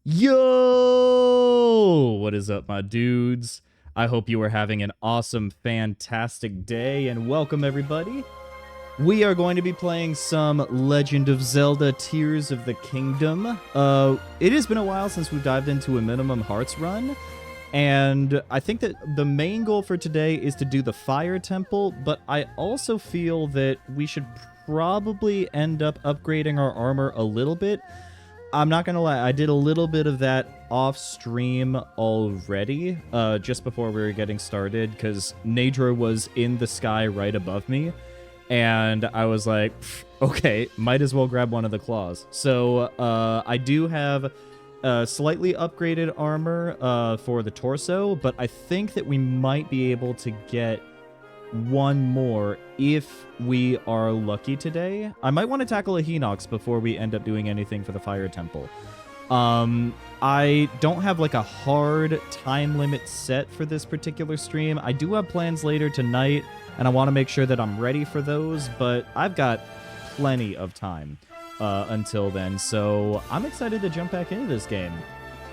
Yo! What is up, my dudes? I hope you are having an awesome, fantastic day, and welcome, everybody. We are going to be playing some Legend of Zelda Tears of the Kingdom. It has been a while since we've dived into a Minimum Hearts run, and I think that the main goal for today is to do the Fire Temple, but I also feel that we should probably end up upgrading our armor a little bit. I'm not gonna lie, I did a little bit of that off stream already, just before we were getting started, because Nadra was in the sky right above me, and I was like, okay, might as well grab one of the claws. So I do have slightly upgraded armor for the torso, but I think that we might be able to get one more if we are lucky today. I might want to tackle a Hinox before we end up doing anything for the Fire Temple. I don't have like a hard time limit set for this particular stream. I do have plans later tonight, and I want to make sure that I'm ready for those, but I've got plenty of time until then, so I'm excited to jump back into this game.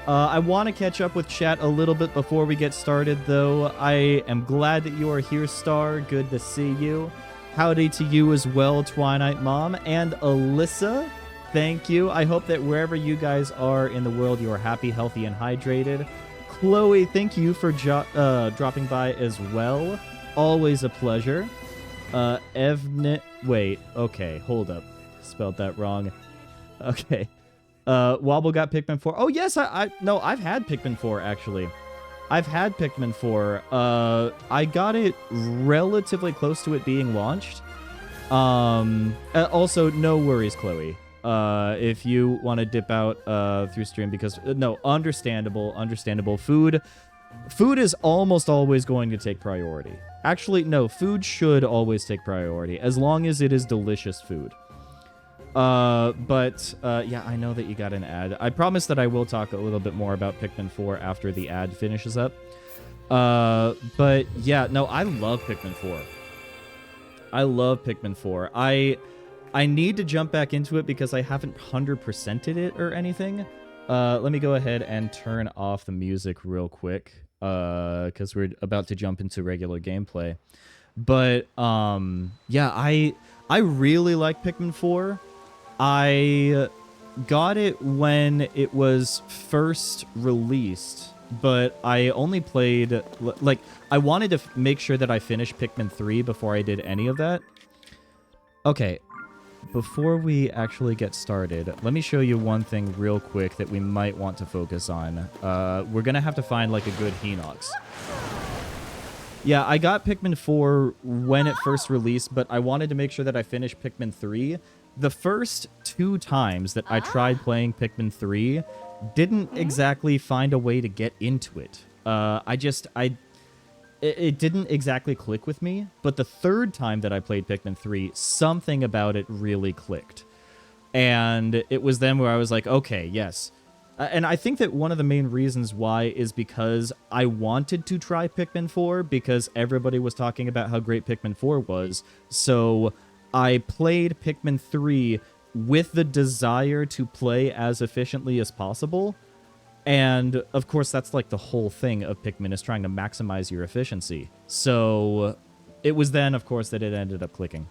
I want to catch up with chat a little bit before we get started, though. I am glad that you are here, Star. Good to see you. Howdy to you as well, Twilight Mom. And Alyssa, thank you. I hope that wherever you guys are in the world, you are happy, healthy, and hydrated. Chloe, thank you for dropping by as well. Always a pleasure. Wait, okay, hold up. Spelled that wrong. Okay. Wobble got Pikmin 4. Oh, yes, no, I've had Pikmin 4, actually. I've had Pikmin 4. I got it relatively close to it being launched. Also, no worries, Chloe. If you want to dip out through stream, because, no, understandable. Food is almost always going to take priority. Actually, no, food should always take priority, as long as it is delicious food. Yeah, I know that you got an ad. I promise that I will talk a little bit more about Pikmin 4 after the ad finishes up. But yeah, no, I love Pikmin 4. I love Pikmin 4. I need to jump back into it because I haven't 100%ed it or anything. Let me go ahead and turn off the music real quick, because we're about to jump into regular gameplay. But, yeah, I really like Pikmin 4. I got it when it was first released, but I only played, like, I wanted to make sure that I finished Pikmin 3 before I did any of that. Okay, before we actually get started, let me show you one thing real quick that we might want to focus on. We're gonna have to find, like, a good Hinox. Yeah, I got Pikmin 4 when it first released, but I wanted to make sure that I finished Pikmin 3. The first 2 times that I tried playing Pikmin 3 didn't exactly find a way to get into it. It didn't exactly click with me, but the 3rd time that I played Pikmin 3, something about it really clicked. And it was then where I was like, okay, yes. And I think that one of the main reasons why is because I wanted to try Pikmin 4 because everybody was talking about how great Pikmin 4 was. So I played Pikmin 3 with the desire to play as efficiently as possible. And, of course, that's like the whole thing of Pikmin, is trying to maximize your efficiency. So it was then, of course, that it ended up clicking.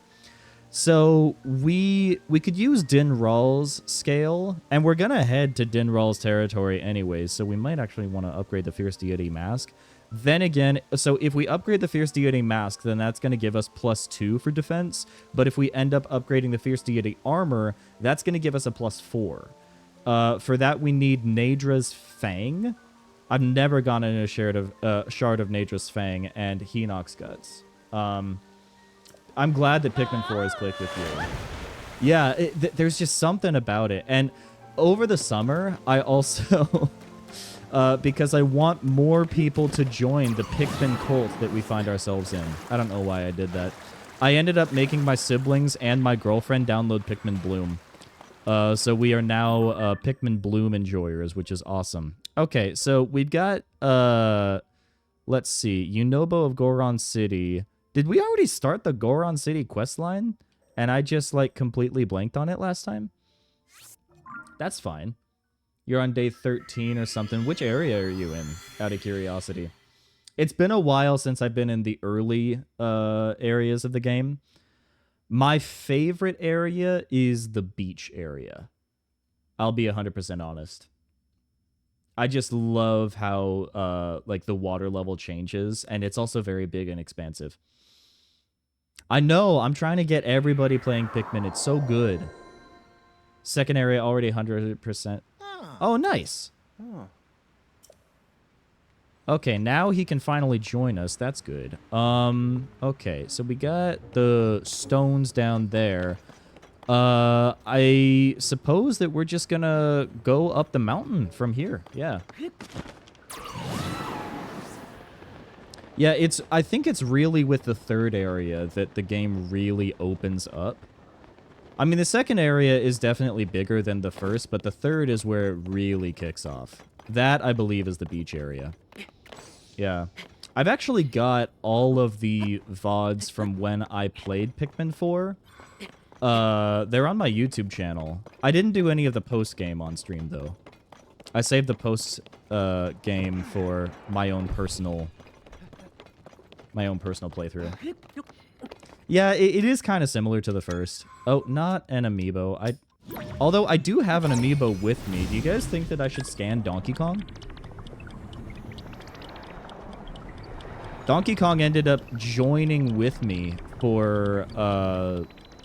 So we could use Din Ral's scale, and we're going to head to Din Ral's territory anyways, so we might actually want to upgrade the Fierce Deity Mask. Then again, so if we upgrade the Fierce Deity Mask, then that's going to give us +2 for defense. But if we end up upgrading the Fierce Deity Armor, that's going to give us a +4. For that, we need Nadra's Fang. I've never gone in a shard of Nadra's Fang and Hinox Guts. I'm glad that Pikmin 4 has clicked with you. Yeah, there's just something about it. And over the summer, I also... because I want more people to join the Pikmin cult that we find ourselves in. I don't know why I did that. I ended up making my siblings and my girlfriend download Pikmin Bloom. So we are now Pikmin Bloom enjoyers, which is awesome. Okay, so we've got, let's see, Yunobo of Goron City. Did we already start the Goron City questline? And I just, like, completely blanked on it last time? That's fine. You're on day 13 or something. Which area are you in, out of curiosity? It's been a while since I've been in the early areas of the game. My favorite area is the beach area. I'll be 100% honest. I just love how like the water level changes, and it's also very big and expansive. I know, I'm trying to get everybody playing Pikmin. It's so good. Second area already 100%. Oh, nice. Okay, now he can finally join us. That's good. Okay, so we got the stones down there. I suppose that we're just gonna go up the mountain from here. Yeah. Yeah, I think it's really with the third area that the game really opens up. I mean, the second area is definitely bigger than the first, but the third is where it really kicks off. That, I believe, is the beach area. Yeah. I've actually got all of the VODs from when I played Pikmin 4. They're on my YouTube channel. I didn't do any of the post-game on stream, though. I saved the post-game for my own personal playthrough. Yeah, it is kind of similar to the first. Oh, not an amiibo. Although I do have an amiibo with me. Do you guys think that I should scan Donkey Kong? Donkey Kong ended up joining with me for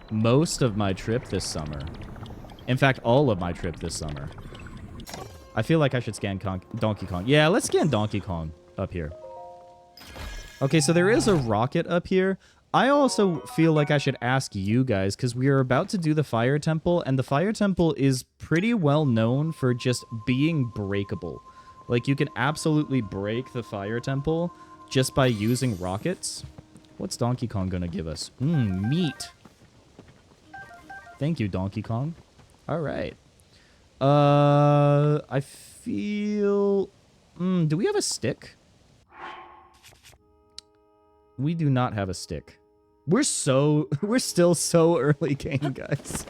most of my trip this summer. In fact, all of my trip this summer. I feel like I should scan Donkey Kong. Yeah, let's scan Donkey Kong up here. Okay, so there is a rocket up here. I also feel like I should ask you guys, because we are about to do the Fire Temple, and the Fire Temple is pretty well known for just being breakable. Like, you can absolutely break the Fire Temple just by using rockets. What's Donkey Kong gonna give us? Meat. Thank you, Donkey Kong. All right. I feel... do we have a stick? We do not have a stick. We're still so early game, guys.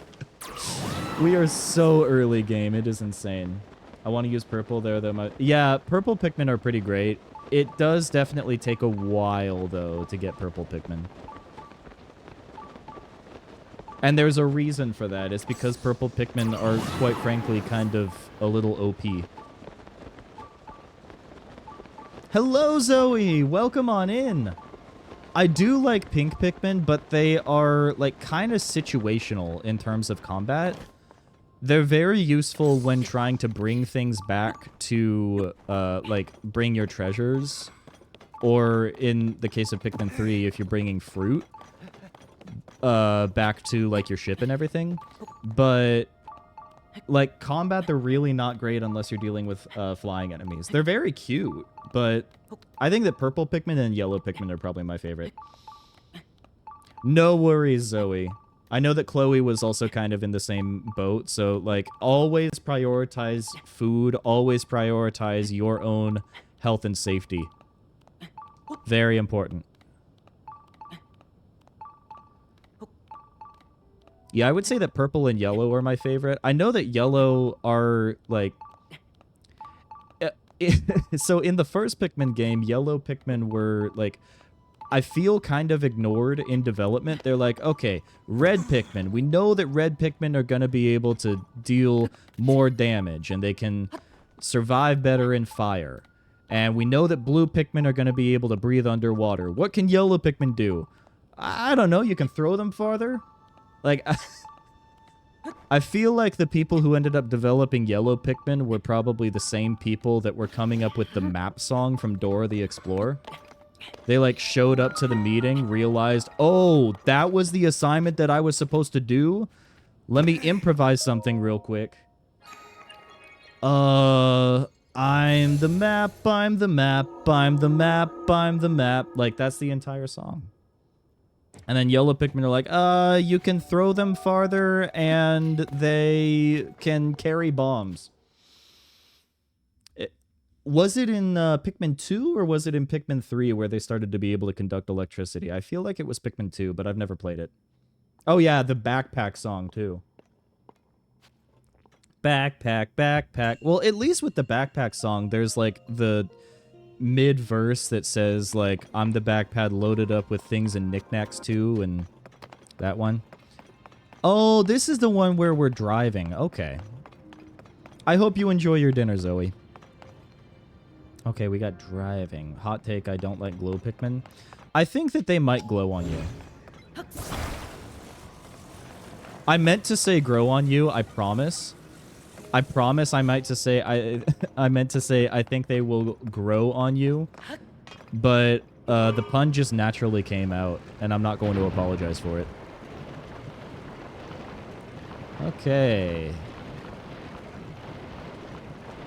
We are so early game. It is insane. I want to use purple there, though. Yeah, purple Pikmin are pretty great. It does definitely take a while, though, to get purple Pikmin. And there's a reason for that. It's because purple Pikmin are, quite frankly, kind of a little OP. Hello, Zoe! Welcome on in! I do like pink Pikmin, but they are, like, kind of situational in terms of combat. They're very useful when trying to bring things back to, like, bring your treasures. Or, in the case of Pikmin 3, if you're bringing fruit back to, like, your ship and everything. But, like, combat, they're really not great unless you're dealing with flying enemies. They're very cute, but I think that purple Pikmin and yellow Pikmin are probably my favorite. No worries, Zoe. I know that Chloe was also kind of in the same boat, so, like, always prioritize food, always prioritize your own health and safety. Very important. Yeah, I would say that purple and yellow are my favorite. I know that yellow are, like... so in the first Pikmin game, yellow Pikmin were, like... I feel kind of ignored in development. They're like, okay, red Pikmin. We know that red Pikmin are going to be able to deal more damage, and they can survive better in fire. And we know that blue Pikmin are going to be able to breathe underwater. What can yellow Pikmin do? I don't know. You can throw them farther? Like, I feel like the people who ended up developing yellow Pikmin were probably the same people that were coming up with the map song from Dora the Explorer. They, like, showed up to the meeting, realized, oh, that was the assignment that I was supposed to do? Let me improvise something real quick. I'm the map, I'm the map, I'm the map, I'm the map. Like, that's the entire song. And then yellow Pikmin are like, you can throw them farther, and they can carry bombs. Was it in Pikmin 2, or was it in Pikmin 3 where they started to be able to conduct electricity? I feel like it was Pikmin 2, but I've never played it. Oh yeah, the backpack song, too. Backpack, backpack. Well, at least with the backpack song, there's like the mid-verse that says like, I'm the backpack loaded up with things and knickknacks too, and that one. Oh, this is the one where we're driving. Okay. I hope you enjoy your dinner, Zoe. Okay, we got driving. Hot take, I don't like glow Pikmin. I think that they might glow on you. I meant to say grow on you, I promise. I promise I meant to say I think they will grow on you. But the pun just naturally came out, and I'm not going to apologize for it. Okay.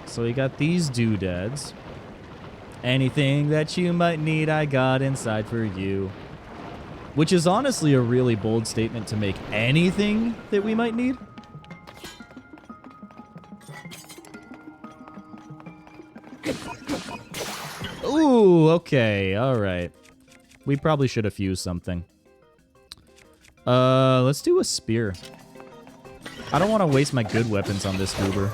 So we got these doodads. Anything that you might need, I got inside for you. Which is honestly a really bold statement to make. Anything that we might need? Ooh, okay, alright. We probably should have fused something. Let's do a spear. I don't want to waste my good weapons on this goober.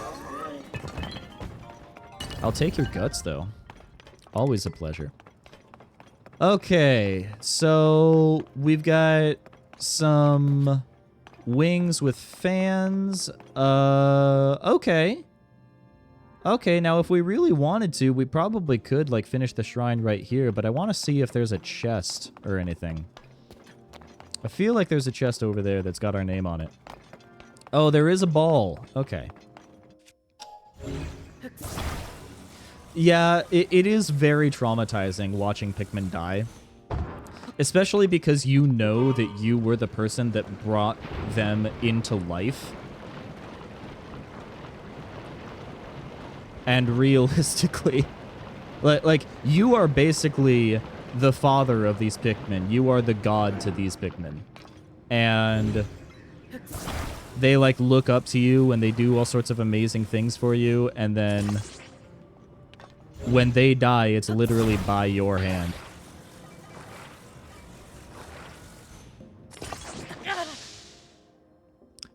I'll take your guts, though. Always a pleasure. Okay, so we've got some wings with fans. Okay. Okay, now if we really wanted to, we probably could, like, finish the shrine right here, but I want to see if there's a chest or anything. I feel like there's a chest over there that's got our name on it. Oh, there is a ball. Okay. Yeah, it is very traumatizing watching Pikmin die. Especially because you know that you were the person that brought them into life. And realistically, like, you are basically the father of these Pikmin. You are the god to these Pikmin. And they, like, look up to you and they do all sorts of amazing things for you, and then when they die, it's literally by your hand.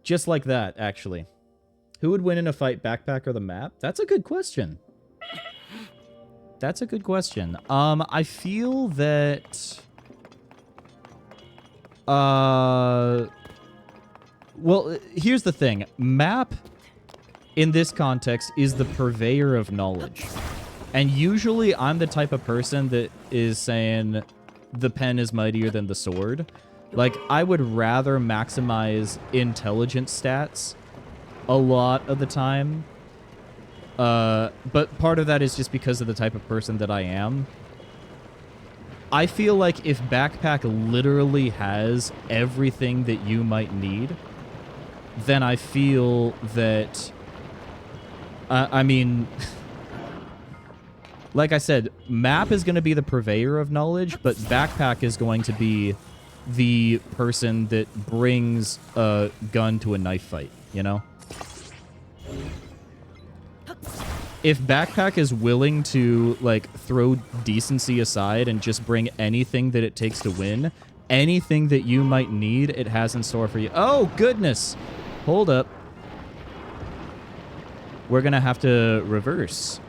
Just like that, actually. Who would win in a fight, backpack or the map? That's a good question. That's a good question. I feel that... Well, here's the thing. Map, in this context, is the purveyor of knowledge. And usually, I'm the type of person that is saying the pen is mightier than the sword. Like, I would rather maximize intelligence stats a lot of the time. But part of that is just because of the type of person that I am. I feel like if Backpack literally has everything that you might need, then I feel that... I mean... Like I said, Map is going to be the purveyor of knowledge, but Backpack is going to be the person that brings a gun to a knife fight, you know? If Backpack is willing to, like, throw decency aside and just bring anything that it takes to win, anything that you might need, it has in store for you. Oh, goodness! Hold up. We're gonna have to reverse.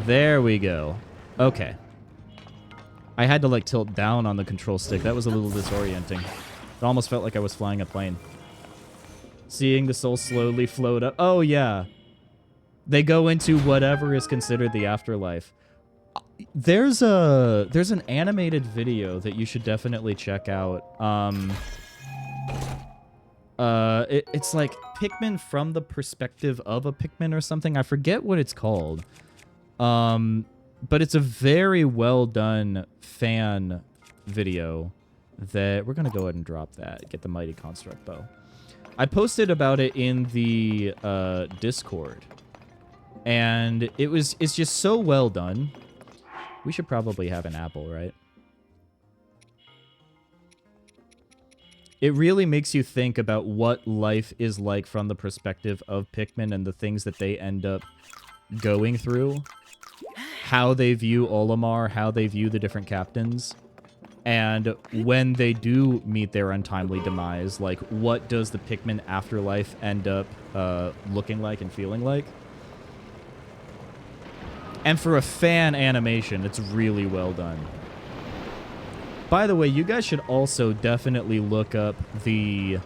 There we go. Okay. I had to, like, tilt down on the control stick. That was a little disorienting. It almost felt like I was flying a plane. Seeing the soul slowly float up. Oh, yeah. They go into whatever is considered the afterlife. There's an animated video that you should definitely check out. It's like Pikmin from the perspective of a Pikmin or something. I forget what it's called. But it's a very well done fan video that we're going to go ahead and drop that. Get the Mighty Construct Bow. I posted about it in the Discord, and it's just so well done. We should probably have an apple, right? It really makes you think about what life is like from the perspective of Pikmin and the things that they end up going through. How they view Olimar, how they view the different captains. And when they do meet their untimely demise, like, what does the Pikmin afterlife end up looking like and feeling like? And for a fan animation, it's really well done. By the way, you guys should also definitely look up the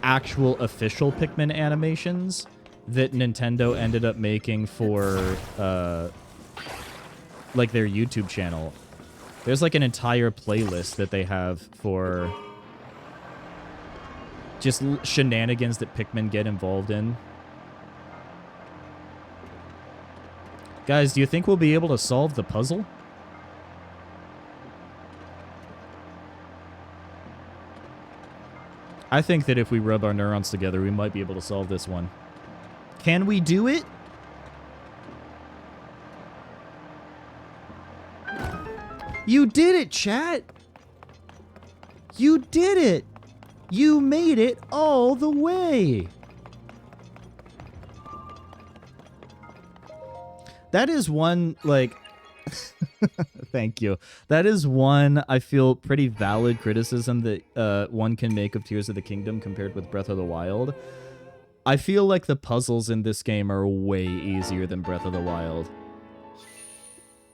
actual official Pikmin animations that Nintendo ended up making for, like, their YouTube channel. There's, like, an entire playlist that they have for just shenanigans that Pikmin get involved in. Guys, do you think we'll be able to solve the puzzle? I think that if we rub our neurons together, we might be able to solve this one. Can we do it? You did it, chat! You did it! You made it all the way! That is one, like... Thank you. That is one, I feel, pretty valid criticism that one can make of Tears of the Kingdom compared with Breath of the Wild. I feel like the puzzles in this game are way easier than Breath of the Wild.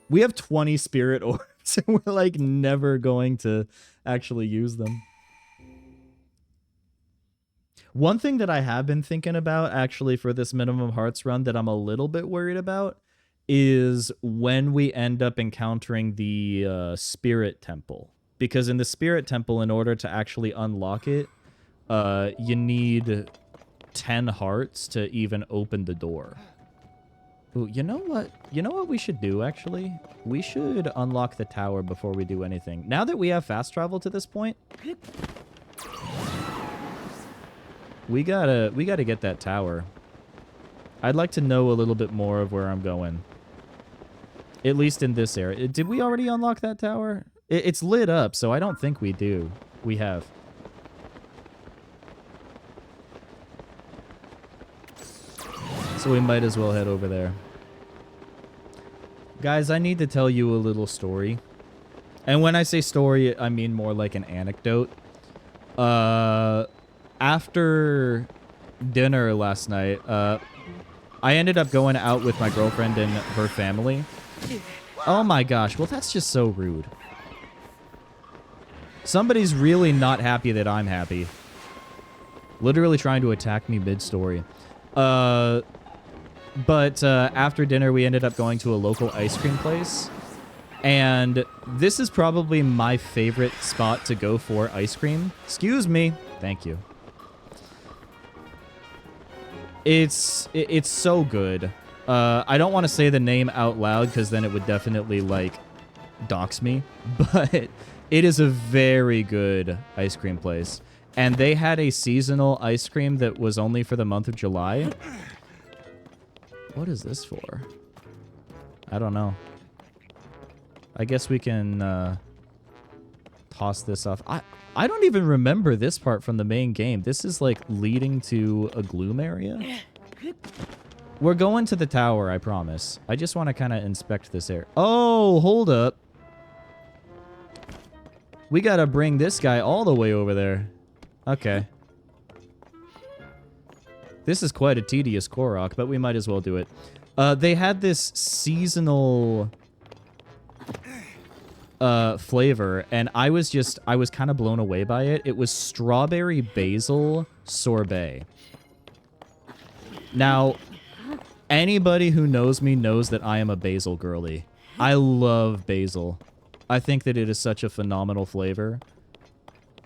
We have 20 spirit orbs, and we're, like, never going to actually use them. One thing that I have been thinking about, actually, for this Minimum Hearts run that I'm a little bit worried about is when we end up encountering the Spirit Temple. Because in the Spirit Temple, in order to actually unlock it, you need 10 hearts to even open the door. Ooh, you know what? You know what we should do, actually? We should unlock the tower before we do anything. Now that we have fast travel to this point, we gotta get that tower. I'd like to know a little bit more of where I'm going. At least in this area. Did we already unlock that tower? It's lit up, so I don't think we do. We have. So we might as well head over there. Guys, I need to tell you a little story. And when I say story, I mean more like an anecdote. After dinner last night, I ended up going out with my girlfriend and her family. Oh my gosh, well that's just so rude. Somebody's really not happy that I'm happy. Literally trying to attack me mid-story. But after dinner, we ended up going to a local ice cream place. And this is probably my favorite spot to go for ice cream. Excuse me. Thank you. It's so good. I don't want to say the name out loud because then it would definitely, like, dox me. But it is a very good ice cream place. And they had a seasonal ice cream that was only for the month of July. What is this for? I don't know. I guess we can toss this off. I don't even remember this part from the main game. This is like leading to a gloom area. We're going to the tower, I promise. I just want to kind of inspect this area. Oh, hold up. We got to bring this guy all the way over there. Okay. This is quite a tedious Korok, but we might as well do it. They had this seasonal flavor, and I was kind of blown away by it. It was strawberry basil sorbet. Now, anybody who knows me knows that I am a basil girly. I love basil. I think that it is such a phenomenal flavor.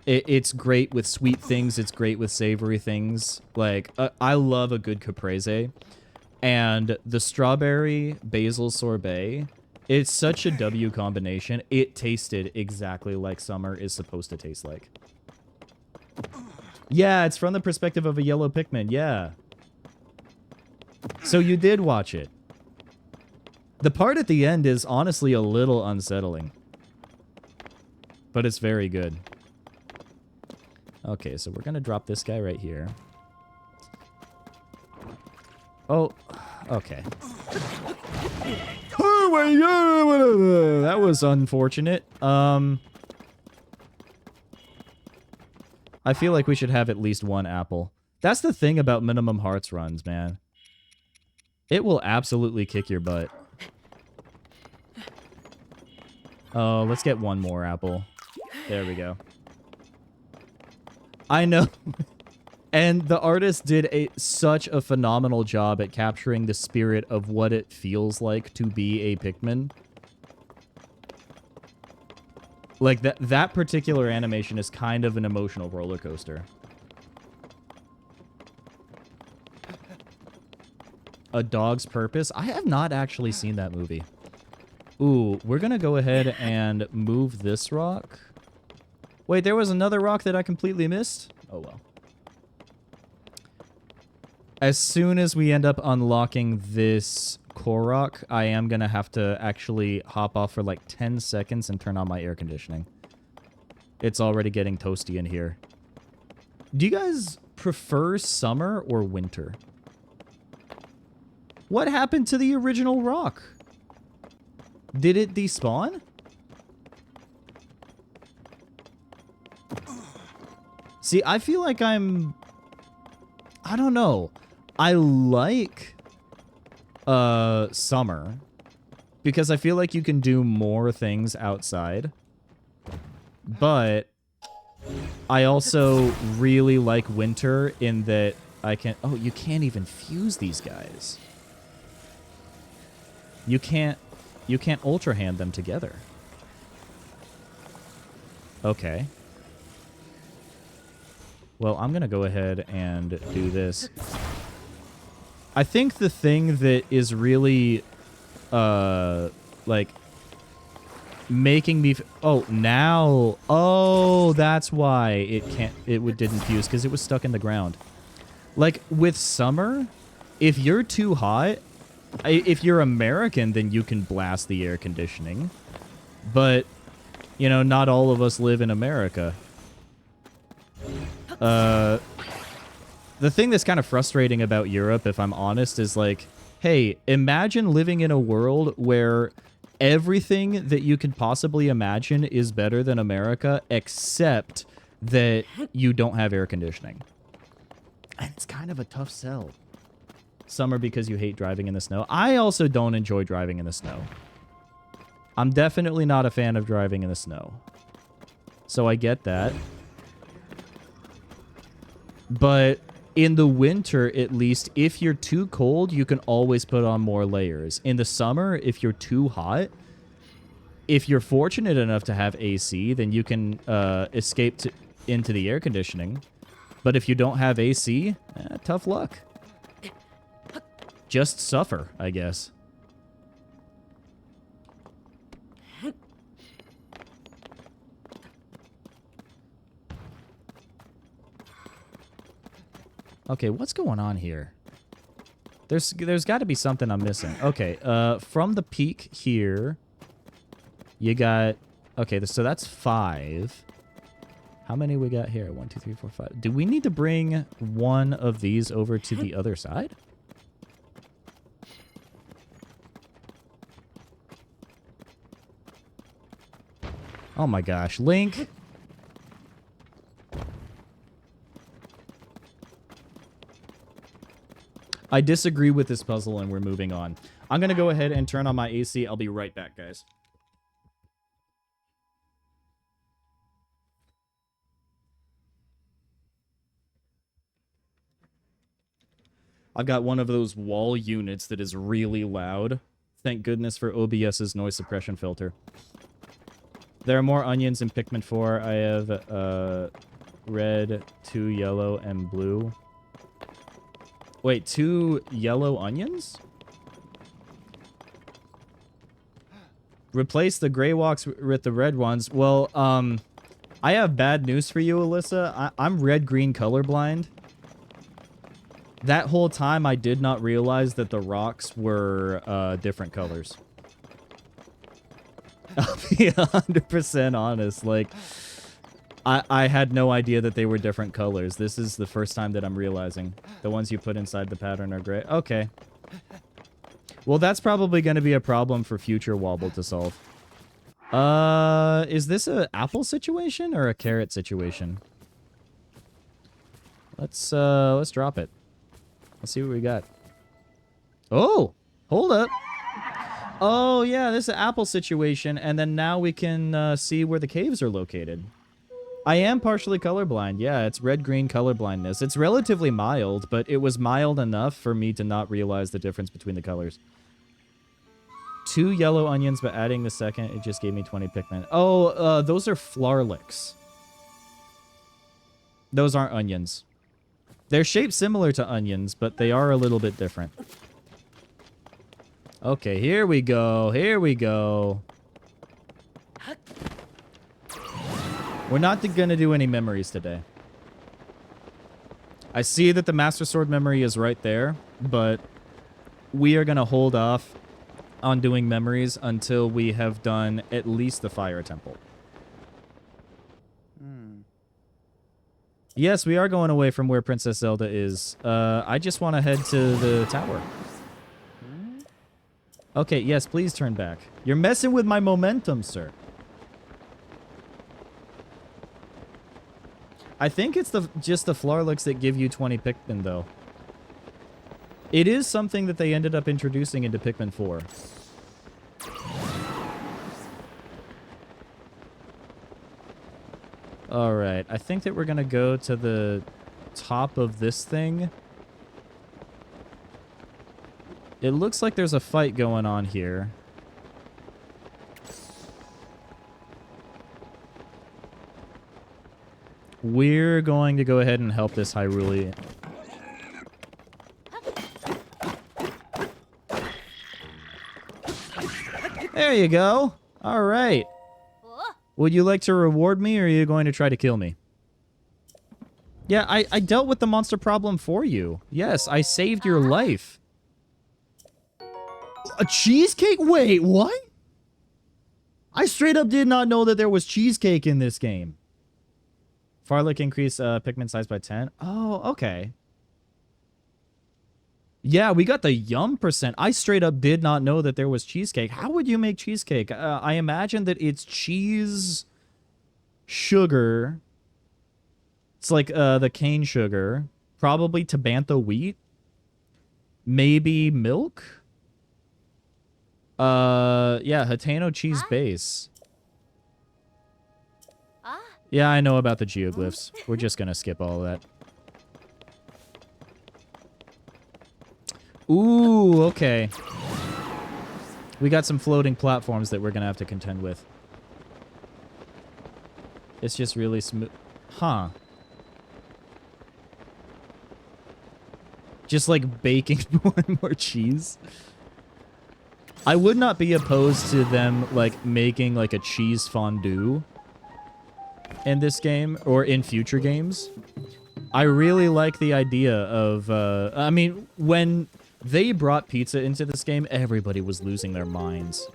It's great with sweet things. It's great with savory things. Like, I love a good caprese. And the strawberry basil sorbet, it's such a W combination. It tasted exactly like summer is supposed to taste like. Yeah, it's from the perspective of a yellow Pikmin. Yeah. So you did watch it. The part at the end is honestly a little unsettling. But it's very good. Okay, so we're going to drop this guy right here. Oh, okay. Oh my god, that was unfortunate. I feel like we should have at least one apple. That's the thing about minimum hearts runs, man. It will absolutely kick your butt. Oh, let's get one more apple. There we go. I know. And the artist did such a phenomenal job at capturing the spirit of what it feels like to be a Pikmin. Like, that particular animation is kind of an emotional roller coaster. A Dog's Purpose? I have not actually seen that movie. Ooh, we're gonna go ahead and move this rock. Wait, there was another rock that I completely missed? Oh, well. As soon as we end up unlocking this Korok, I am going to have to actually hop off for like 10 seconds and turn on my air conditioning. It's already getting toasty in here. Do you guys prefer summer or winter? What happened to the original rock? Did it despawn? See, I feel like I don't know. I like summer because I feel like you can do more things outside. But I also really like winter in that I can... Oh, you can't even fuse these guys. You can't Ultra Hand them together. Okay. Well, I'm going to go ahead and do this. I think the thing that is really, like, making me... Oh, now... Oh, that's why it didn't fuse, because it was stuck in the ground. Like, with summer, if you're too hot, if you're American, then you can blast the air conditioning. But, you know, not all of us live in America. The thing that's kind of frustrating about Europe, if I'm honest, is like, hey, imagine living in a world where everything that you could possibly imagine is better than America, except that you don't have air conditioning. And it's kind of a tough sell. Summer because you hate driving in the snow. I also don't enjoy driving in the snow. I'm definitely not a fan of driving in the snow. So I get that. But in the winter, at least, if you're too cold, you can always put on more layers. In the summer, if you're too hot, if you're fortunate enough to have AC, then you can escape into the air conditioning. But if you don't have AC, tough luck. Just suffer, I guess. Okay, what's going on here? There's got to be something I'm missing. Okay, from the peak here, you got... Okay, so that's 5. How many we got here? 1, 2, 3, 4, 5. Do we need to bring one of these over to the other side? Oh my gosh, Link... I disagree with this puzzle, and we're moving on. I'm going to go ahead and turn on my AC. I'll be right back, guys. I've got one of those wall units that is really loud. Thank goodness for OBS's noise suppression filter. There are more onions in Pikmin 4. I have red, 2 yellow, and blue. Wait, 2 yellow onions? Replace the gray walks with the red ones. Well, I have bad news for you, Alyssa. I'm red-green colorblind. That whole time, I did not realize that the rocks were different colors. I'll be 100% honest. Like, I had no idea that they were different colors. This is the first time that I'm realizing. The ones you put inside the pattern are gray. Okay. Well, that's probably going to be a problem for future Wobble to solve. Is this an apple situation or a carrot situation? Let's drop it. Let's see what we got. Oh, hold up. Oh, yeah, this is an apple situation, and then now we can see where the caves are located. I am partially colorblind. Yeah, it's red-green colorblindness. It's relatively mild, but it was mild enough for me to not realize the difference between the colors. 2 yellow onions, but adding the second, it just gave me 20 Pikmin. Oh, those are Flarlicks. Those aren't onions. They're shaped similar to onions, but they are a little bit different. Okay, here we go. Here we go. We're not going to do any memories today. I see that the Master Sword memory is right there, but we are going to hold off on doing memories until we have done at least the Fire Temple. Yes, we are going away from where Princess Zelda is. I just want to head to the tower. Okay, yes, please turn back. You're messing with my momentum, sir. I think it's just the Flarlicks that give you 20 Pikmin, though. It is something that they ended up introducing into Pikmin 4. Alright, I think that we're going to go to the top of this thing. It looks like there's a fight going on here. We're going to go ahead and help this Hyrule. There you go. All right. Would you like to reward me, or are you going to try to kill me? Yeah, I dealt with the monster problem for you. Yes, I saved your life. A cheesecake? Wait, what? I straight up did not know that there was cheesecake in this game. Farlick increased Pikmin size by 10. Oh, okay. Yeah, we got the yum %. I straight up did not know that there was cheesecake. How would you make cheesecake? I imagine that it's cheese, sugar. It's like the cane sugar. Probably Tabantha wheat. Maybe milk? Yeah, Hateno cheese base. Yeah, I know about the geoglyphs. We're just gonna skip all of that. Ooh, okay. We got some floating platforms that we're gonna have to contend with. It's just really smooth. Huh. Just like baking more and more cheese. I would not be opposed to them like making like a cheese fondue in this game or in future games. I really like the idea of I mean, when they brought pizza into this game, everybody was losing their minds.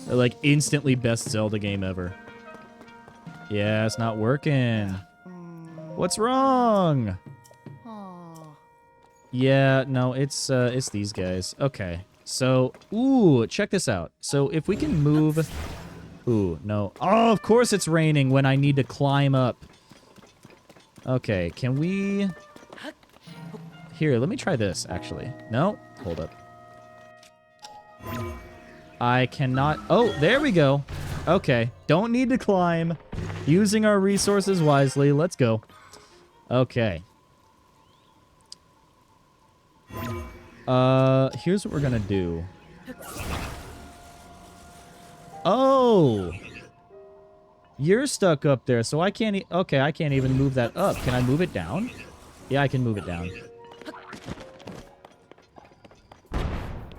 They're like instantly best Zelda game ever. Yeah, it's not working. What's wrong? Yeah, no, it's these guys. Okay. So, ooh, check this out. So if we can move... Ooh, no. Oh, of course it's raining when I need to climb up. Okay, can we... Here, let me try this, actually. No? Hold up. I cannot... Oh, there we go. Okay, don't need to climb. Using our resources wisely. Let's go. Okay. Here's what we're gonna do. Oh! You're stuck up there, so I can't... Okay, I can't even move that up. Can I move it down? Yeah, I can move it down.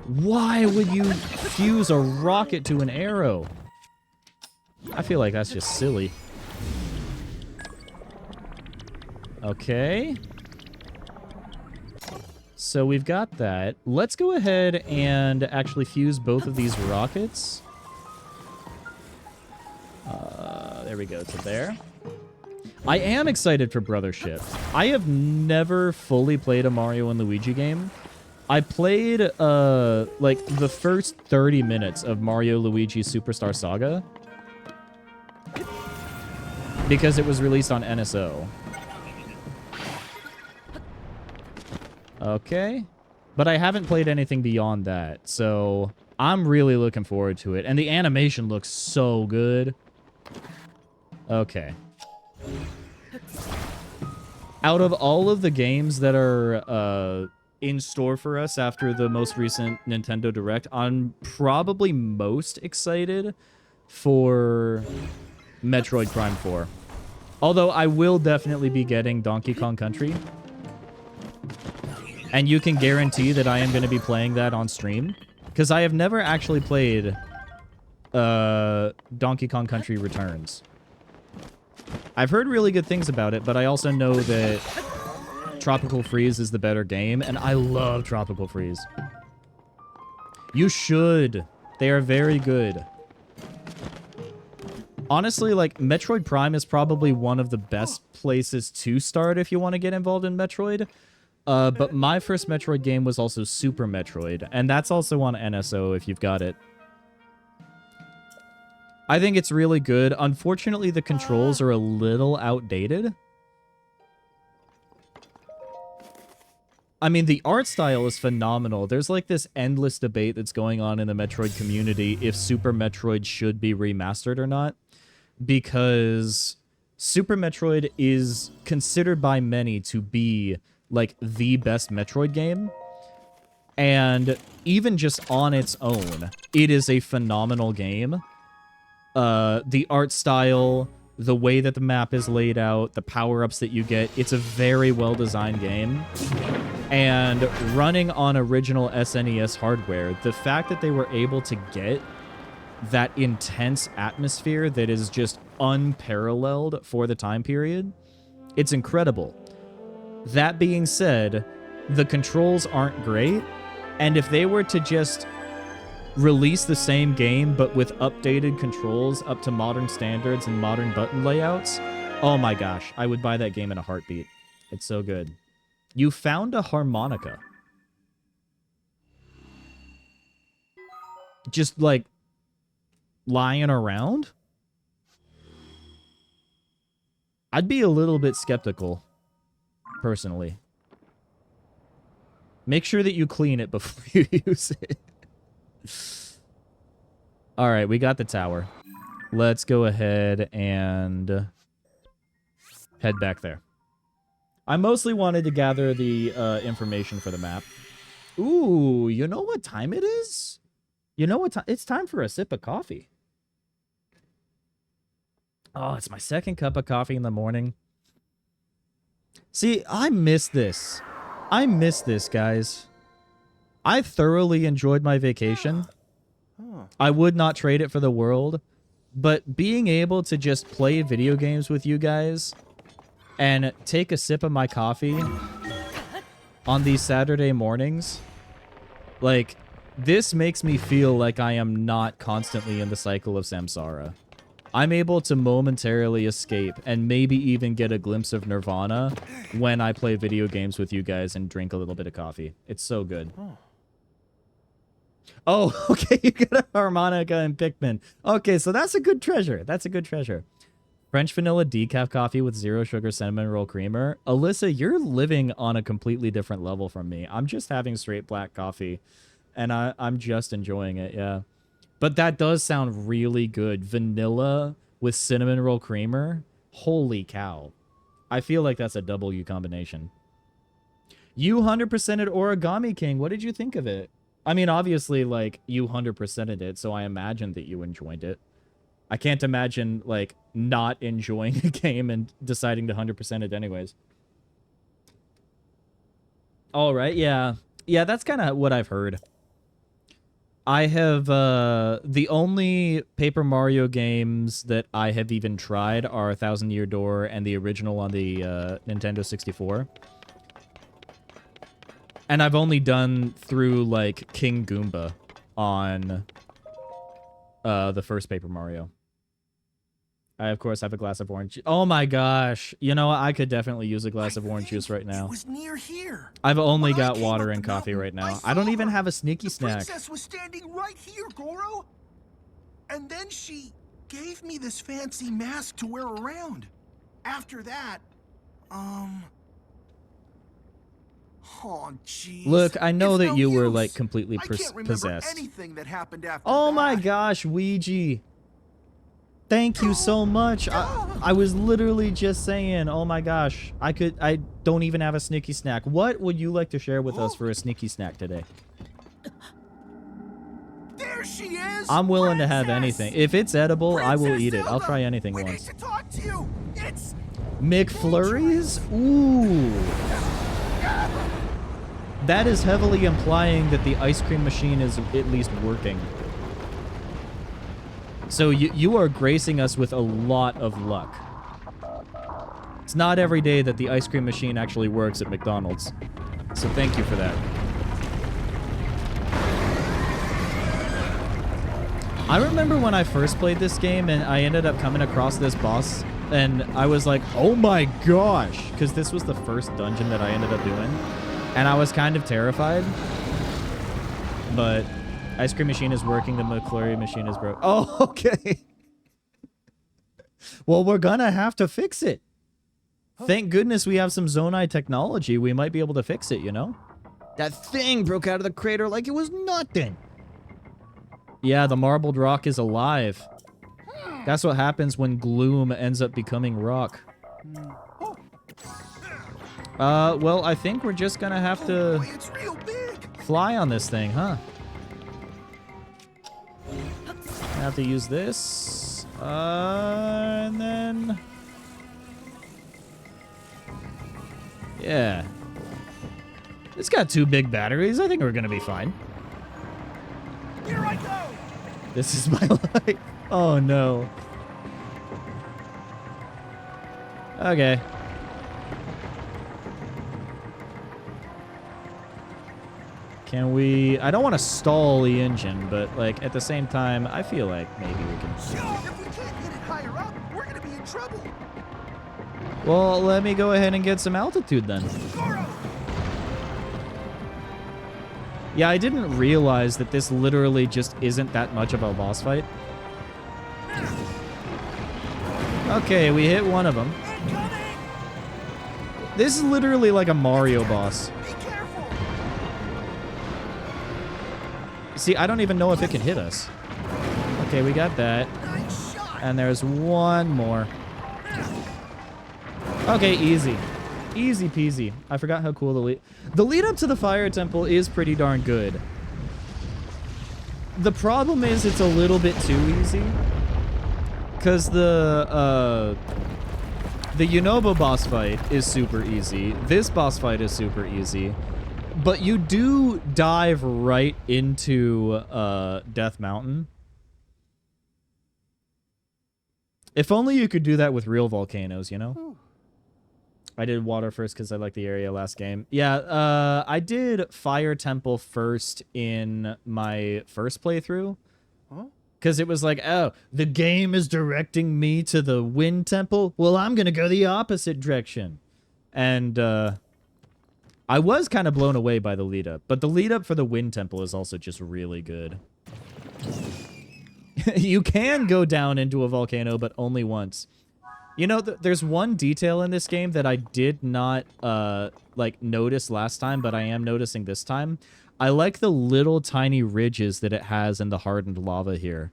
Why would you fuse a rocket to an arrow? I feel like that's just silly. Okay. So we've got that. Let's go ahead and actually fuse both of these rockets. There we go, to there. I am excited for Brothership. I have never fully played a Mario and Luigi game. I played, like, the first 30 minutes of Mario Luigi Superstar Saga because it was released on NSO. Okay. But I haven't played anything beyond that, so I'm really looking forward to it. And the animation looks so good. Okay. Out of all of the games that are in store for us after the most recent Nintendo Direct, I'm probably most excited for Metroid Prime 4. Although I will definitely be getting Donkey Kong Country. And you can guarantee that I am going to be playing that on stream. Because I have never actually played Donkey Kong Country Returns. I've heard really good things about it, but I also know that Tropical Freeze is the better game, and I love Tropical Freeze. You should. They are very good. Honestly, like, Metroid Prime is probably one of the best places to start if you want to get involved in Metroid. But my first Metroid game was also Super Metroid, and that's also on NSO if you've got it. I think it's really good. Unfortunately, the controls are a little outdated. I mean, the art style is phenomenal. There's like this endless debate that's going on in the Metroid community if Super Metroid should be remastered or not. Because Super Metroid is considered by many to be like the best Metroid game. And even just on its own, it is a phenomenal game. The art style, the way that the map is laid out, the power-ups that you get, it's a very well-designed game. And running on original SNES hardware, the fact that they were able to get that intense atmosphere that is just unparalleled for the time period, it's incredible. That being said, the controls aren't great, and if they were to just release the same game but with updated controls up to modern standards and modern button layouts, oh my gosh, I would buy that game in a heartbeat. It's so good. You found a harmonica. Just, like, lying around? I'd be a little bit skeptical, personally. Make sure that you clean it before you use it. Alright, we got the tower. Let's go ahead and head back there. I mostly wanted to gather the information for the map. Ooh, you know what time it is? You know what time? It's time for a sip of coffee. Oh, it's my second cup of coffee in the morning. See, I miss this. I miss this, guys. I thoroughly enjoyed my vacation. I would not trade it for the world. But being able to just play video games with you guys and take a sip of my coffee on these Saturday mornings, like, this makes me feel like I am not constantly in the cycle of samsara. I'm able to momentarily escape and maybe even get a glimpse of nirvana when I play video games with you guys and drink a little bit of coffee. It's so good. Oh, okay, you got a harmonica and Pikmin. Okay, so that's a good treasure. That's a good treasure. French vanilla decaf coffee with 0 sugar cinnamon roll creamer. Alyssa, you're living on a completely different level from me. I'm just having straight black coffee, and I'm just enjoying it, yeah. But that does sound really good. Vanilla with cinnamon roll creamer. Holy cow. I feel like that's a W combination. You 100%ed Origami King. What did you think of it? I mean, obviously, like, you 100%ed it, so I imagine that you enjoyed it. I can't imagine, like, not enjoying a game and deciding to 100% it anyways. All right, yeah. Yeah, that's kind of what I've heard. I have, the only Paper Mario games that I have even tried are Thousand Year Door and the original on the Nintendo 64. And I've only done through, like, King Goomba on the first Paper Mario. I, of course, have a glass of orange. Oh my gosh. You know, I could definitely use a glass of orange juice right now. It was near here. I've only got water and coffee right now. I don't even have a sneaky snack. The princess was standing right here, Goro. And then she gave me this fancy mask to wear around. After that, Oh, jeez. Look, I know It's that no you were use. like completely I can't remember possessed. anything that happened after Oh that. my gosh, Ouija. Thank you so much. I was literally just saying, oh my gosh, I don't even have a sneaky snack. What would you like to share with us for a sneaky snack today? There she is. I'm willing to have Princess! anything. If it's edible, I will Princess eat it. I'll Zelda! try anything We once. need to talk to you. It's McFlurries? Ooh. That is heavily implying that the ice cream machine is at least working. So you are gracing us with a lot of luck. It's not every day that the ice cream machine actually works at McDonald's. So thank you for that. I remember when I first played this game and I ended up coming across this boss and I was like, oh my gosh, because this was the first dungeon that I ended up doing. And I was kind of terrified. But ice cream machine is working, the McFlurry machine is broke. Oh, okay. Well, we're gonna have to fix it. Thank goodness we have some Zonai technology. We might be able to fix it, you know? That thing broke out of the crater like it was nothing. Yeah, the marbled rock is alive. That's what happens when gloom ends up becoming rock. Well, I think we're just gonna have to boy, it's real big. fly on this thing, huh? I have to use this. And then... yeah. It's got 2 big batteries. I think we're gonna be fine. Here I go. This is my life. Oh, no. Okay. Can we... I don't want to stall the engine, but, like, at the same time, I feel like maybe we can... If we can't hit it higher up, we're gonna be in trouble. Well, let me go ahead and get some altitude then. Goro! Yeah, I didn't realize that this literally just isn't that much of a boss fight. Okay, we hit one of them. This is literally like a Mario boss. Be careful. See, I don't even know if it can hit us. Okay, we got that. Nice shot. And there's one more. Okay, easy. Easy peasy. I forgot how cool the lead up to the fire temple is pretty darn good. The problem is it's a little bit too easy. Because the Yunobo boss fight is super easy. This boss fight is super easy. But you do dive right into Death Mountain. If only you could do that with real volcanoes, you know? I did water first because I like the area last game. Yeah, I did Fire Temple first in my first playthrough. Because it was like, oh, the game is directing me to the Wind Temple? Well, I'm going to go the opposite direction. And I was kind of blown away by the lead up. But the lead up for the Wind Temple is also just really good. You can go down into a volcano, but only once. You know, there's one detail in this game that I did not, like, notice last time, but I am noticing this time. I like the little tiny ridges that it has in the hardened lava here.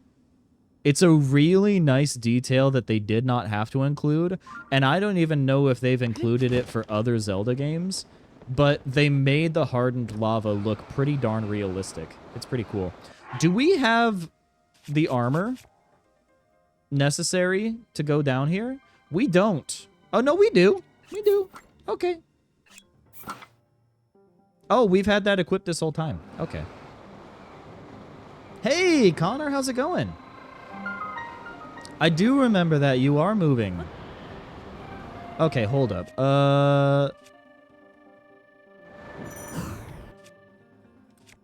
It's a really nice detail that they did not have to include, and I don't even know if they've included it for other Zelda games, but they made the hardened lava look pretty darn realistic. It's pretty cool. Do we have the armor necessary to go down here? We don't. Oh, no, we do. We do. Okay. Oh, we've had that equipped this whole time. Okay. Hey, Connor, how's it going? I do remember that you are moving. Okay, hold up.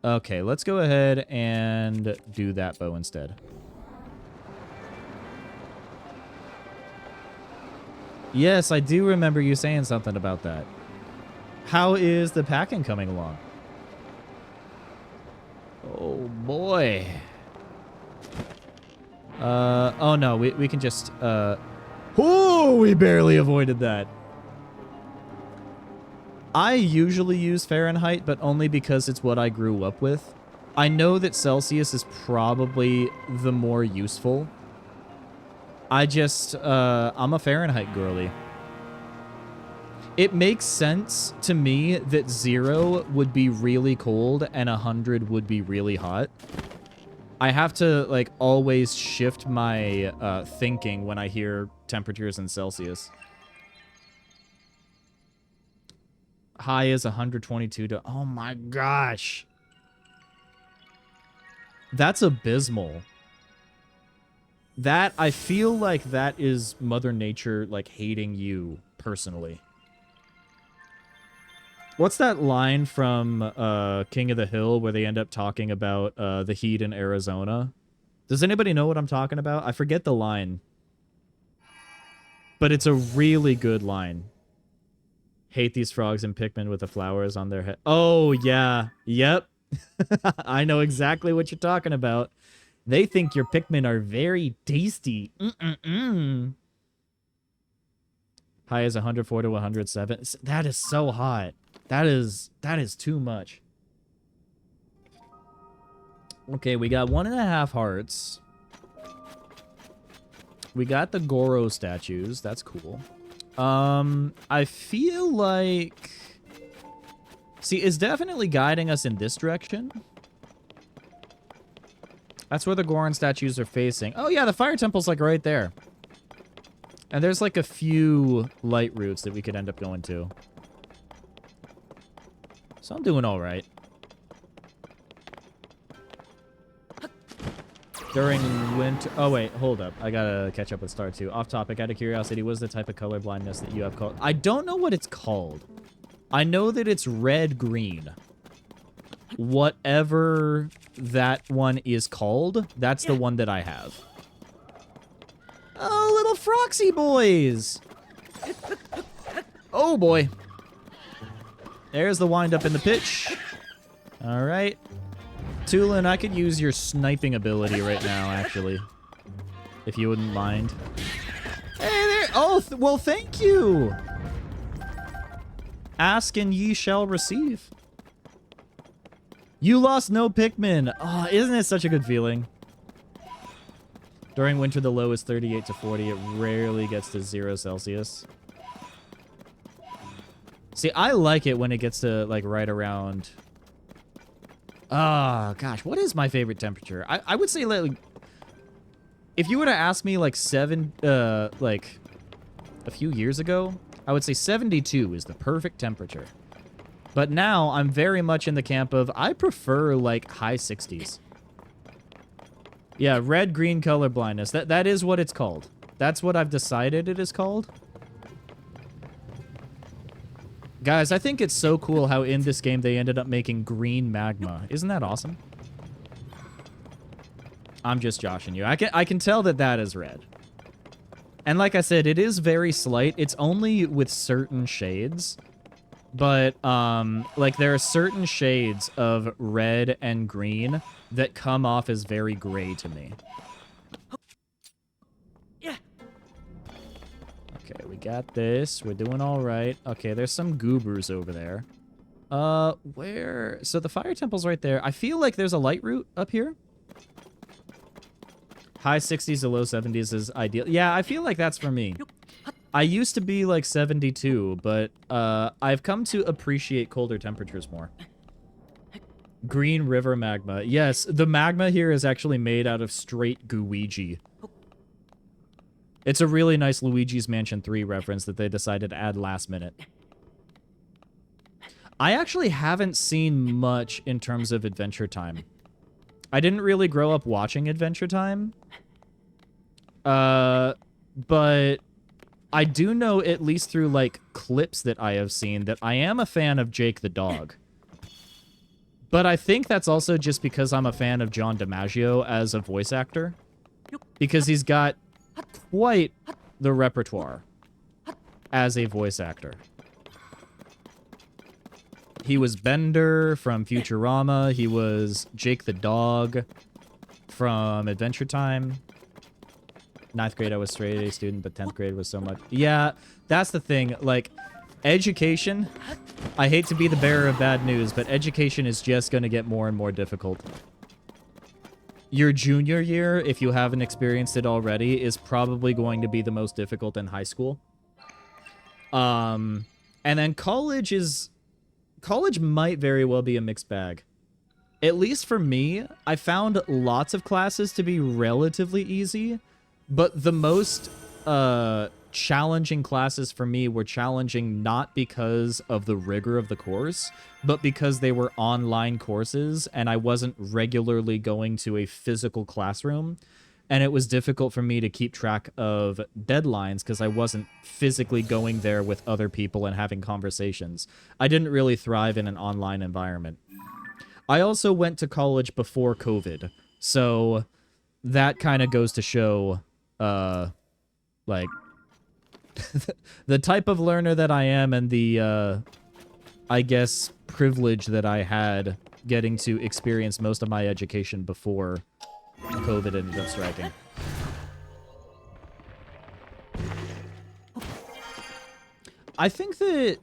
Okay, let's go ahead and do that bow instead. Yes, I do remember you saying something about that. How is the packing coming along? Oh, boy. Oh, no, we can just, oh, we barely avoided that. I usually use Fahrenheit, but only because it's what I grew up with. I know that Celsius is probably the more useful. I'm a Fahrenheit girly. It makes sense to me that 0 would be really cold and 100 would be really hot. I have to, like, always shift my thinking when I hear temperatures in Celsius. High is 122 to... Oh my gosh. That's abysmal. That, I feel like that is Mother Nature, like, hating you personally. What's that line from King of the Hill where they end up talking about the heat in Arizona? Does anybody know what I'm talking about? I forget the line. But it's a really good line. Hate these frogs and Pikmin with the flowers on their head. Oh, yeah. Yep. I know exactly what you're talking about. They think your Pikmin are very tasty. High is 104 to 107. That is so hot. That is too much. Okay, we got 1.5 hearts. We got the Goro statues. That's cool. I feel like... See, it's definitely guiding us in this direction. That's where the Goron statues are facing. Oh, yeah, the fire temple's, like, right there. And there's, like, a few light routes that we could end up going to. So I'm doing all right. During winter... Oh, wait, hold up. I gotta catch up with Star 2. Off topic, out of curiosity, what is the type of color blindness that you have called? I don't know what it's called. I know that it's red-green. Whatever that one is called, that's the one that I have. Oh, little Froxy boys! Oh, boy. There's the wind-up in the pitch. All right. Tulin, I could use your sniping ability right now, actually. If you wouldn't mind. Hey there! Oh, well, thank you! Ask and ye shall receive. You lost no Pikmin. Oh, isn't it such a good feeling? During winter, the low is 38 to 40. It rarely gets to 0 Celsius. See, I like it when it gets to, like, right around... Oh, gosh. What is my favorite temperature? I would say, like... If you were to ask me, like, like, a few years ago, I would say 72 is the perfect temperature. But now, I'm very much in the camp of, I prefer, like, high 60s. Yeah, red-green color blindness. That is what it's called. That's what I've decided it is called. Guys, I think it's so cool how in this game they ended up making green magma. Isn't that awesome? I'm just joshing you. I can tell that that is red. And like I said, it is very slight. It's only with certain shades. But, like, there are certain shades of red and green that come off as very gray to me. Yeah. Okay, we got this. We're doing all right. Okay, there's some goobers over there. Where? So the fire temple's right there. I feel like there's a light route up here. High 60s to low 70s is ideal. Yeah, I feel like that's for me. I used to be like 72, but I've come to appreciate colder temperatures more. Green River magma. Yes, the magma here is actually made out of straight Gooigi. It's a really nice Luigi's Mansion 3 reference that they decided to add last minute. I actually haven't seen much in terms of Adventure Time. I didn't really grow up watching Adventure Time. But I do know, at least through, like, clips that I have seen, that I am a fan of Jake the dog. But I think that's also just because I'm a fan of John DiMaggio as a voice actor. Because he's got quite the repertoire as a voice actor. He was Bender from Futurama. He was Jake the dog from Adventure Time. 9th grade, I was straight A student, but 10th grade was so much. Yeah, that's the thing. Like, education I hate to be the bearer of bad news, but education is just going to get more and more difficult. Your junior year, if you haven't experienced it already, is probably going to be the most difficult in high school. And then college might very well be a mixed bag. At least for me, I found lots of classes to be relatively easy, but the most challenging classes for me were challenging not because of the rigor of the course, but because they were online courses and I wasn't regularly going to a physical classroom. And it was difficult for me to keep track of deadlines because I wasn't physically going there with other people and having conversations. I didn't really thrive in an online environment. I also went to college before COVID, so that kind of goes to show, like, the type of learner that I am and the, I guess, privilege that I had getting to experience most of my education before COVID ended up striking. I think that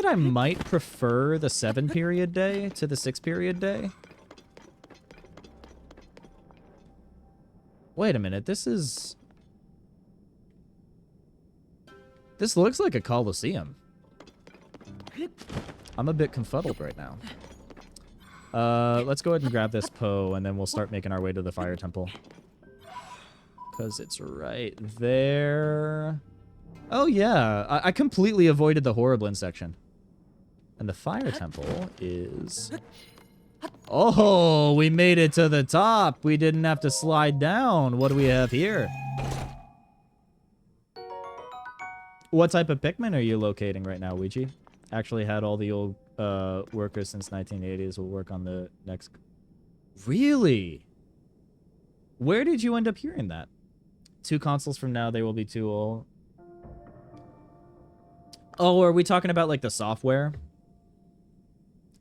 I might prefer the 7-period day to the 6-period day. Wait a minute, this looks like a coliseum. I'm a bit confuddled right now. Let's go ahead and grab this Poe, and then we'll start making our way to the Fire Temple. Because it's right there. Oh, yeah. I completely avoided the Horriblin section. And the Fire Temple is... Oh, we made it to the top. We didn't have to slide down. What do we have here? What type of Pikmin are you locating right now, Ouija? Actually had all the old workers since 1980s. We'll work on the next... Really? Where did you end up hearing that? 2 consoles from now, they will be too old. Oh, are we talking about, like, the software?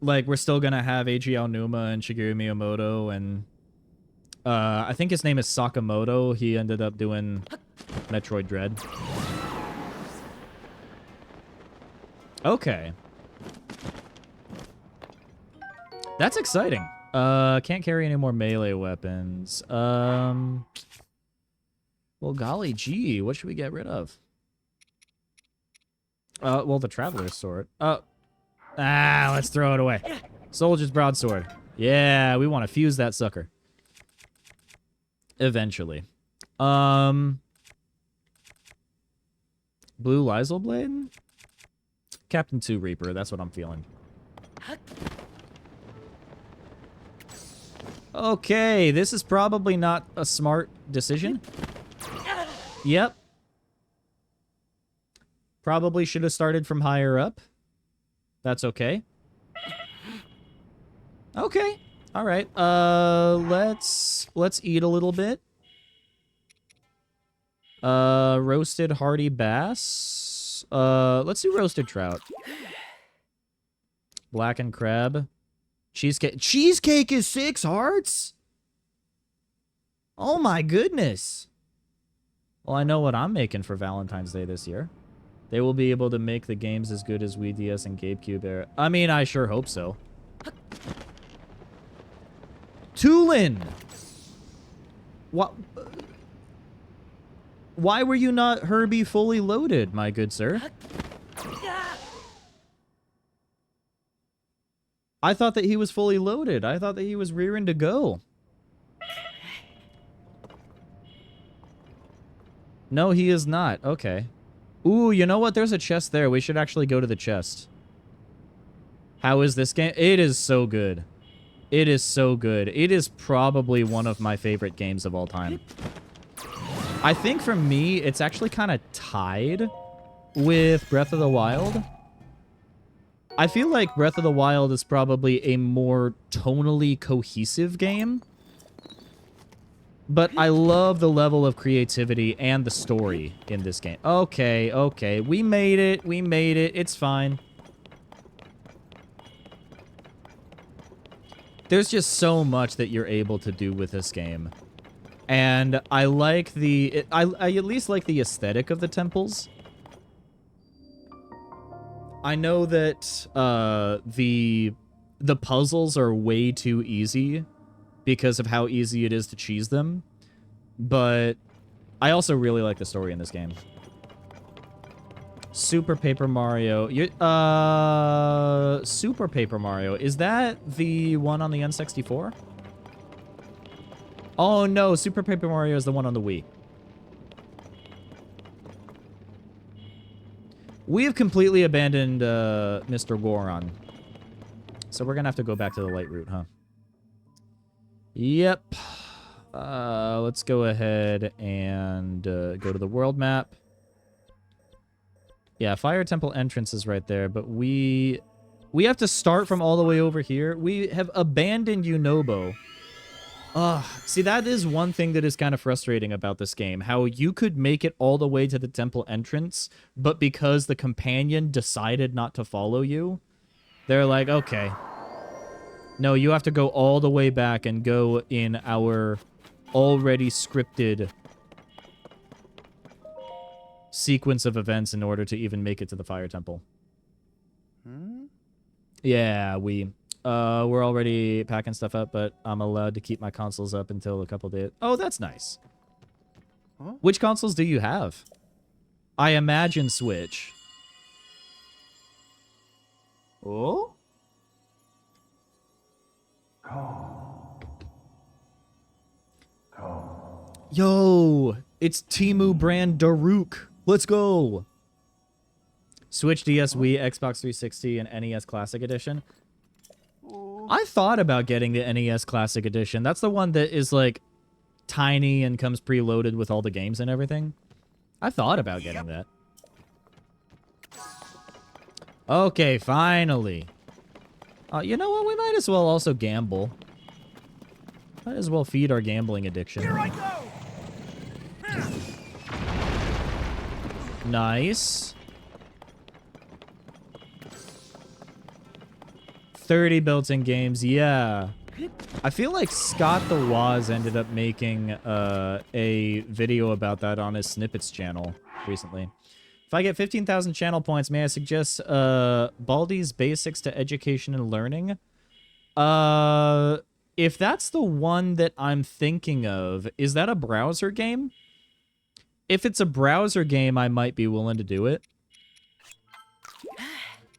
Like, we're still gonna have Eiji Aonuma and Shigeru Miyamoto, and... I think his name is Sakamoto. He ended up doing Metroid Dread. Okay. That's exciting. Can't carry any more melee weapons. Well, golly gee, what should we get rid of? Well, the Traveler's Sword. Let's throw it away. Soldier's Broadsword. Yeah, we want to fuse that sucker. Eventually. Blue Lysol Blade? Captain 2 Reaper, that's what I'm feeling. Okay, this is probably not a smart decision. Yep. Probably should have started from higher up. That's okay. Okay. All right. Let's eat a little bit. Roasted hardy bass. Let's do roasted trout. Blackened crab. Cheesecake. Cheesecake is 6 hearts? Oh my goodness. Well, I know what I'm making for Valentine's Day this year. They will be able to make the games as good as Wii DS and GameCube era. I mean, I sure hope so. Tulin! What? Why were you not Herbie fully loaded, my good sir? I thought that he was fully loaded. I thought that he was rearing to go. No, he is not. Okay. Ooh, you know what? There's a chest there. We should actually go to the chest. How is this game? It is so good. It is so good. It is probably one of my favorite games of all time. I think for me, it's actually kind of tied with Breath of the Wild. I feel like Breath of the Wild is probably a more tonally cohesive game. But I love the level of creativity and the story in this game. Okay, okay. We made it. We made it. It's fine. There's just so much that you're able to do with this game. And I like I at least like the aesthetic of the temples. I know that the puzzles are way too easy because of how easy it is to cheese them, but I also really like the story in this game. Super Paper Mario. Super Paper Mario. Is that the one on the N64? Oh no, Super Paper Mario is the one on the Wii. We have completely abandoned Mr. Goron. So we're gonna have to go back to the light route, huh? Yep. Let's go ahead and go to the world map. Yeah, Fire Temple entrance is right there, but we have to start from all the way over here. We have abandoned Unobo. See, that is one thing that is kind of frustrating about this game. How you could make it all the way to the temple entrance, but because the companion decided not to follow you, they're like, okay. No, you have to go all the way back and go in our already scripted sequence of events in order to even make it to the Fire Temple. Yeah, we're already packing stuff up, but I'm allowed to keep my consoles up until a couple days. Oh, that's nice. Huh? Which consoles do you have? I imagine Switch. Oh? Yo, it's Temu brand Daruk. Let's go. Switch, DS, Wii, Xbox 360, and NES Classic Edition. I thought about getting the NES Classic Edition. That's the one that is, like, tiny and comes preloaded with all the games and everything. I thought about getting that. Okay, finally. You know what? We might as well also gamble. Might as well feed our gambling addiction. Here I go. Nice. 30 built-in games, yeah. I feel like Scott the Woz ended up making a video about that on his Snippets channel recently. If I get 15,000 channel points, may I suggest Baldi's Basics to Education and Learning? If that's the one that I'm thinking of, is that a browser game? If it's a browser game, I might be willing to do it.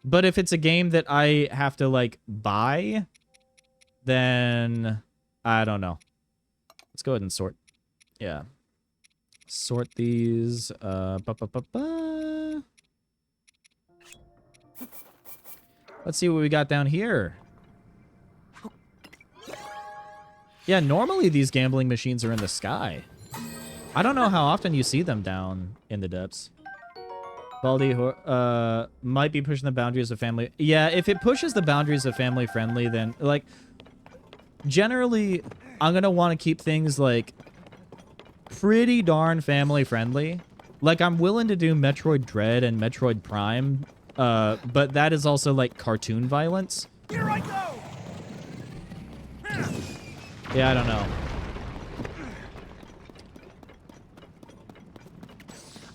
But if it's a game that I have to, like, buy, then I don't know. Let's go ahead and sort. Yeah. Sort these. Let's see what we got down here. Yeah, normally these gambling machines are in the sky. I don't know how often you see them down in the depths. Baldi might be pushing the boundaries of family. Yeah, if it pushes the boundaries of family friendly, then, like, generally, I'm going to want to keep things, like, pretty darn family friendly. Like, I'm willing to do Metroid Dread and Metroid Prime, but that is also, like, cartoon violence. Here I go. Yeah, I don't know.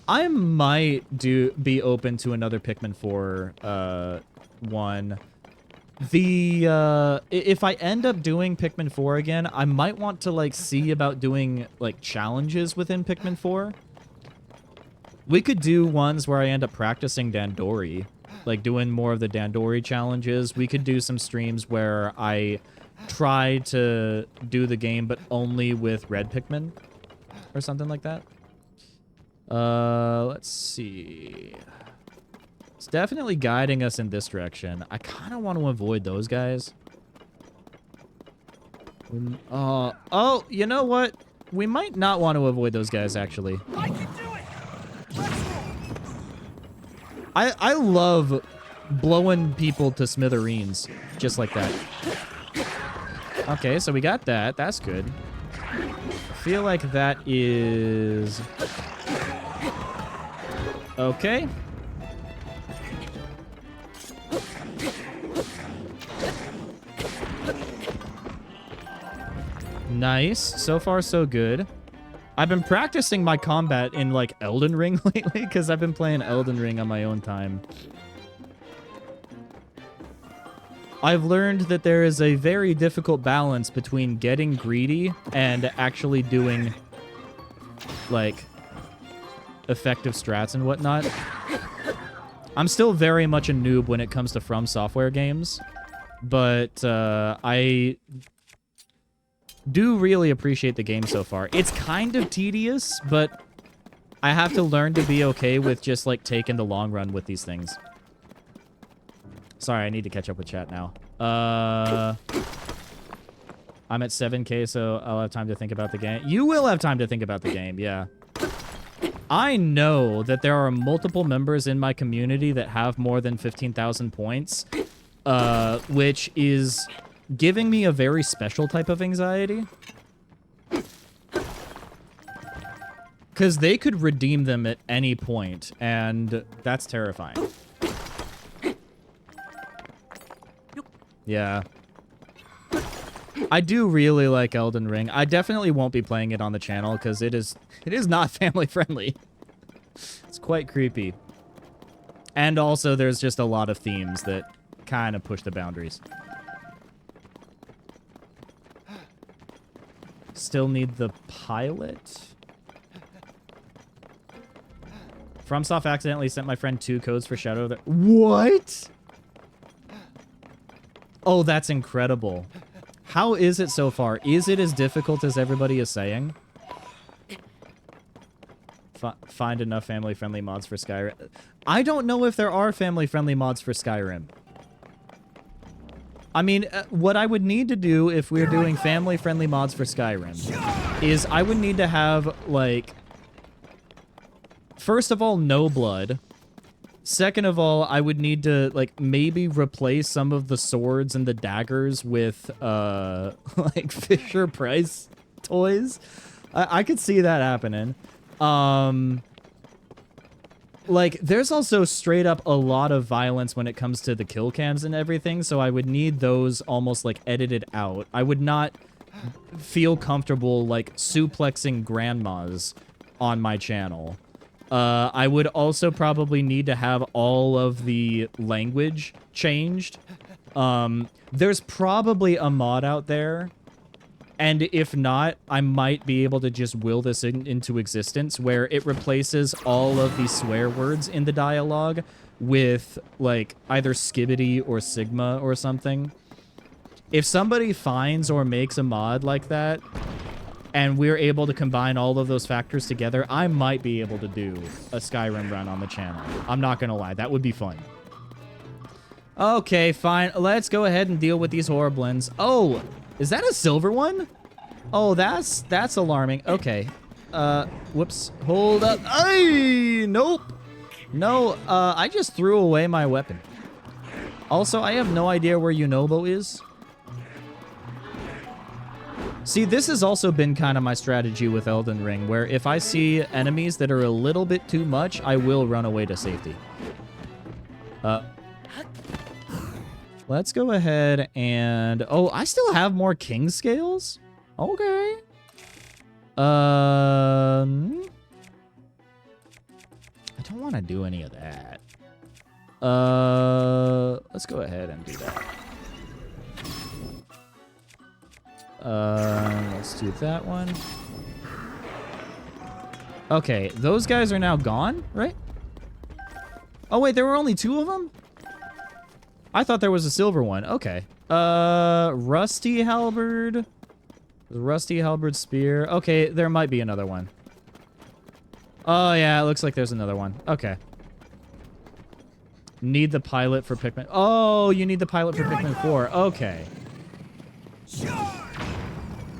I might be open to another Pikmin 4 one. If I end up doing Pikmin 4 again, I might want to, like, see about doing, like, challenges within Pikmin 4. We could do ones where I end up practicing Dandori, like doing more of the Dandori challenges. We could do some streams where I try to do the game, but only with red Pikmin or something like that. Let's see. It's definitely guiding us in this direction. I kind of want to avoid those guys. Oh, you know what? We might not want to avoid those guys, actually. I can do it. Let's go. I love blowing people to smithereens, just like that. Okay, so we got that. That's good. I feel like that is... okay. Nice. So far, so good. I've been practicing my combat in, like, Elden Ring lately, because I've been playing Elden Ring on my own time. I've learned that there is a very difficult balance between getting greedy and actually doing, like, effective strats and whatnot. I'm still very much a noob when it comes to From Software games, but I do really appreciate the game so far. It's kind of tedious, but I have to learn to be okay with just, like, taking the long run with these things. Sorry, I need to catch up with chat now. I'm at 7K, so I'll have time to think about the game. You will have time to think about the game, yeah. I know that there are multiple members in my community that have more than 15,000 points, which is giving me a very special type of anxiety. Because they could redeem them at any point, and that's terrifying. Yeah. I do really like Elden Ring. I definitely won't be playing it on the channel because it is not family friendly. It's quite creepy. And also there's just a lot of themes that kind of push the boundaries. Still need the pilot. FromSoft accidentally sent my friend 2 codes for Shadow of the... What? Oh, that's incredible. How is it so far? Is it as difficult as everybody is saying? Find enough family-friendly mods for Skyrim. I don't know if there are family-friendly mods for Skyrim. I mean, what I would need to do if we're doing family-friendly mods for Skyrim is I would need to have, like... First of all, no blood. Second of all, I would need to, like, maybe replace some of the swords and the daggers with, like, Fisher-Price toys. I could see that happening. Like, there's also straight up a lot of violence when it comes to the kill cams and everything, so I would need those almost, like, edited out. I would not feel comfortable, like, suplexing grandmas on my channel. I would also probably need to have all of the language changed. There's probably a mod out there, and if not, I might be able to just will this into existence, where it replaces all of the swear words in the dialogue with, like, either skibbity or sigma or something. If somebody finds or makes a mod like that, and we're able to combine all of those factors together, I might be able to do a Skyrim run on the channel. I'm not gonna lie, that would be fun. Okay, fine. Let's go ahead and deal with these horriblins. Oh, is that a silver one? Oh, that's alarming. Okay. Whoops. Hold up. Ay, nope. No, I just threw away my weapon. Also, I have no idea where Yunobo is. See, this has also been kind of my strategy with Elden Ring, where if I see enemies that are a little bit too much, I will run away to safety. Let's go ahead and... Oh, I still have more king scales? Okay. I don't want to do any of that. Let's go ahead and do that. Let's do that one. Okay, those guys are now gone, right? Oh, wait, there were only 2 of them? I thought there was a silver one. Okay. Rusty halberd. Rusty halberd spear. Okay, there might be another one. Oh, yeah, it looks like there's another one. Okay. Need the pilot for Pikmin. Oh, you need the pilot for Pikmin 4. Okay.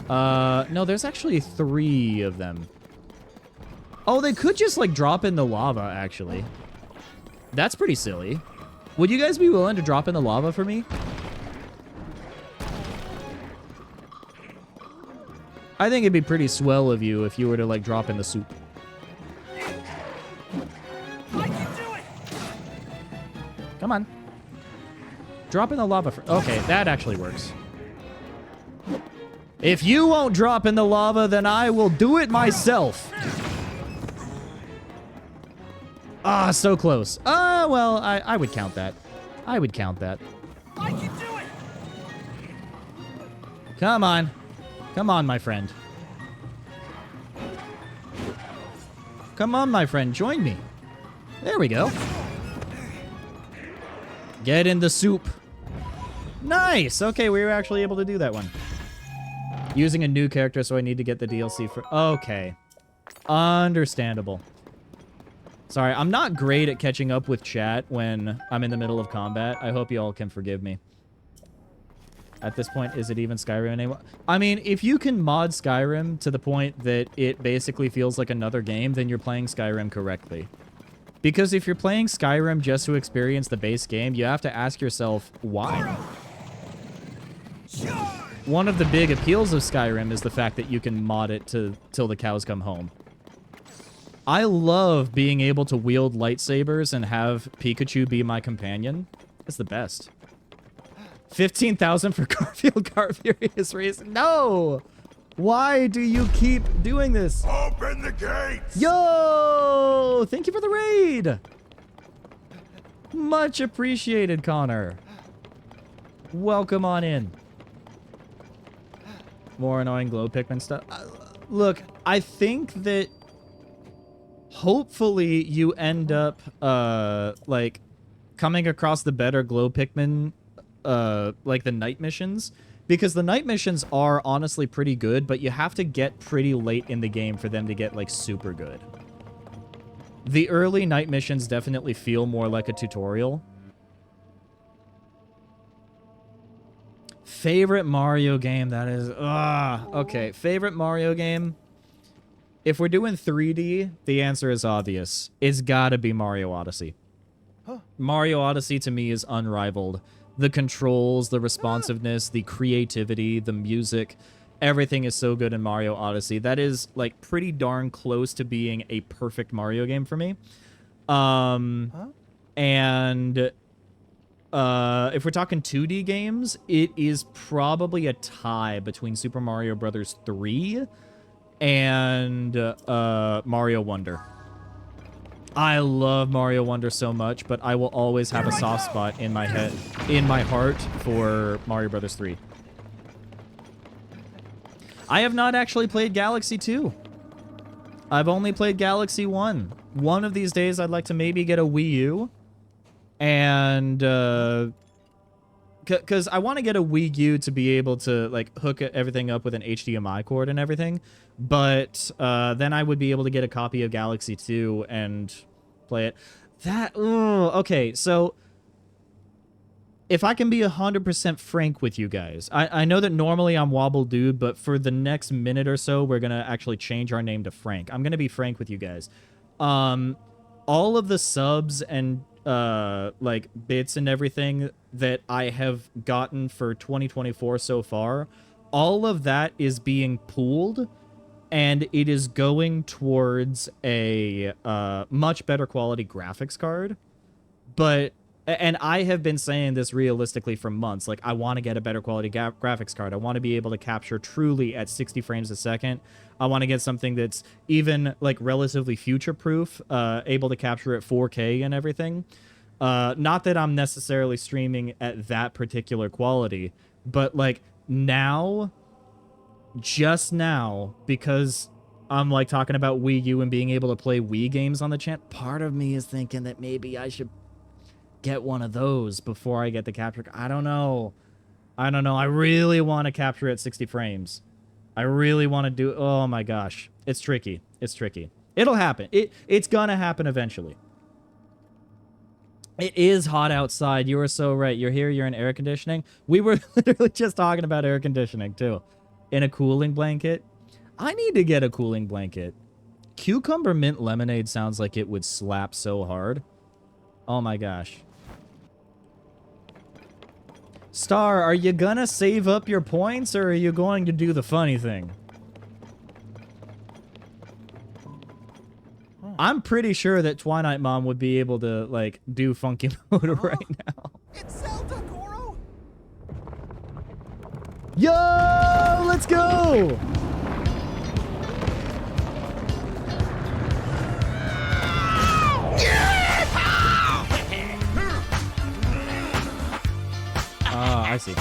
No, there's actually 3 of them. Oh, they could just, like, drop in the lava, actually. That's pretty silly. Would you guys be willing to drop in the lava for me? I think it'd be pretty swell of you if you were to, like, drop in the soup. I can do it. Come on. Drop in the lava for... Okay, that actually works. If you won't drop in the lava, then I will do it myself. Ah, so close. Well, I would count that. I would count that. I can do it. Come on. Come on, my friend. Come on, my friend. Join me. There we go. Get in the soup. Nice. Okay, we were actually able to do that one. Using a new character, so I need to get the DLC for... Okay. Understandable. Sorry, I'm not great at catching up with chat when I'm in the middle of combat. I hope you all can forgive me. At this point, is it even Skyrim anymore? I mean, if you can mod Skyrim to the point that it basically feels like another game, then you're playing Skyrim correctly. Because if you're playing Skyrim just to experience the base game, you have to ask yourself, why? One of the big appeals of Skyrim is the fact that you can mod it to till the cows come home. I love being able to wield lightsabers and have Pikachu be my companion. It's the best. 15,000 for Garfield. Garfield is racing. No! Why do you keep doing this? Open the gates! Yo! Thank you for the raid! Much appreciated, Connor. Welcome on in. More annoying glow Pikmin stuff. Look, I think that hopefully you end up, like, coming across the better glow Pikmin, like the night missions. Because the night missions are honestly pretty good, but you have to get pretty late in the game for them to get, like, super good. The early night missions definitely feel more like a tutorial. Favorite Mario game, that is... okay, favorite Mario game. If we're doing 3D, the answer is obvious. It's gotta be Mario Odyssey. Mario Odyssey, to me, is unrivaled. The controls, the responsiveness, the creativity, the music, everything is so good in Mario Odyssey. That is, like, pretty darn close to being a perfect Mario game for me. And if we're talking 2D games, it is probably a tie between Super Mario Bros. 3 and Mario Wonder. I love Mario Wonder so much, but I will always have a soft spot in my head, in my heart, for Mario Bros. 3. I have not actually played Galaxy 2. I've only played Galaxy 1. One of these days, I'd like to maybe get a Wii U. And, because I want to get a Wii U to be able to, like, hook everything up with an HDMI cord and everything. But then I would be able to get a copy of Galaxy 2 and play it. Okay, so if I can be 100% frank with you guys, I know that normally I'm Wobble Dude, but for the next minute or so, we're going to actually change our name to Frank. I'm going to be frank with you guys. All of the subs and, like, bits and everything that I have gotten for 2024 so far, all of that is being pooled, and it is going towards a much better quality graphics card. But, and I have been saying this realistically for months, like, I want to get a better quality graphics card. I want to be able to capture truly at 60 frames a second. I want to get something that's even, like, relatively future-proof, able to capture at 4K and everything. Not that I'm necessarily streaming at that particular quality, but, like, now, just now, because I'm, like, talking about Wii U and being able to play Wii games on the channel, part of me is thinking that maybe I should get one of those before I get the capture. I don't know. I really want to capture at 60 frames. I really want to do... Oh, my gosh. It's tricky. It's tricky. It'll happen. It's gonna happen eventually. It is hot outside. You are so right. You're here. You're in air conditioning. We were literally just talking about air conditioning, too. In a cooling blanket. I need to get a cooling blanket. Cucumber mint lemonade sounds like it would slap so hard. Oh, my gosh. Star, are you gonna save up your points, or are you going to do the funny thing? I'm pretty sure that Twilight Mom would be able to, like, do funky mode right now. It's Zelda, Goro! Yo, let's go! I see.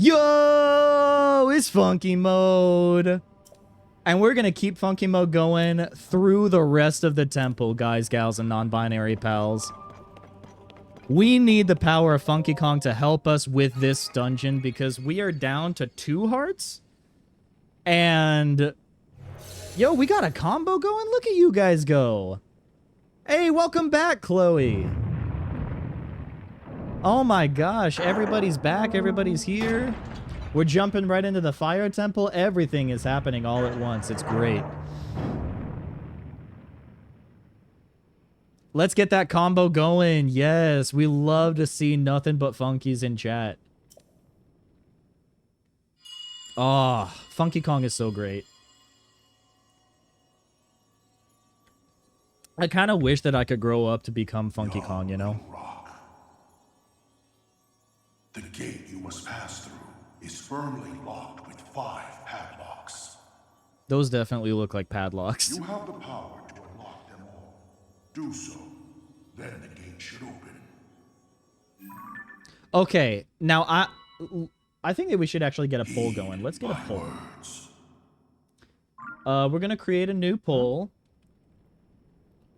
Yo, it's funky mode. And we're going to keep funky mode going through the rest of the temple, guys, gals, and non-binary pals. We need the power of Funky Kong to help us with this dungeon because we are down to 2 hearts. And, yo, we got a combo going. Look at you guys go. Hey, welcome back, Chloe. Oh my gosh, everybody's back. Everybody's here. We're jumping right into the fire temple. Everything is happening all at once. It's great. Let's get that combo going. Yes, we love to see nothing but funkies in chat. Oh, Funky Kong is so great. I kind of wish that I could grow up to become Funky Kong, you know? The gate you must pass through is firmly locked with 5 padlocks. Those definitely look like padlocks. You have the power to unlock them all. Do so, then the gate should open. Okay, now I think that we should actually get a poll going. Let's get a poll. We're gonna create a new poll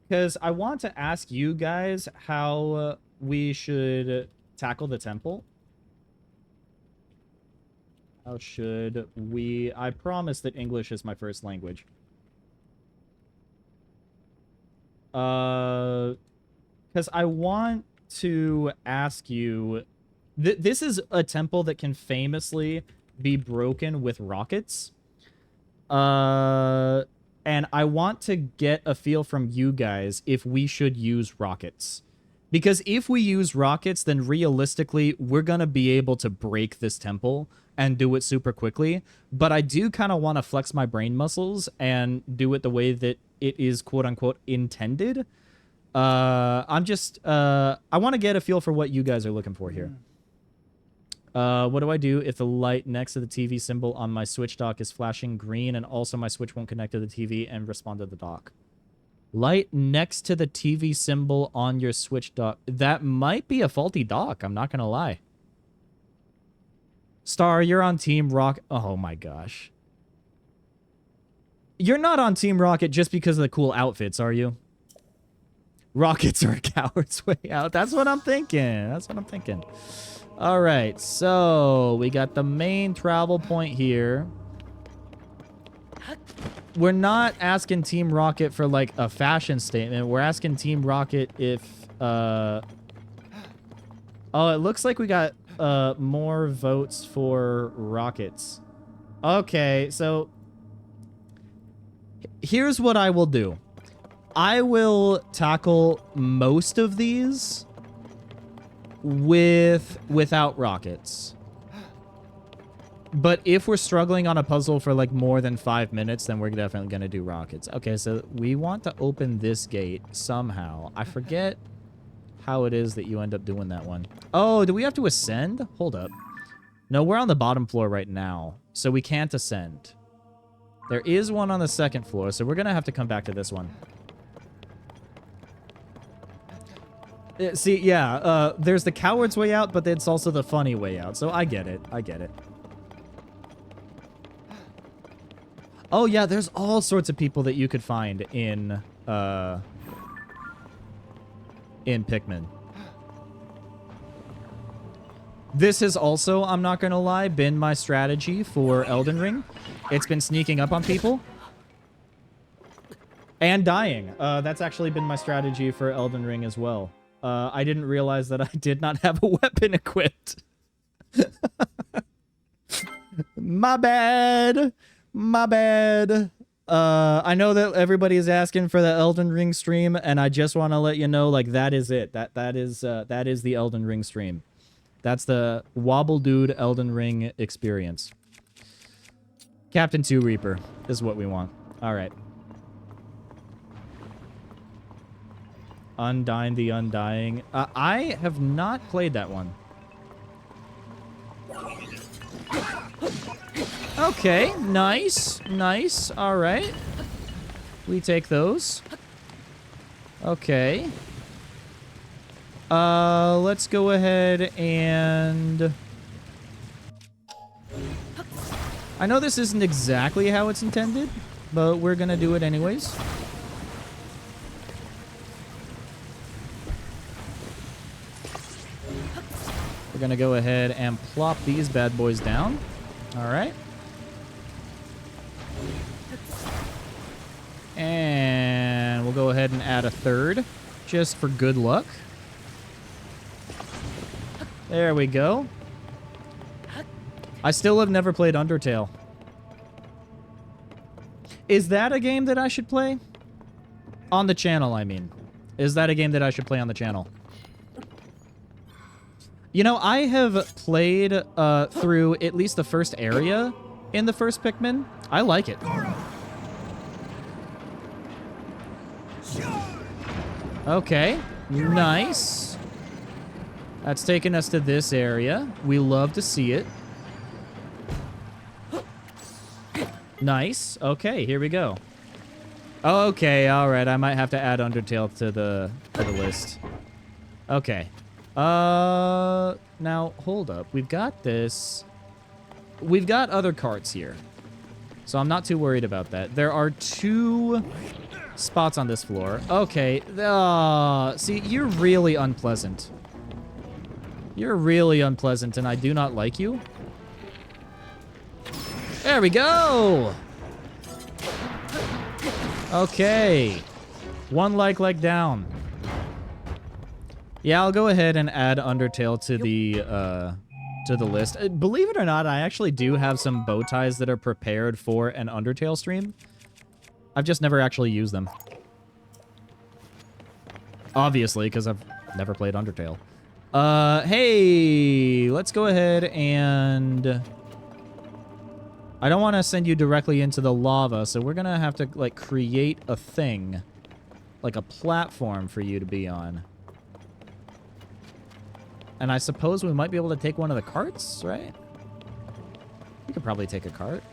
because I want to ask you guys how we should tackle the temple. How should we... I promise that English is my first language. Because I want to ask you... This is a temple that can famously be broken with rockets. And I want to get a feel from you guys if we should use rockets. Because if we use rockets, then realistically, we're going to be able to break this temple and do it super quickly. But I do kind of want to flex my brain muscles and do it the way that it is quote-unquote intended. I want to get a feel for what you guys are looking for here. What do I do if the light next to the TV symbol on my Switch dock is flashing green and also my Switch won't connect to the TV and respond to the dock? Light next to the TV symbol on your Switch dock. That might be a faulty dock, I'm not going to lie. Star, you're on Team Rocket. Oh my gosh. You're not on Team Rocket just because of the cool outfits, are you? Rockets are a coward's way out. That's what I'm thinking. That's what I'm thinking. All right, so we got the main travel point here. We're not asking Team Rocket for, like, a fashion statement. We're asking Team Rocket if, Oh, it looks like we got, more votes for rockets. Okay, so... Here's what I will do. I will tackle most of these without rockets. But if we're struggling on a puzzle for like more than 5 minutes, then we're definitely going to do rockets. Okay, so we want to open this gate somehow. I forget how it is that you end up doing that one. Oh, do we have to ascend? Hold up. No, we're on the bottom floor right now, so we can't ascend. There is one on the second floor, so we're going to have to come back to this one. See, yeah, there's the coward's way out, but it's also the funny way out. So I get it. I get it. Oh, yeah, there's all sorts of people that you could find in Pikmin. This has also, I'm not going to lie, been my strategy for Elden Ring. It's been sneaking up on people. And dying. That's actually been my strategy for Elden Ring as well. I didn't realize that I did not have a weapon equipped. My bad. My bad. I know that everybody is asking for the Elden Ring stream, and I just want to let you know, like, that is it. That is the Elden Ring stream. That's the Wobble Dude Elden Ring experience. Captain 2 Reaper is what we want. All right. Undying the Undying. I have not played that one. Okay, nice, nice. All right. We take those. Okay. Let's go ahead and... I know this isn't exactly how it's intended, but we're gonna do it anyways. We're gonna go ahead and plop these bad boys down. All right. And we'll go ahead and add a third, just for good luck. There we go. I still have never played Undertale. Is that a game that I should play? On the channel, I mean. Is that a game that I should play on the channel? You know, I have played through at least the first area in the first Pikmin. I like it. Okay, nice. That's taken us to this area. We love to see it. Nice. Okay, here we go. Okay, all right. I might have to add Undertale to the list. Okay. Now hold up. We've got this. We've got other carts here, so I'm not too worried about that. There are 2 spots on this floor. Okay. See, you're really unpleasant. You're really unpleasant, and I do not like you. There we go! Okay. 1 like down. Yeah, I'll go ahead and add Undertale to the list. Believe it or not, I actually do have some bow ties that are prepared for an Undertale stream. I've just never actually used them. Obviously, because I've never played Undertale. Hey, let's go ahead and... I don't want to send you directly into the lava, so we're going to have to, like, create a thing. Like a platform for you to be on. And I suppose we might be able to take one of the carts, right? We could probably take a cart.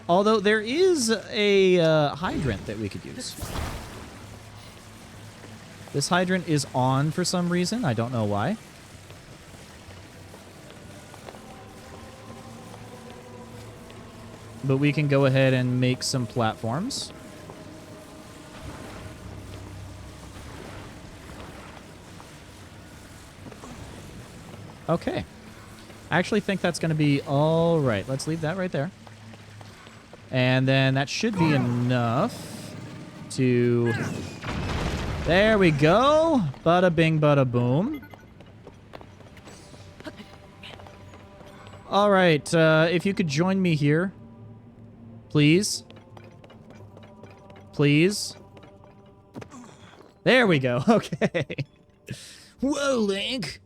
Although there is a hydrant that we could use. This hydrant is on for some reason. I don't know why. But we can go ahead and make some platforms. Okay. I actually think that's going to be all right. Let's leave that right there. And then that should be enough to... There we go. Bada bing, bada boom. All right. If you could join me here. Please. Please. There we go. Okay. Whoa, Link.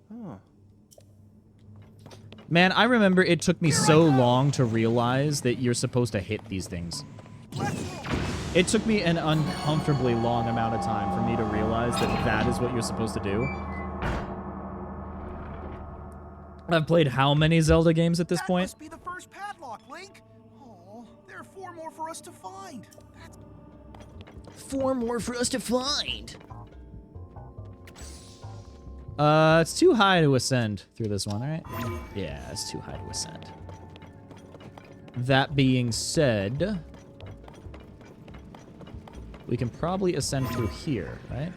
Man, I remember it took me so long to realize that you're supposed to hit these things. It took me an uncomfortably long amount of time for me to realize that that is what you're supposed to do. I've played how many Zelda games at this point? That must be the first padlock, Link. Oh, there are 4 more for us to find. 4 more for us to find. It's too high to ascend through this one, right? Yeah, it's too high to ascend. That being said, we can probably ascend through here, right?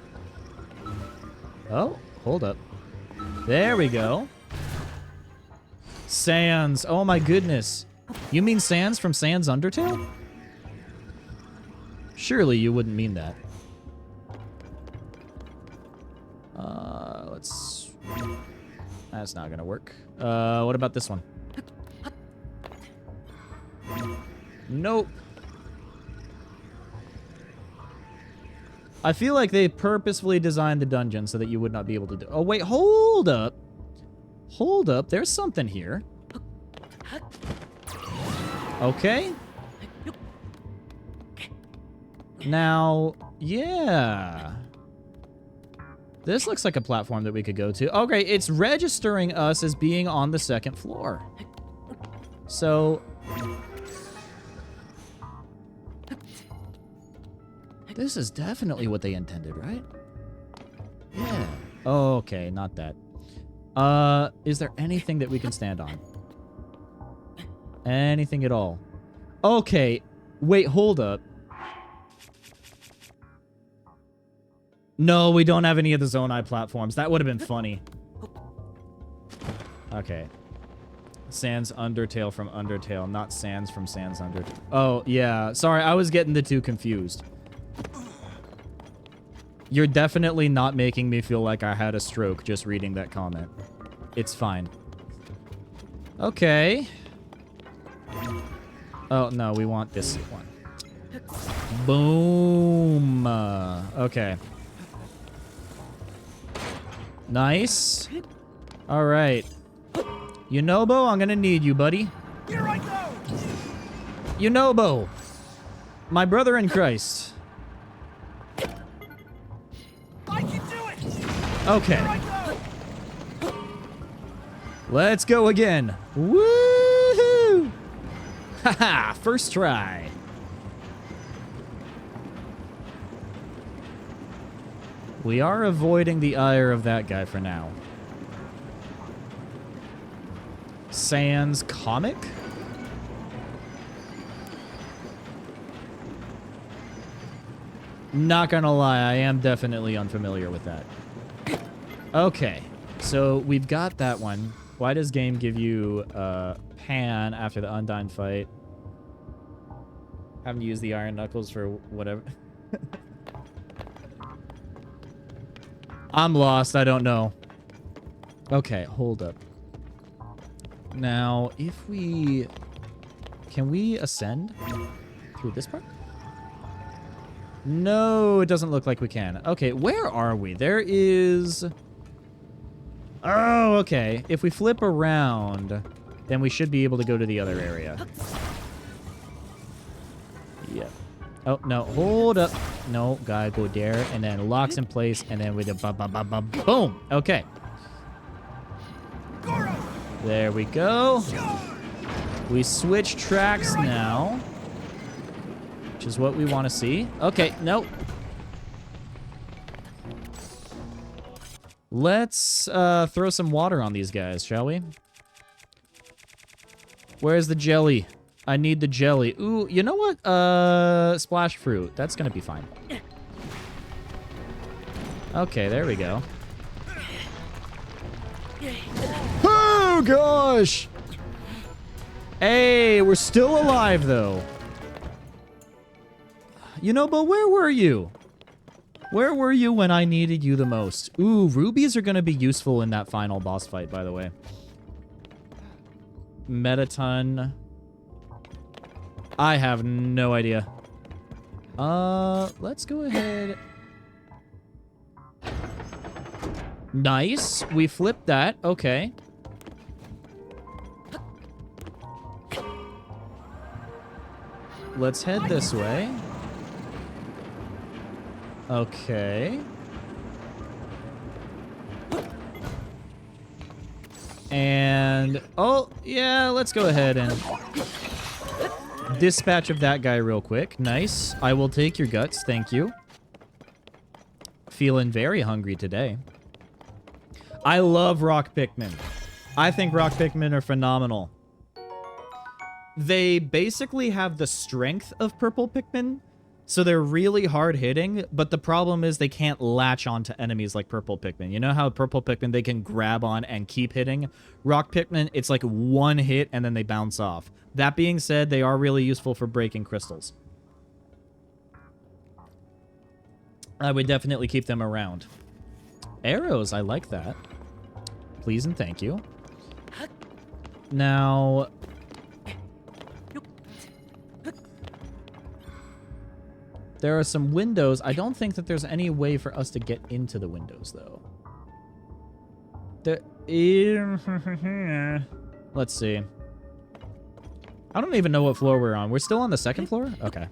Oh, hold up. There we go. Sans. Oh my goodness. You mean Sans from Sans Undertale? Surely you wouldn't mean that. Let's... That's not gonna work. What about this one? Nope. I feel like they purposefully designed the dungeon so that you would not be able to do... Oh, wait, hold up. Hold up, there's something here. Okay. Now, yeah. This looks like a platform that we could go to. Okay, it's registering us as being on the 2nd floor. So... This is definitely what they intended, right? Yeah. Oh, okay, not that. Is there anything that we can stand on? Anything at all? Okay. Wait, hold up. No, we don't have any of the Zonai platforms. That would have been funny. Okay. Sans Undertale from Undertale, not Sans from Sans Undertale. Oh, yeah. Sorry, I was getting the two confused. You're definitely not making me feel like I had a stroke just reading that comment. It's fine. Okay. Oh, no, we want this one. Boom. Okay. Nice. All right. Yunobo, I'm gonna need you, buddy. Here I go! Yunobo. My brother in Christ. I can do it! Okay. Here I go! Let's go again. Woohoo! Haha, first try. We are avoiding the ire of that guy for now. Sans comic? Not gonna lie, I am definitely unfamiliar with that. Okay, so we've got that one. Why does game give you Pan after the Undyne fight? Having to use the Iron Knuckles for whatever. I'm lost, I don't know. Okay, hold up. Now, if we... Can we ascend through this part? No, it doesn't look like we can. Okay, where are we? There is... Oh, okay. If we flip around, then we should be able to go to the other area. Yep. Oh, no. Hold up. No, gotta go there. And then locks in place. And then with a boom. Okay. There we go. We switch tracks now. Which is what we want to see. Okay, nope. Let's throw some water on these guys, shall we? Where's the jelly? I need the jelly. Ooh, you know what? Splash fruit. That's gonna be fine. Okay, there we go. Oh, gosh! Hey, we're still alive, though. You know, but where were you? Where were you when I needed you the most? Ooh, rubies are gonna be useful in that final boss fight, by the way. Metaton. I have no idea. Let's go ahead. Nice. We flipped that. Okay. Let's head this way. Okay. And... Oh, yeah, let's go ahead and... dispatch of that guy real quick. Nice. I will take your guts. Thank you. Feeling very hungry today. I love rock Pikmin. I think rock Pikmin are phenomenal. They basically have the strength of purple Pikmin, so they're really hard hitting, but the problem is they can't latch onto enemies like purple Pikmin. You know how purple Pikmin they can grab on and keep hitting? Rock Pikmin, it's like one hit and then they bounce off. That being said, they are really useful for breaking crystals. I would definitely keep them around. Arrows, I like that. Please and thank you. Now... there are some windows. I don't think that there's any way for us to get into the windows, though. Let's see. I don't even know what floor we're on. We're still on the second floor? Okay.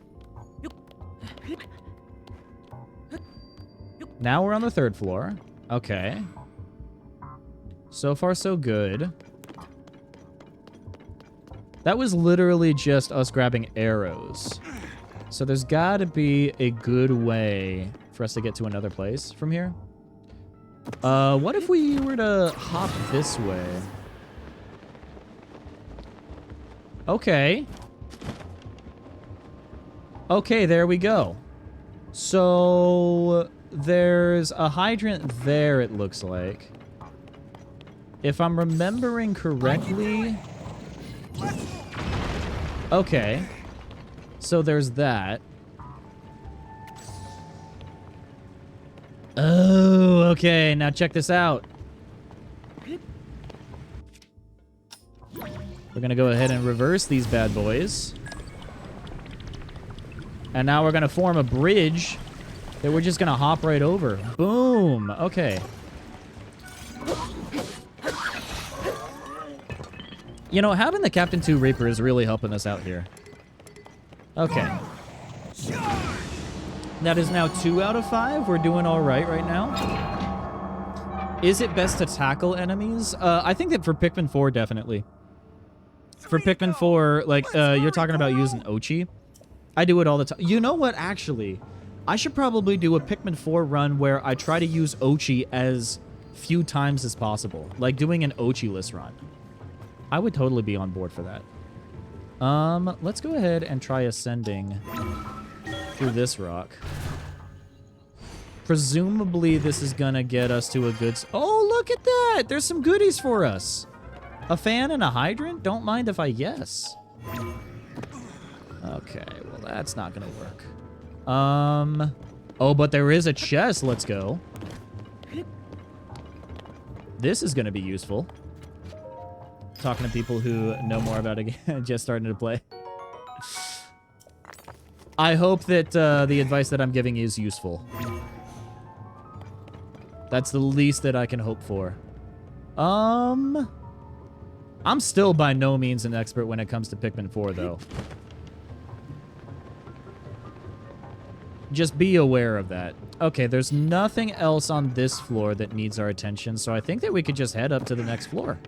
Now we're on the third floor. Okay. So far, so good. That was literally just us grabbing arrows. So there's got to be a good way for us to get to another place from here. What if we were to hop this way? Okay. Okay, there we go. So there's a hydrant there, it looks like. If I'm remembering correctly... Okay. So there's that. Oh, okay. Now check this out. We're going to go ahead and reverse these bad boys. And now we're going to form a bridge that we're just going to hop right over. Boom. Okay. You know, having the Captain 2 Reaper is really helping us out here. Okay. That is now 2 out of 5. We're doing all right now. Is it best to tackle enemies? I think that for Pikmin 4, definitely. For Pikmin 4, like, you're talking about using Ochi. I do it all the time. You know what, actually? I should probably do a Pikmin 4 run where I try to use Ochi as few times as possible. Like doing an Ochi-less run. I would totally be on board for that. Let's go ahead and try ascending through this rock. Presumably this is gonna get us to a good... Oh, look at that! There's some goodies for us. A fan and a hydrant? Don't mind if I yes. Okay, well that's not gonna work. Oh, but there is a chest. Let's go. This is gonna be useful. Talking to people who know more about it, just starting to play. I hope that the advice that I'm giving is useful. That's the least that I can hope for. I'm still by no means an expert when it comes to Pikmin 4, though. Just be aware of that. Okay, there's nothing else on this floor that needs our attention, so I think that we could just head up to the next floor.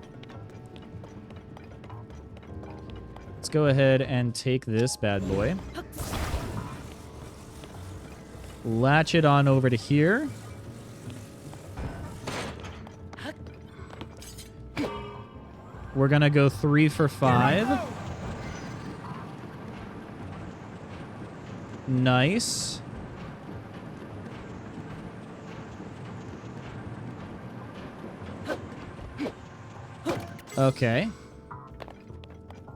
Let's go ahead and take this bad boy. Latch it on over to here. We're gonna go 3 for 5. Nice. Okay.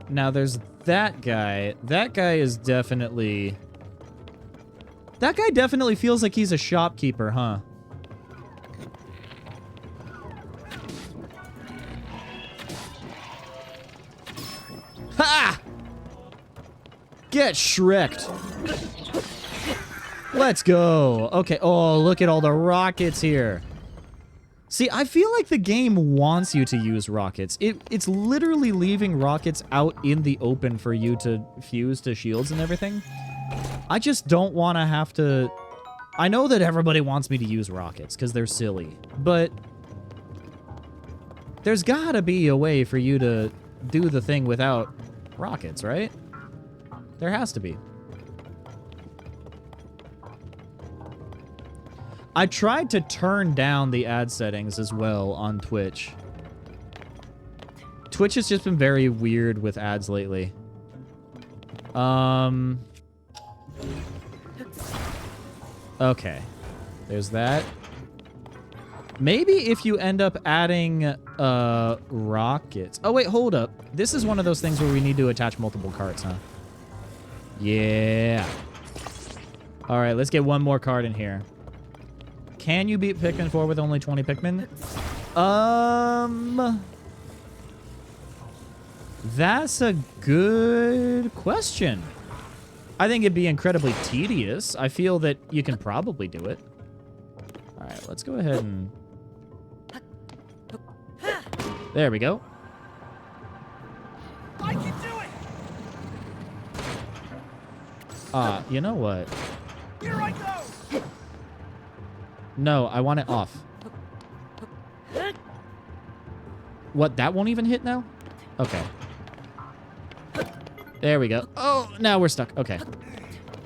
Now there's that guy. That guy is definitely... That guy definitely feels like he's a shopkeeper, huh? Ha! Get Shrek'd. Let's go. Okay. Oh, look at all the rockets here. See, I feel like the game wants you to use rockets. It's literally leaving rockets out in the open for you to fuse to shields and everything. I just don't want to have to... I know that everybody wants me to use rockets because they're silly, but there's gotta be a way for you to do the thing without rockets, right? There has to be. I tried to turn down the ad settings as well on Twitch. Twitch has just been very weird with ads lately. Okay. There's that. Maybe if you end up adding rockets. Oh, wait, hold up. This is one of those things where we need to attach multiple carts, huh? Yeah. All right, let's get one more card in here. Can you beat Pikmin 4 with only 20 Pikmin? That's a good question. I think it'd be incredibly tedious. I feel that you can probably do it. All right, let's go ahead and... There we go. I can do it. You know what? Here I go. No, I want it off. What, that won't even hit now? Okay. There we go. Oh, now we're stuck. Okay.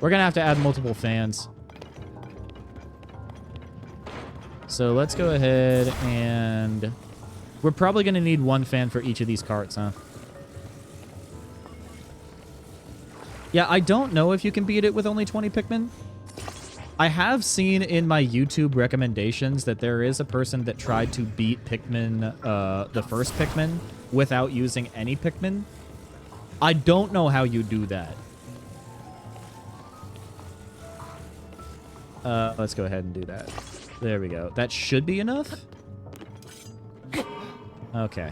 We're gonna have to add multiple fans. So let's go ahead and... We're probably gonna need one fan for each of these carts, huh? Yeah, I don't know if you can beat it with only 20 Pikmin. I have seen in my YouTube recommendations that there is a person that tried to beat Pikmin, the first Pikmin, without using any Pikmin. I don't know how you do that. Let's go ahead and do that. There we go. That should be enough. Okay.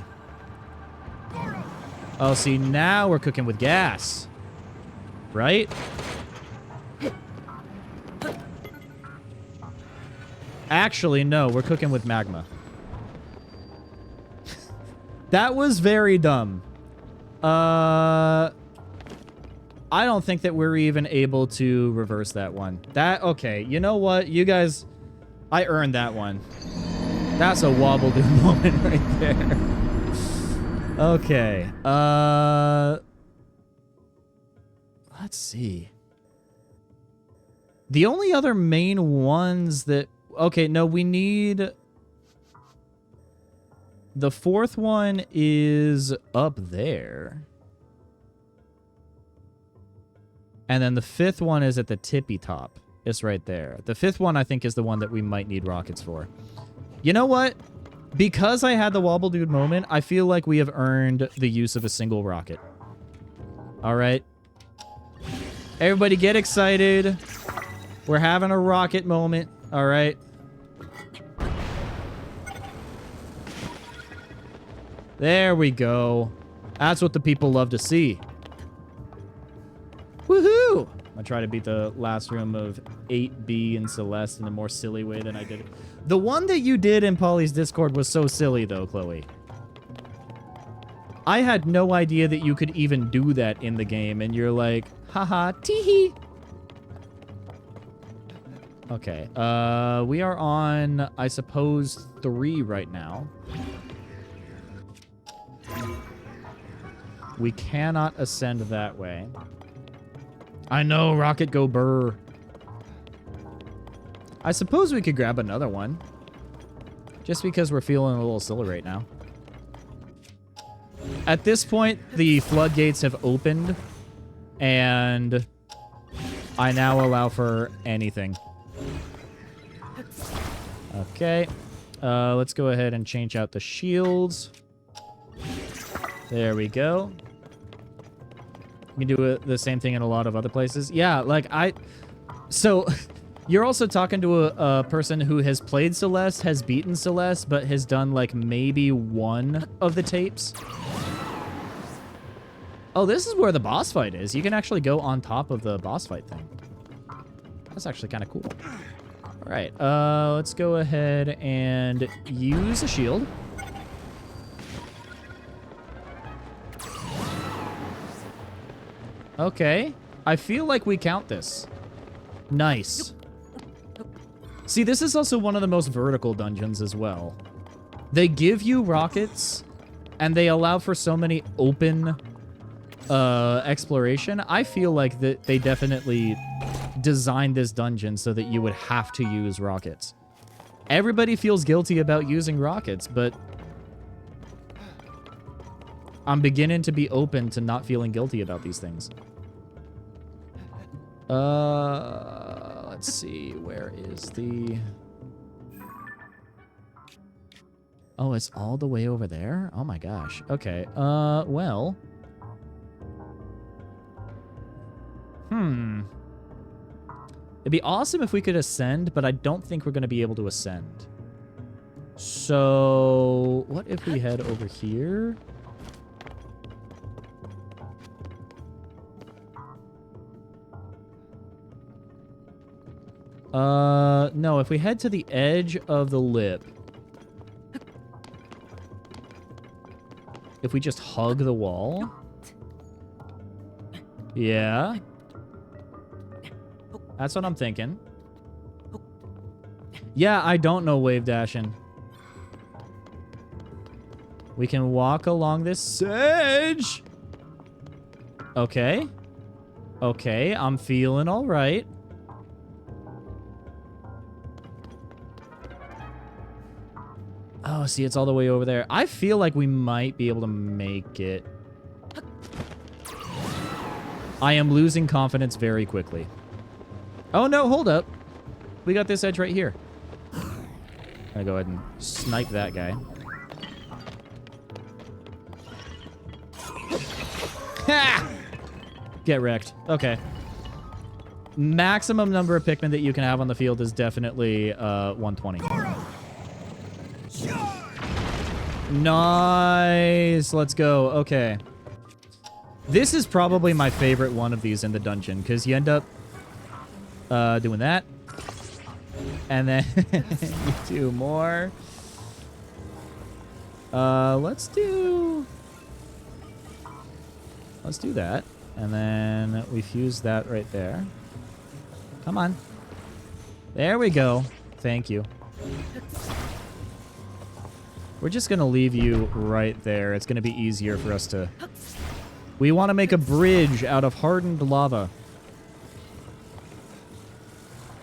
Oh, see, now we're cooking with gas. Right? Actually, no, we're cooking with magma. That was very dumb. I don't think that we're even able to reverse that one. Okay, you know what? You guys, I earned that one. That's a wobble do moment right there. Okay. Let's see. The only other main ones that... Okay, no, we need... The fourth one is up there. And then the fifth one is at the tippy top. It's right there. The fifth one, I think, is the one that we might need rockets for. You know what? Because I had the Wobble Dude moment, I feel like we have earned the use of a single rocket. All right. Everybody get excited. We're having a rocket moment. All right. There we go. That's what the people love to see. Woohoo! I try to beat the last room of 8B and Celeste in a more silly way than I did. The one that you did in Polly's Discord was so silly, though, Chloe. I had no idea that you could even do that in the game, and you're like, haha, teehee. Okay, we are on, I suppose, 3 right now. We cannot ascend that way. I know, Rocket go burr. I suppose we could grab another one. Just because we're feeling a little silly right now. At this point, the floodgates have opened. And I now allow for anything. Okay. Let's go ahead and change out the shields. There we go. You can do the same thing in a lot of other places. Yeah, like So, you're also talking to a person who has played Celeste, has beaten Celeste, but has done, like, maybe one of the tapes. Oh, this is where the boss fight is. You can actually go on top of the boss fight thing. That's actually kind of cool. All right, let's go ahead and use a shield. Okay. I feel like we count this. Nice. See, this is also one of the most vertical dungeons as well. They give you rockets, and they allow for so many open exploration. I feel like that they definitely designed this dungeon so that you would have to use rockets. Everybody feels guilty about using rockets, but I'm beginning to be open to not feeling guilty about these things. Let's see. Where is the... Oh, it's all the way over there? Oh my gosh. Okay. Well... It'd be awesome if we could ascend, but I don't think we're going to be able to ascend. So, what if we head over here? No, if we head to the edge of the lip. If we just hug the wall. Yeah. That's what I'm thinking. Yeah, I don't know wave dashing. We can walk along this edge. Okay. Okay, I'm feeling all right. Oh, see, it's all the way over there. I feel like we might be able to make it. I am losing confidence very quickly. Oh, no, hold up. We got this edge right here. I'm gonna go ahead and snipe that guy. Ha! Get wrecked. Okay. Maximum number of Pikmin that you can have on the field is definitely 120. Nice. Let's go. Okay. This is probably my favorite one of these in the dungeon, because you end up doing that. And then you do more. Let's do that. And then we fuse that right there. Come on. There we go. Thank you. We're just going to leave you right there. It's going to be easier for us to... We want to make a bridge out of hardened lava.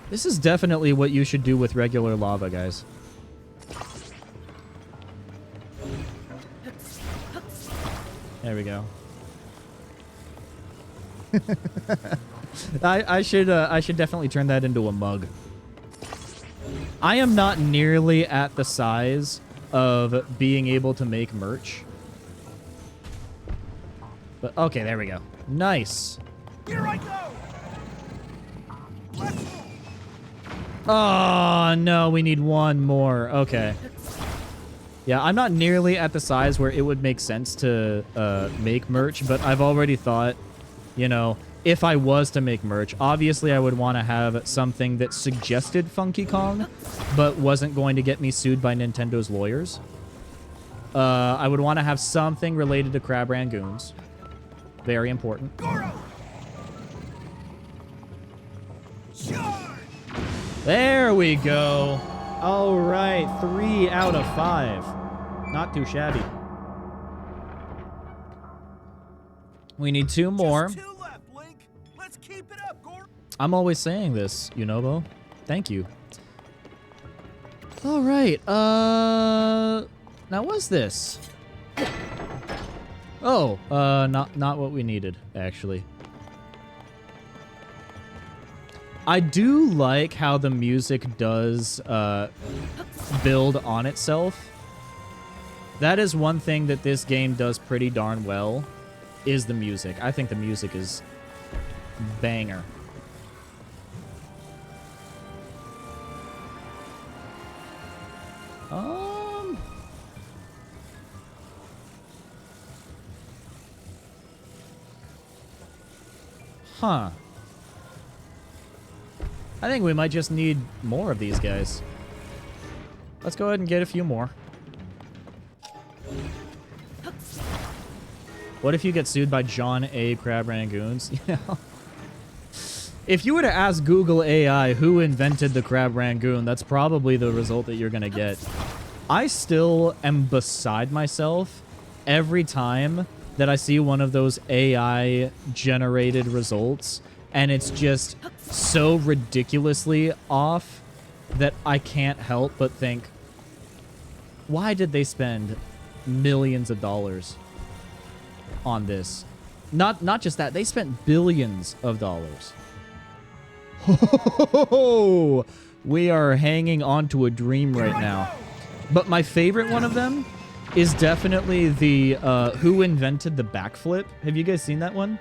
This is definitely what you should do with regular lava, guys. There we go. I should definitely turn that into a mug. I am not nearly at the size of being able to make merch. But okay, there we go. Nice. Here I go. Let's go. Oh, no, we need one more. Okay. Yeah, I'm not nearly at the size where it would make sense to make merch, but I've already thought, you know, if I was to make merch, obviously I would want to have something that suggested Funky Kong, but wasn't going to get me sued by Nintendo's lawyers. I would want to have something related to Crab Rangoons. Very important. Goro. Charge. There we go. All right, 3 out of 5. Not too shabby. We need 2 more. Just 2 left, Link. Let's keep it up, Goro. I'm always saying this, Yunobo. Thank you. All right. Now what's this? Oh, not what we needed, actually. I do like how the music does build on itself. That is one thing that this game does pretty darn well, is the music. I think the music is banger. Huh. I think we might just need more of these guys. Let's go ahead and get a few more. What if you get sued by John A. Crab Rangoons? You know? If you were to ask Google AI who invented the Crab Rangoon, that's probably the result that you're going to get. I still am beside myself every time that I see one of those AI-generated results, and it's just so ridiculously off that I can't help but think, why did they spend millions of dollars on this? Not just that, they spent billions of dollars. Oh, we are hanging on to a dream right now. But my favorite one of them is definitely the who invented the backflip. Have you guys seen that one?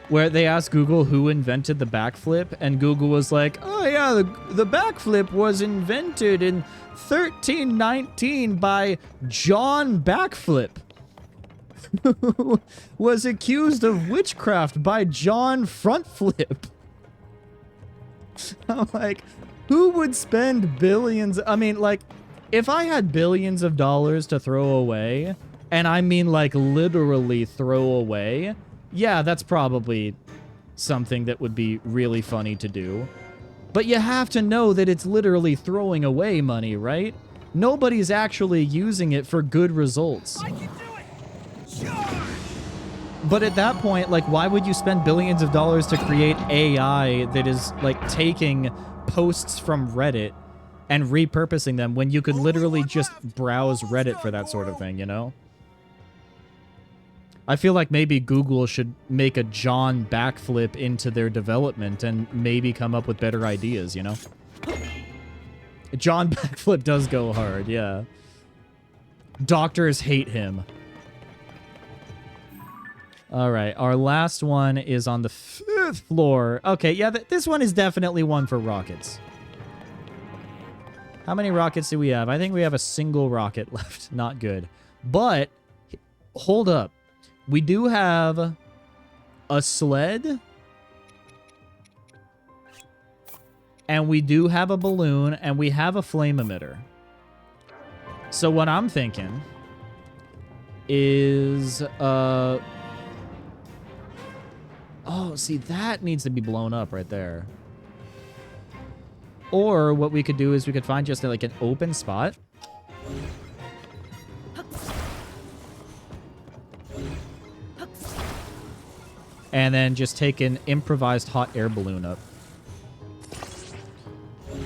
Where they asked Google who invented the backflip, and Google was like, oh yeah, the backflip was invented in 1319 by John Backflip. Was accused of witchcraft by John Frontflip. I'm like, who would spend billions? I mean, like, if I had billions of dollars to throw away, and I mean like literally throw away, yeah, that's probably something that would be really funny to do. But you have to know that it's literally throwing away money, right? Nobody's actually using it for good results. I can do it. Charge. But at that point, like, why would you spend billions of dollars to create AI that is, like, taking posts from Reddit and repurposing them when you could literally just browse Reddit for that sort of thing, you know? I feel like maybe Google should make a John backflip into their development and maybe come up with better ideas, you know? John backflip does go hard, yeah. Doctors hate him. All right, our last one is on the 5th floor. Okay, yeah, this one is definitely one for rockets. How many rockets do we have? I think we have a single rocket left. Not good. But, hold up. We do have a sled. And we do have a balloon. And we have a flame emitter. So what I'm thinking is... Oh, see, that needs to be blown up right there. Or what we could do is we could find just like an open spot. And then just take an improvised hot air balloon up.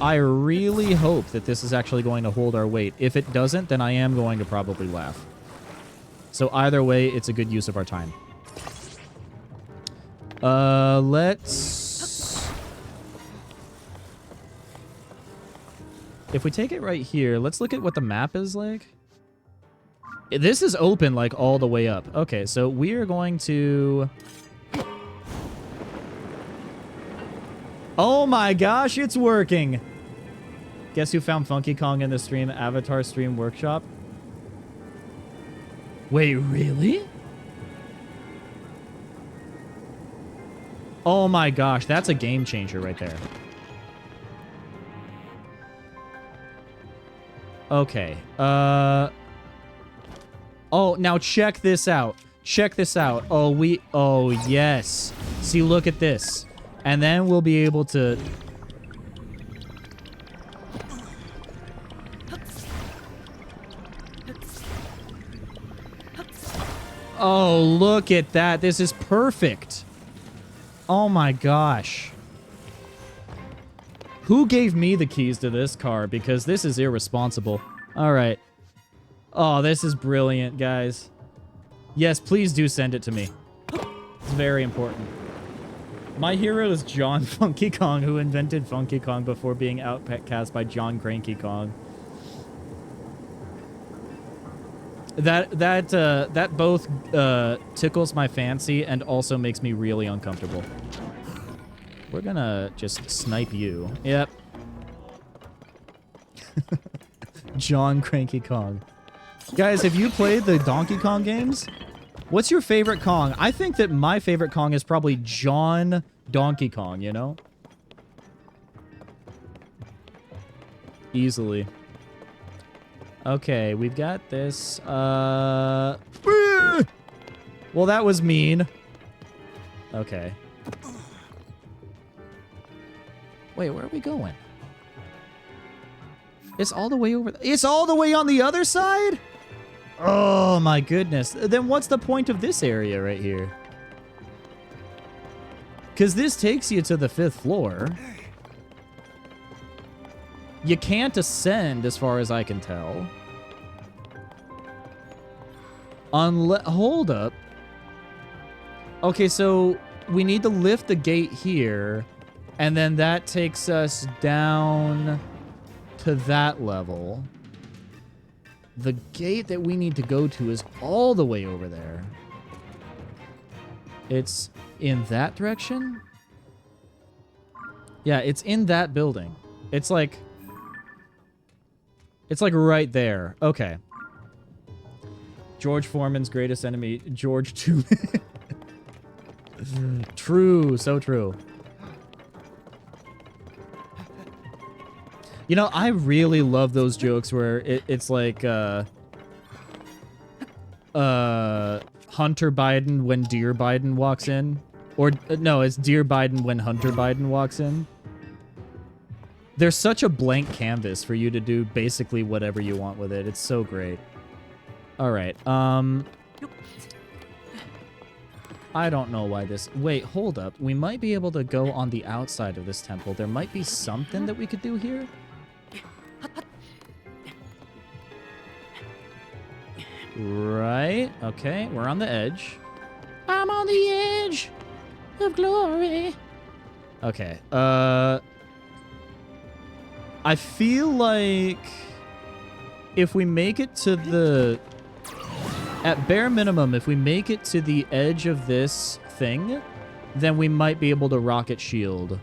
I really hope that this is actually going to hold our weight. If it doesn't, then I am going to probably laugh. So either way, it's a good use of our time. Let's... If we take it right here, let's look at what the map is like. This is open, like, all the way up. Okay, so we are going to... Oh my gosh, it's working! Guess who found Funky Kong in the stream? Avatar Stream Workshop? Wait, really? Oh my gosh, that's a game changer right there. Okay. Oh, now check this out. Check this out. Oh, yes. See, look at this. And then we'll be able to... Oh, look at that. This is perfect. Oh my gosh. Who gave me the keys to this car? Because this is irresponsible. All right. Oh, this is brilliant, guys. Yes, please do send it to me. It's very important. My hero is John Funky Kong, who invented Funky Kong before being outcast by John Cranky Kong. That both tickles my fancy and also makes me really uncomfortable. We're gonna just snipe you. Yep. John Cranky Kong. Guys, have you played the Donkey Kong games? What's your favorite Kong? I think that my favorite Kong is probably John Donkey Kong, you know? Easily. Okay, we've got this. Well, that was mean. Okay. Wait, where are we going? It's all the way over... It's all the way on the other side? Oh, my goodness. Then what's the point of this area right here? Because this takes you to the 5th floor. You can't ascend, as far as I can tell. Hold up. Okay, so we need to lift the gate here, and then that takes us down to that level. The gate that we need to go to is all the way over there. It's in that direction? Yeah, it's in that building. It's like right there. Okay. George Foreman's greatest enemy, George Tooman. True, so true. You know, I really love those jokes where it's like, Hunter Biden when Dear Biden walks in. Or, no, it's Dear Biden when Hunter Biden walks in. There's such a blank canvas for you to do basically whatever you want with it. It's so great. All right. I don't know why this... Wait, hold up. We might be able to go on the outside of this temple. There might be something that we could do here. Right. Okay, we're on the edge. I'm on the edge of glory. Okay. I feel like if we make it to the... At bare minimum, if we make it to the edge of this thing, then we might be able to rocket shield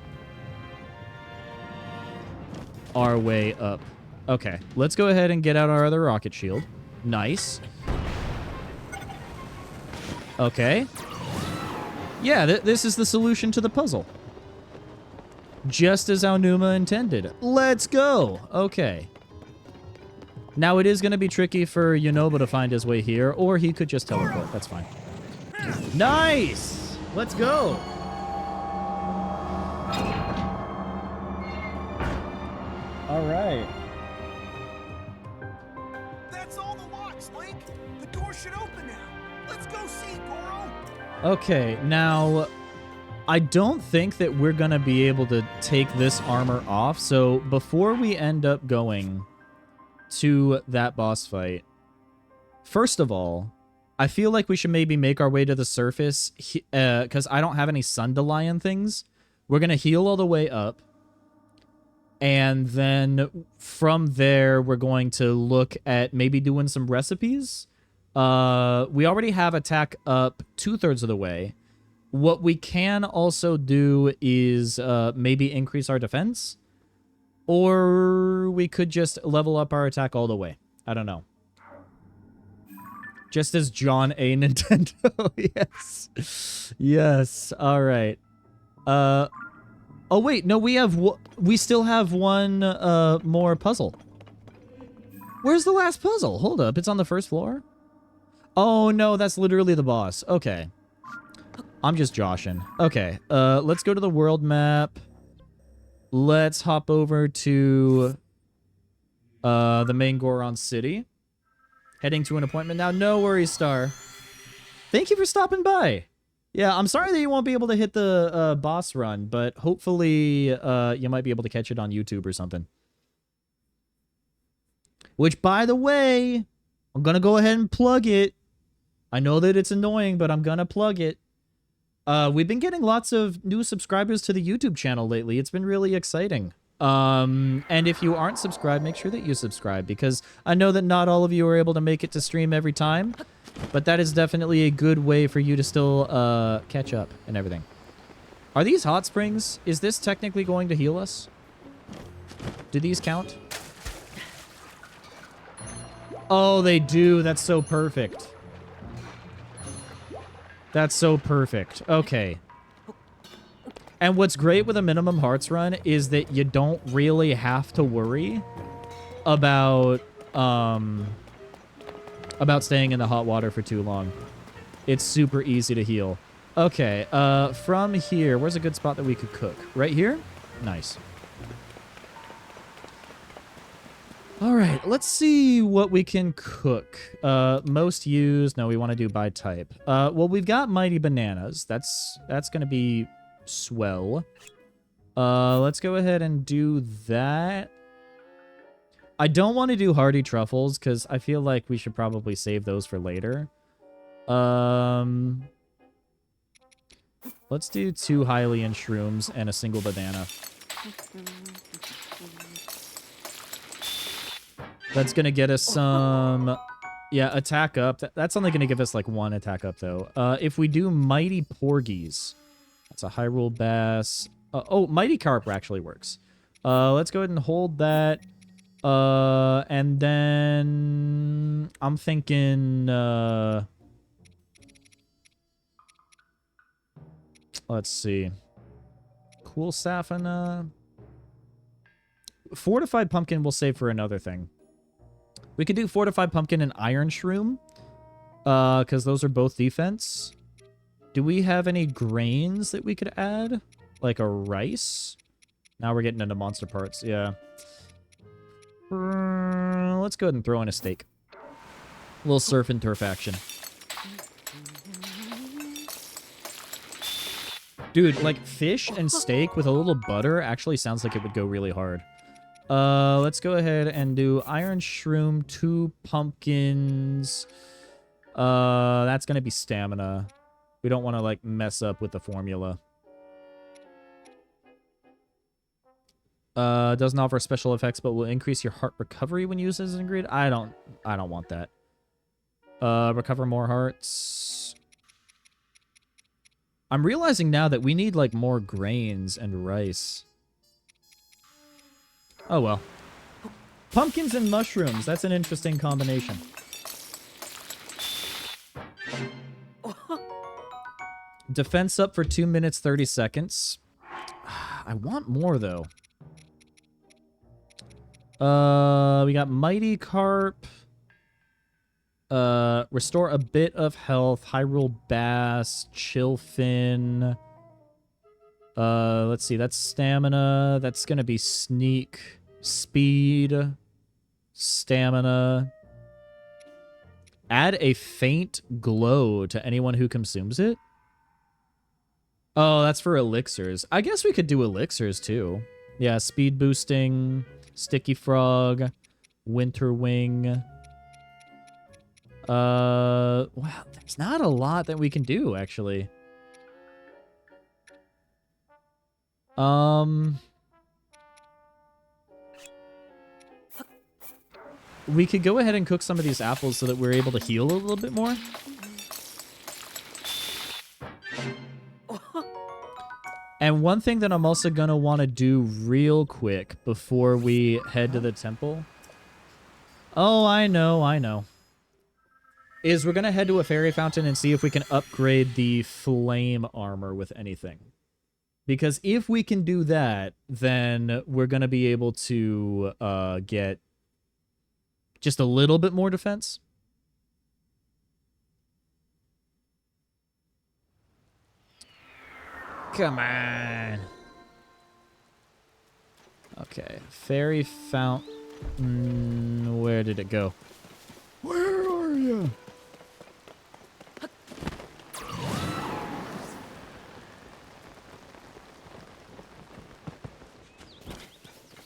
our way up. Okay, let's go ahead and get out our other rocket shield. Nice. Okay. Yeah, this is the solution to the puzzle. Just as Aonuma intended. Let's go! Okay. Now, it is going to be tricky for Yunobo to find his way here, or he could just teleport. That's fine. Nice! Let's go! All right. That's all the locks, Link. The door should open now. Let's go see, Goro. Okay, now... I don't think that we're going to be able to take this armor off, so before we end up going to that boss fight, first of all, I feel like we should maybe make our way to the surface, because I don't have any Sundaelion things. We're going to heal all the way up, and then from there, we're going to look at maybe doing some recipes. We already have attack up 2/3 of the way. What we can also do is maybe increase our defense, or we could just level up our attack all the way. I don't know. Just as John A. Nintendo. Yes. Yes. All right. Oh, wait. No, we still have one more puzzle. Where's the last puzzle? Hold up. It's on the first floor? Oh, no. That's literally the boss. Okay. I'm just joshing. Okay, let's go to the world map. Let's hop over to the main Goron city. Heading to an appointment now. No worries, Star. Thank you for stopping by. Yeah, I'm sorry that you won't be able to hit the boss run, but hopefully you might be able to catch it on YouTube or something. Which, by the way, I'm going to go ahead and plug it. I know that it's annoying, but I'm going to plug it. We've been getting lots of new subscribers to the YouTube channel lately. It's been really exciting. And if you aren't subscribed, make sure that you subscribe, because I know that not all of you are able to make it to stream every time, but that is definitely a good way for you to still catch up and everything. Are these hot springs? Is this technically going to heal us? Do these count? Oh, they do. That's so perfect. That's so perfect. Okay. And what's great with a minimum hearts run is that you don't really have to worry about staying in the hot water for too long. It's super easy to heal. Okay, from here, where's a good spot that we could cook? Right here? Nice. All right, let's see what we can cook. Most used. No, we want to do by type. Well, we've got mighty bananas. That's going to be swell. Let's go ahead and do that. I don't want to do hardy truffles because I feel like we should probably save those for later. Let's do 2 Hylian shrooms and a single banana. That's going to get us some... Yeah, attack up. That's only going to give us, like, 1 attack up, though. If we do Mighty Porgies... That's a Hyrule Bass. Oh, Mighty Carp actually works. Let's go ahead and hold that. And then... I'm thinking... let's see. Cool Safina. Fortified Pumpkin we'll save for another thing. We could do Fortified Pumpkin and Iron Shroom, because those are both defense. Do we have any grains that we could add? Like a rice? Now we're getting into monster parts, yeah. Let's go ahead and throw in a steak. A little surf and turf action. Dude, like fish and steak with a little butter actually sounds like it would go really hard. Let's go ahead and do Iron Shroom, 2 pumpkins. That's gonna be stamina. We don't want to, like, mess up with the formula. Doesn't offer special effects, but will increase your heart recovery when used as an ingredient. I don't want that. Recover more hearts. I'm realizing now that we need, like, more grains and rice. Oh, well. Pumpkins and mushrooms. That's an interesting combination. Defense up for 2 minutes, 30 seconds. I want more, though. We got Mighty Carp. Restore a bit of health. Hyrule Bass. Chillfin. Let's see. That's stamina. That's gonna be sneak. Speed. Stamina. Add a faint glow to anyone who consumes it. Oh, that's for elixirs. I guess we could do elixirs, too. Yeah, speed boosting, sticky frog, winter wing. Wow, there's not a lot that we can do, actually. We could go ahead and cook some of these apples so that we're able to heal a little bit more. And one thing that I'm also going to want to do real quick before we head to the temple. Oh, I know. Is we're going to head to a fairy fountain and see if we can upgrade the flame armor with anything. Because if we can do that, then we're going to be able to get just a little bit more defense. Come on. Okay, fairy fountain. Where did it go? Where are you?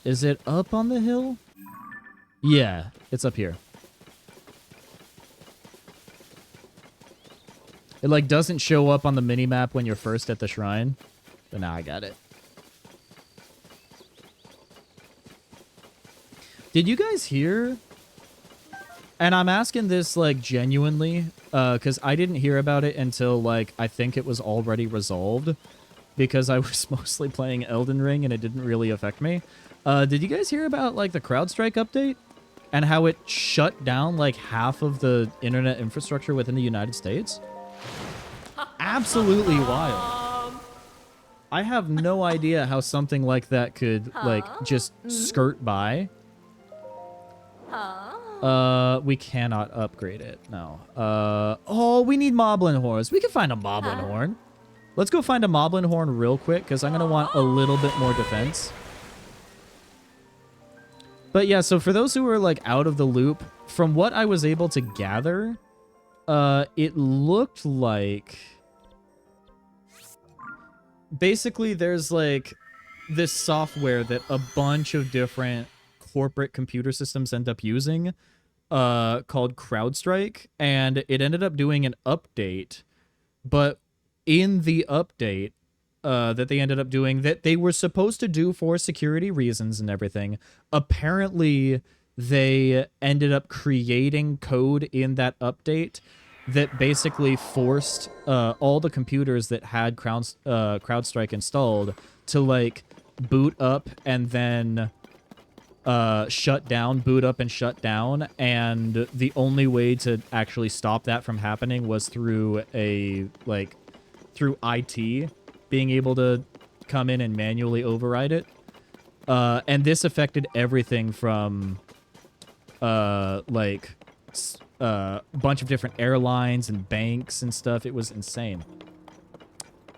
Is it up on the hill? Yeah, it's up here. It, like, doesn't show up on the mini-map when you're first at the shrine. But now I got it. Did you guys hear? And I'm asking this, like, genuinely, because I didn't hear about it until, like, I think it was already resolved. Because I was mostly playing Elden Ring and it didn't really affect me. Did you guys hear about, like, the CrowdStrike update? And how it shut down, like, half of the internet infrastructure within the United States? Absolutely wild. I have no idea how something like that could, like, just skirt by. We cannot upgrade it. No. Oh, we need Moblin Horns. We can find a Moblin Horn. Let's go find a Moblin Horn real quick, because I'm going to want a little bit more defense. But yeah, so for those who are, like, out of the loop, from what I was able to gather, it looked like... Basically, there's, like, this software that a bunch of different corporate computer systems end up using, called CrowdStrike, and it ended up doing an update, but in the update, that they ended up doing, that they were supposed to do for security reasons and everything, apparently they ended up creating code in that update that basically forced all the computers that had CrowdStrike installed to, like, boot up and then shut down, boot up and shut down, and the only way to actually stop that from happening was through a, like, through IT being able to come in and manually override it. And this affected everything from, like, a bunch of different airlines and banks and stuff. It was insane.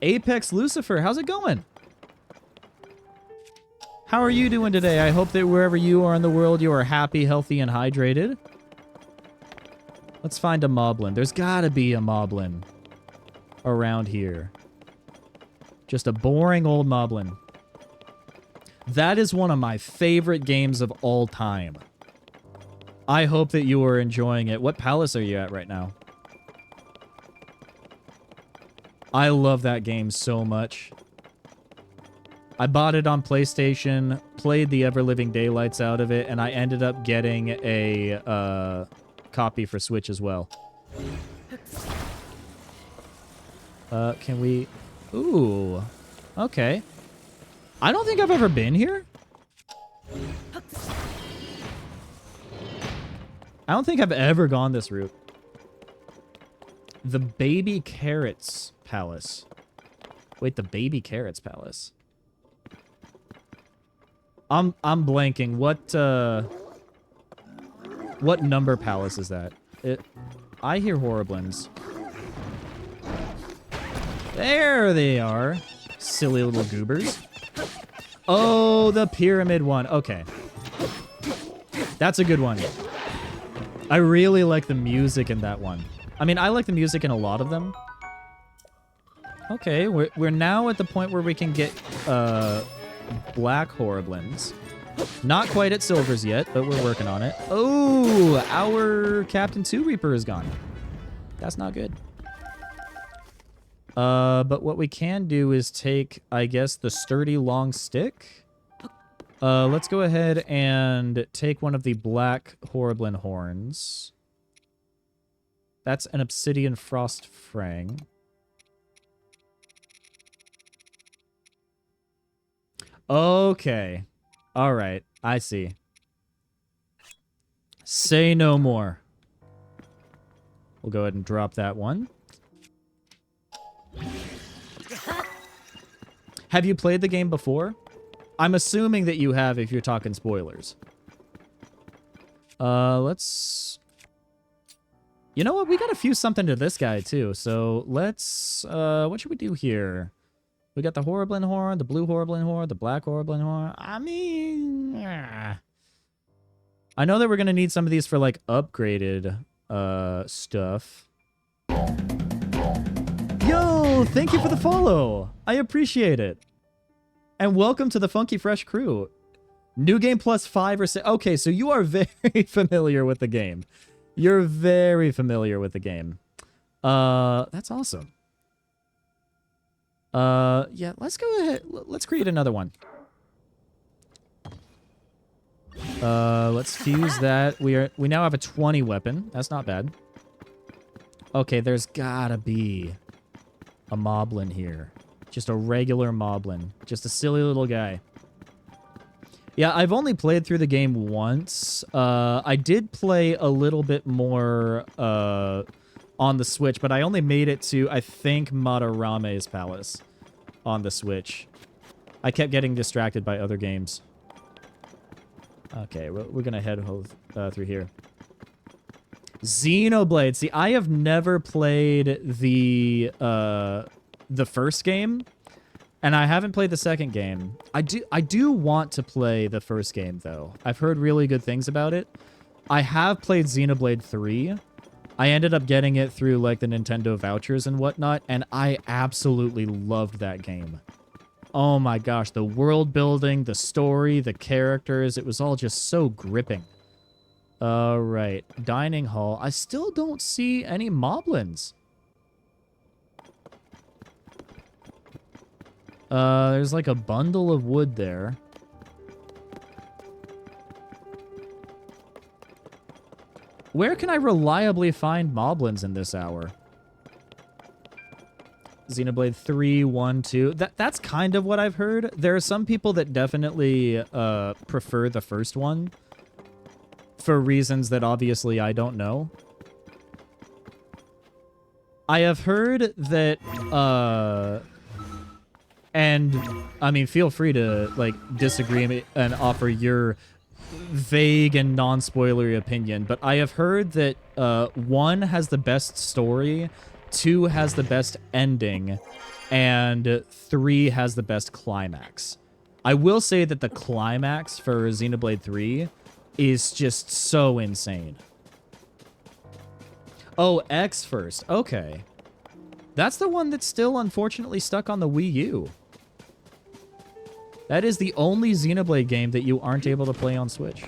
Apex Lucifer, how's it going? How are you doing today? I hope that wherever you are in the world, you are happy, healthy, and hydrated. Let's find a Moblin. There's gotta be a Moblin around here. Just a boring old Moblin. That is one of my favorite games of all time. I hope that you are enjoying it. What palace are you at right now? I love that game so much. I bought it on PlayStation, played the ever-living daylights out of it, and I ended up getting a copy for Switch as well. Can we... Ooh. Okay. I don't think I've ever been here. I don't think I've ever gone this route. The Baby Carrots Palace. Wait, the Baby Carrots Palace. I'm blanking. What number palace is that? I hear Horriblins. There they are. Silly little goobers. Oh, the pyramid one. Okay. That's a good one. I really like the music in that one. I mean, I like the music in a lot of them. Okay, we're now at the point where we can get black Horriblins. Not quite at silvers yet, but we're working on it. Oh, our Captain 2 Reaper is gone. That's not good. But what we can do is take, I guess, the sturdy long stick. Let's go ahead and take one of the black Horriblin horns. That's an Obsidian Frost Frang. Okay. All right. I see. Say no more. We'll go ahead and drop that one. Have you played the game before? I'm assuming that you have if you're talking spoilers. Let's... You know what? We gotta fuse something to this guy, too. So, let's... what should we do here? We got the Horriblin horn, the blue Horriblin horn, the black Horriblin horn. I mean... I know that we're gonna need some of these for, like, upgraded, stuff. Yo, thank you for the follow. I appreciate it. And welcome to the Funky Fresh crew. New game plus 5 or 6. Okay, so you are very familiar with the game. You're very familiar with the game. That's awesome. Yeah, let's go ahead. Let's create another one. Let's fuse that. We now have a 20 weapon. That's not bad. Okay, there's gotta be a moblin here. Just a regular moblin. Just a silly little guy. Yeah, I've only played through the game once. I did play a little bit more on the Switch, but I only made it to, I think, Madarame's Palace on the Switch. I kept getting distracted by other games. Okay, we're gonna head through here. Xenoblade. See, I have never played the first game, and I haven't played the second game. I do want to play the first game, though. I've heard really good things about it. I have played Xenoblade 3. I ended up getting it through, like, the Nintendo vouchers and whatnot, and I absolutely loved that game. Oh my gosh, the world building, the story, the characters, it was all just so gripping. Alright, dining hall. I still don't see any moblins. There's like a bundle of wood there. Where can I reliably find moblins in this hour? Xenoblade 3, 1, 2. That's kind of what I've heard. There are some people that definitely prefer the first one for reasons that obviously I don't know. I have heard that and I mean, feel free to like disagree and offer your vague and non-spoilery opinion, but I have heard that 1 has the best story, 2 has the best ending, and 3 has the best climax. I will say that the climax for Xenoblade 3 is just so insane. Oh, X first. Okay. That's the one that's still unfortunately stuck on the Wii U. That is the only Xenoblade game that you aren't able to play on Switch.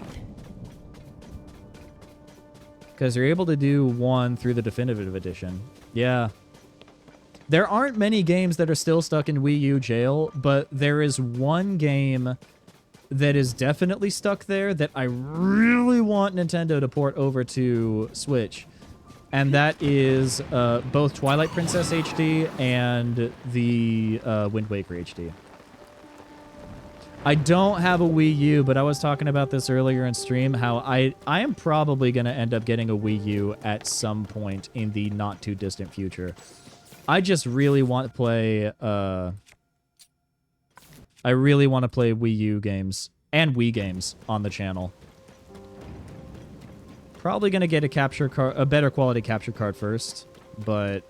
Because you're able to do 1 through the Definitive Edition. Yeah. There aren't many games that are still stuck in Wii U jail, but there is one game that is definitely stuck there that I really want Nintendo to port over to Switch. And that is both Twilight Princess HD and the Wind Waker HD. I don't have a Wii U, but I was talking about this earlier in stream, how I am probably going to end up getting a Wii U at some point in the not too distant future. I just really want to play I really want to play Wii U games and Wii games on the channel. Probably going to get a capture card, a better quality capture card first, but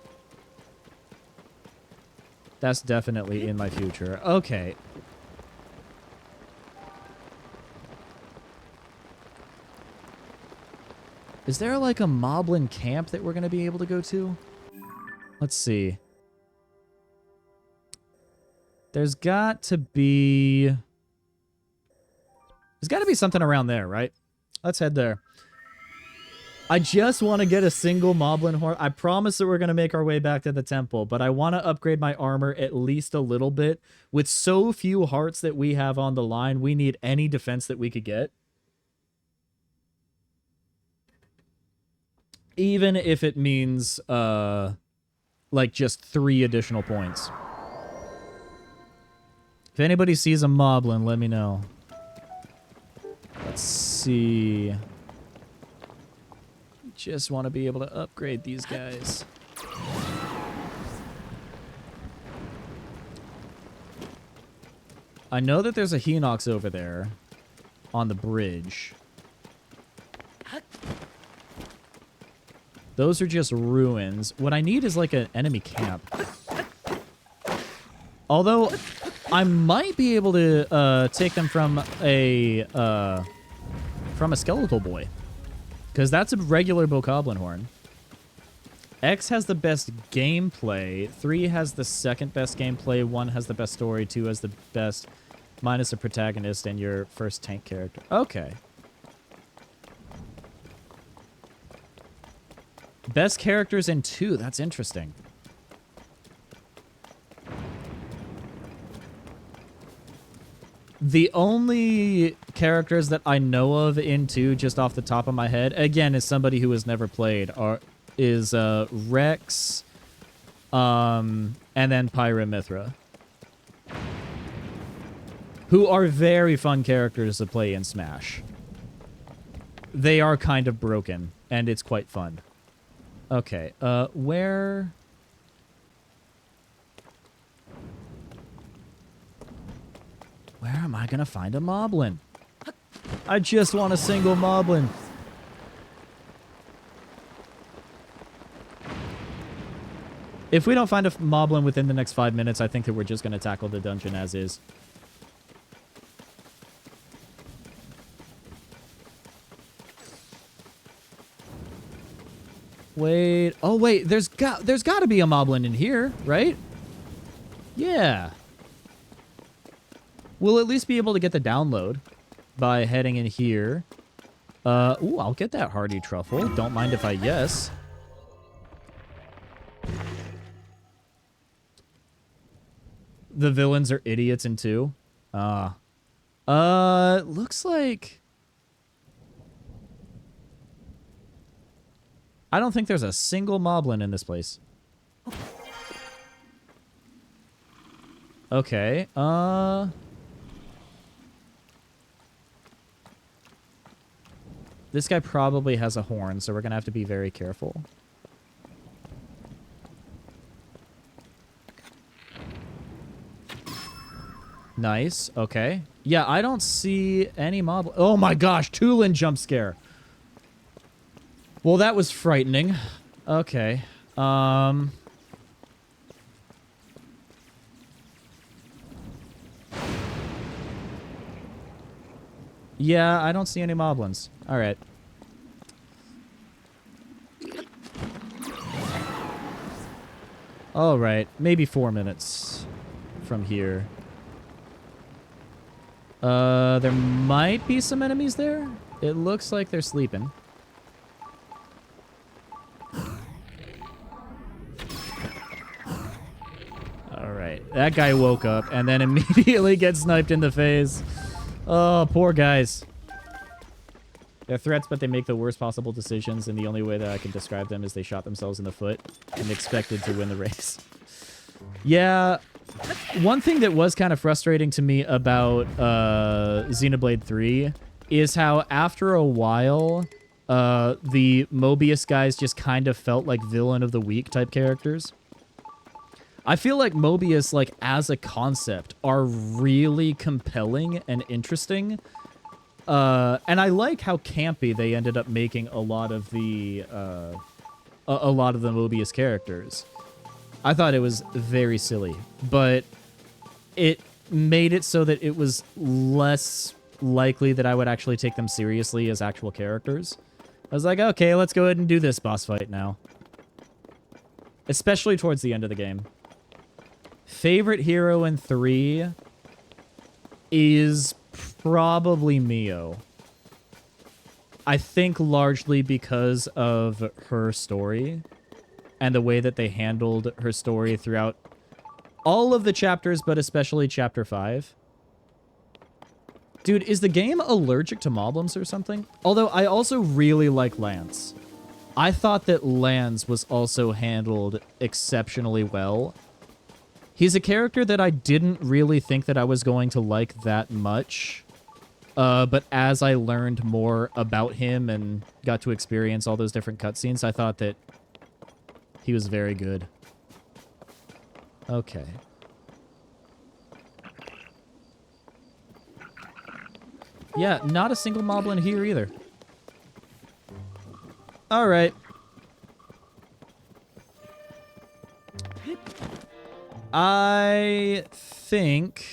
that's definitely in my future. Okay. Is there like a Moblin camp that we're going to be able to go to? Let's see. There's got to be something around there, right? Let's head there. I just want to get a single Moblin horn. I promise that we're going to make our way back to the temple, but I want to upgrade my armor at least a little bit. With so few hearts that we have on the line, we need any defense that we could get. Even if it means, like, just 3 additional points. If anybody sees a Moblin, let me know. Let's see. Just want to be able to upgrade these guys. I know that there's a Hinox over there on the bridge. Those are just ruins. What I need is like an enemy camp. Although I might be able to take them from a skeletal boy. Because that's a regular Bokoblin horn. X has the best gameplay. 3 has the second best gameplay. 1 has the best story. 2 has the best minus a protagonist and your first tank character. Okay. Best characters in 2. That's interesting. The only characters that I know of in 2, just off the top of my head, again, as somebody who has never played, is Rex, and then Pyra/Mythra, who are very fun characters to play in Smash. They are kind of broken, and it's quite fun. Okay, where... Where am I gonna find a Moblin? I just want a single Moblin. If we don't find a Moblin within the next 5 minutes, I think that we're just gonna tackle the dungeon as is. Wait. Oh, wait. There's got to be a Moblin in here, right? Yeah. We'll at least be able to get the download by heading in here. Ooh, I'll get that Hardy Truffle. Don't mind if I yes. The villains are idiots in 2. Looks like... I don't think there's a single Moblin in this place. Okay, this guy probably has a horn, so we're gonna have to be very careful. Nice, okay. Yeah, I don't see any Moblin. Oh my gosh, Tulin jump scare. Well, that was frightening. Okay. Yeah, I don't see any Moblins. All right. All right. Maybe 4 minutes from here. There might be some enemies there. It looks like they're sleeping. that guy woke up and then immediately gets sniped in the face. Oh, poor guys. They're threats, but they make the worst possible decisions, and the only way that I can describe them is they shot themselves in the foot and expected to win the race. Yeah, one thing that was kind of frustrating to me about Xenoblade 3 is how after a while, the Mobius guys just kind of felt like villain of the week type characters. I feel like Mobius, like, as a concept, are really compelling and interesting. And I like how campy they ended up making a lot of the Mobius characters. I thought it was very silly, but it made it so that it was less likely that I would actually take them seriously as actual characters. I was like, okay, let's go ahead and do this boss fight now. Especially towards the end of the game. Favorite hero in 3 is probably Mio. I think largely because of her story and the way that they handled her story throughout all of the chapters, but especially chapter 5. Dude, is the game allergic to moblins or something? Although I also really like Lance. I thought that Lance was also handled exceptionally well. He's a character that I didn't really think that I was going to like that much. But as I learned more about him and got to experience all those different cutscenes, I thought that he was very good. Okay. Yeah, not a single moblin here either. All right. I think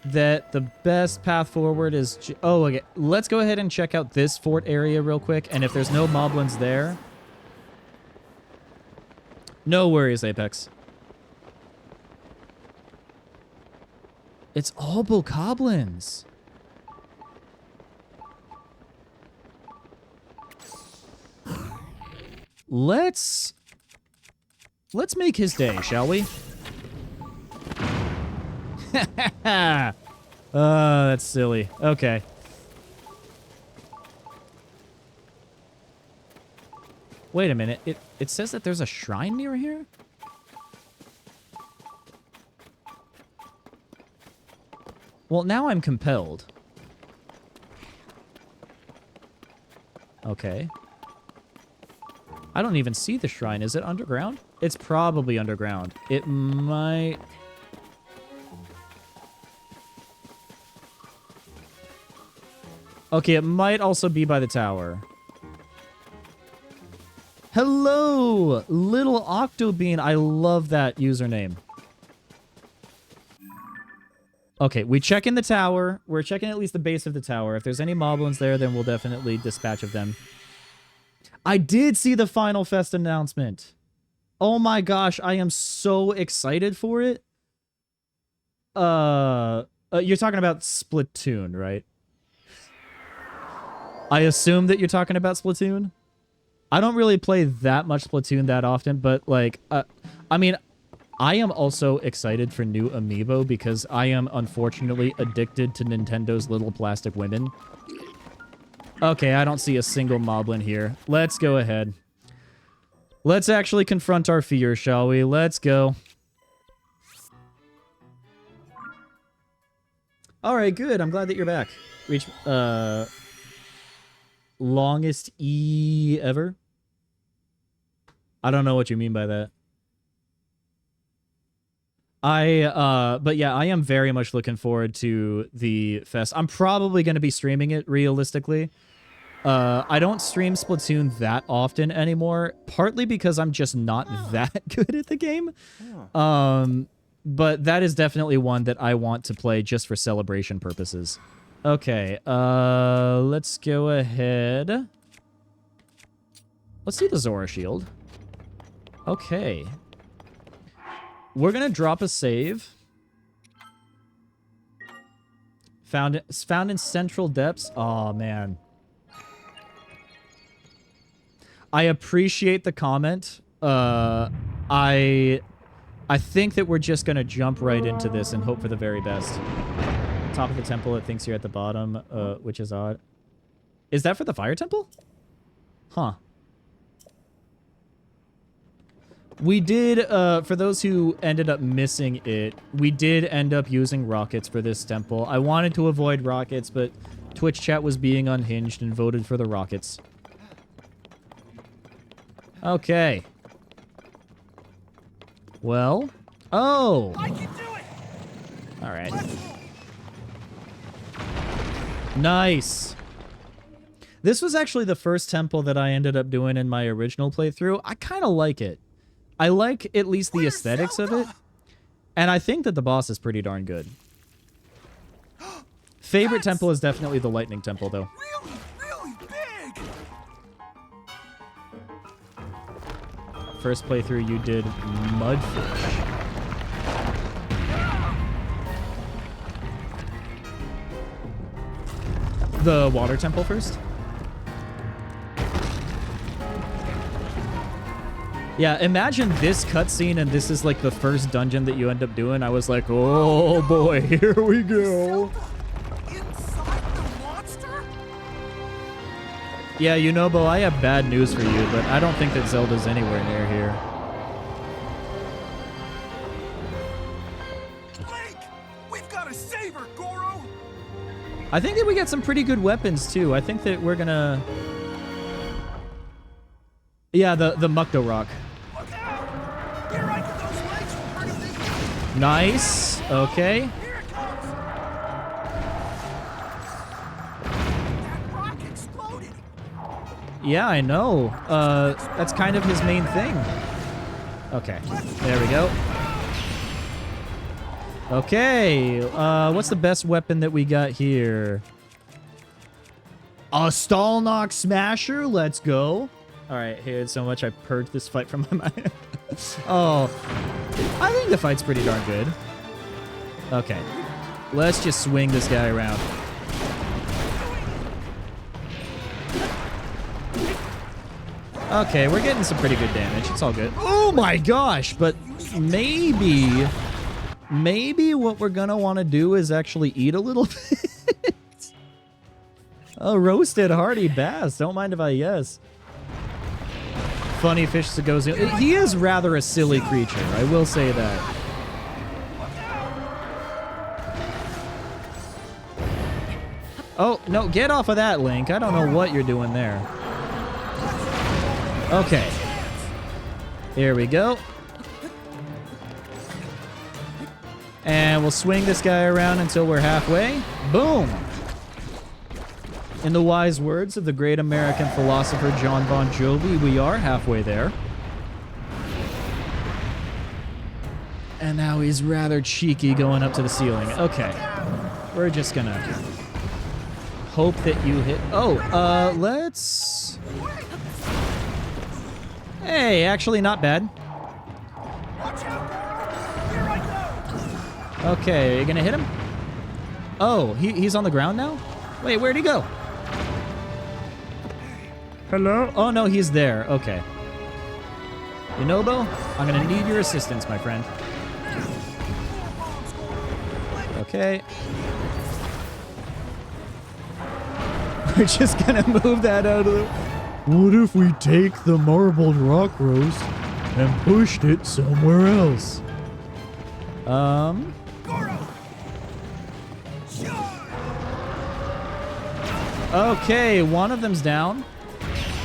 that the best path forward is... Oh, okay. Let's go ahead and check out this fort area real quick. And if there's no moblins there... No worries, Apex. It's all bokoblins. Let's make his day, shall we? That's silly. Okay. Wait a minute. It says that there's a shrine near here? Well, now I'm compelled. Okay. I don't even see the shrine. Is it underground? It's probably underground. It might... Okay, it might also be by the tower. Hello, Little Octobean. I love that username. Okay, we check in the tower. We're checking at least the base of the tower. If there's any moblins there, then we'll definitely dispatch of them. I did see the Final Fest announcement. Oh my gosh, I am so excited for it. You're talking about Splatoon, right? I assume that you're talking about Splatoon. I don't really play that much Splatoon that often, but like, I mean, I am also excited for new amiibo because I am unfortunately addicted to Nintendo's little plastic women. Okay, I don't see a single moblin here. Let's go ahead. Let's actually confront our fear, shall we? Let's go. All right, good. I'm glad that you're back. Reach, longest E ever? I don't know what you mean by that. But yeah, I am very much looking forward to the fest. I'm probably going to be streaming it realistically. I don't stream Splatoon that often anymore, partly because I'm just not that good at the game. But that is definitely one that I want to play just for celebration purposes. Okay, let's go ahead. Let's do the Zora Shield. Okay. We're gonna drop a save. Found in Central Depths. Oh man. I appreciate the comment. I think that we're just going to jump right into this and hope for the very best. Top of the temple, it thinks you're at the bottom, which is odd. Is that for the fire temple? Huh. We did, for those who ended up missing it, we did end up using rockets for this temple. I wanted to avoid rockets, but Twitch chat was being unhinged and voted for the rockets. Okay. Well. Oh! I can do it! Alright. Nice! This was actually the first temple that I ended up doing in my original playthrough. I kind of like it. I like at least the aesthetics of it. And I think that the boss is pretty darn good. Favorite temple is definitely the lightning temple, though. Really, really big! First playthrough, you did Mudfish. The water temple first? Yeah, imagine this cutscene and this is like the first dungeon that you end up doing. I was like, oh boy, here we go. Inside the monster? Yeah, you know, Bo, I have bad news for you, but I don't think that Zelda's anywhere near here. Link! We've got to save her, Goro! I think that we get some pretty good weapons, too. I think that we're gonna... Yeah, the Mukdo Rock. Look out! Get right to those legs from pretty things. Nice. Okay. Here it comes! That rock exploded! Yeah, I know. That's kind of his main thing. Okay. There we go. Okay. What's the best weapon that we got here? A Stalnock Smasher? Let's go. Alright, hated so much I purged this fight from my mind. Oh. I think the fight's pretty darn good. Okay. Let's just swing this guy around. Okay, we're getting some pretty good damage. It's all good. Oh my gosh, but maybe what we're gonna want to do is actually eat a little bit. Oh, roasted hearty bass. Don't mind if I yes. Funny fish that goes in. He is rather a silly creature, I will say that. Oh, no, get off of that, Link. I don't know what you're doing there. Okay. Here we go. And we'll swing this guy around until we're halfway. Boom! In the wise words of the great American philosopher John Bon Jovi, we are halfway there. And now he's rather cheeky going up to the ceiling. Okay. We're just gonna hope that you hit... Oh, let's... Hey, actually not bad. Watch out, Goro! Here I go! Okay, are you gonna hit him? Oh, he's on the ground now? Wait, where'd he go? Hello? Oh, no, he's there. Okay. Yunobo, I'm gonna need your assistance, my friend. Okay. We're just gonna move that out of the... What if we take the marbled rock roast and pushed it somewhere else? Goro! Okay, one of them's down.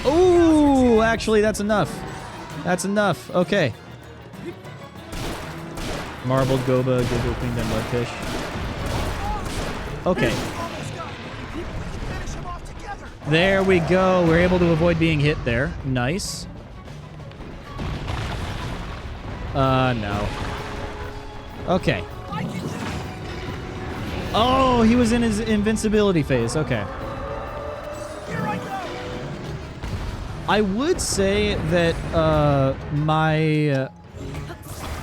Oh, actually, that's enough. That's enough. Okay. Marbled Goba, Gobo Queen, then Mudfish. Okay. There we go. We're able to avoid being hit there. Nice. No. Okay. Oh, he was in his invincibility phase. Okay. I would say that my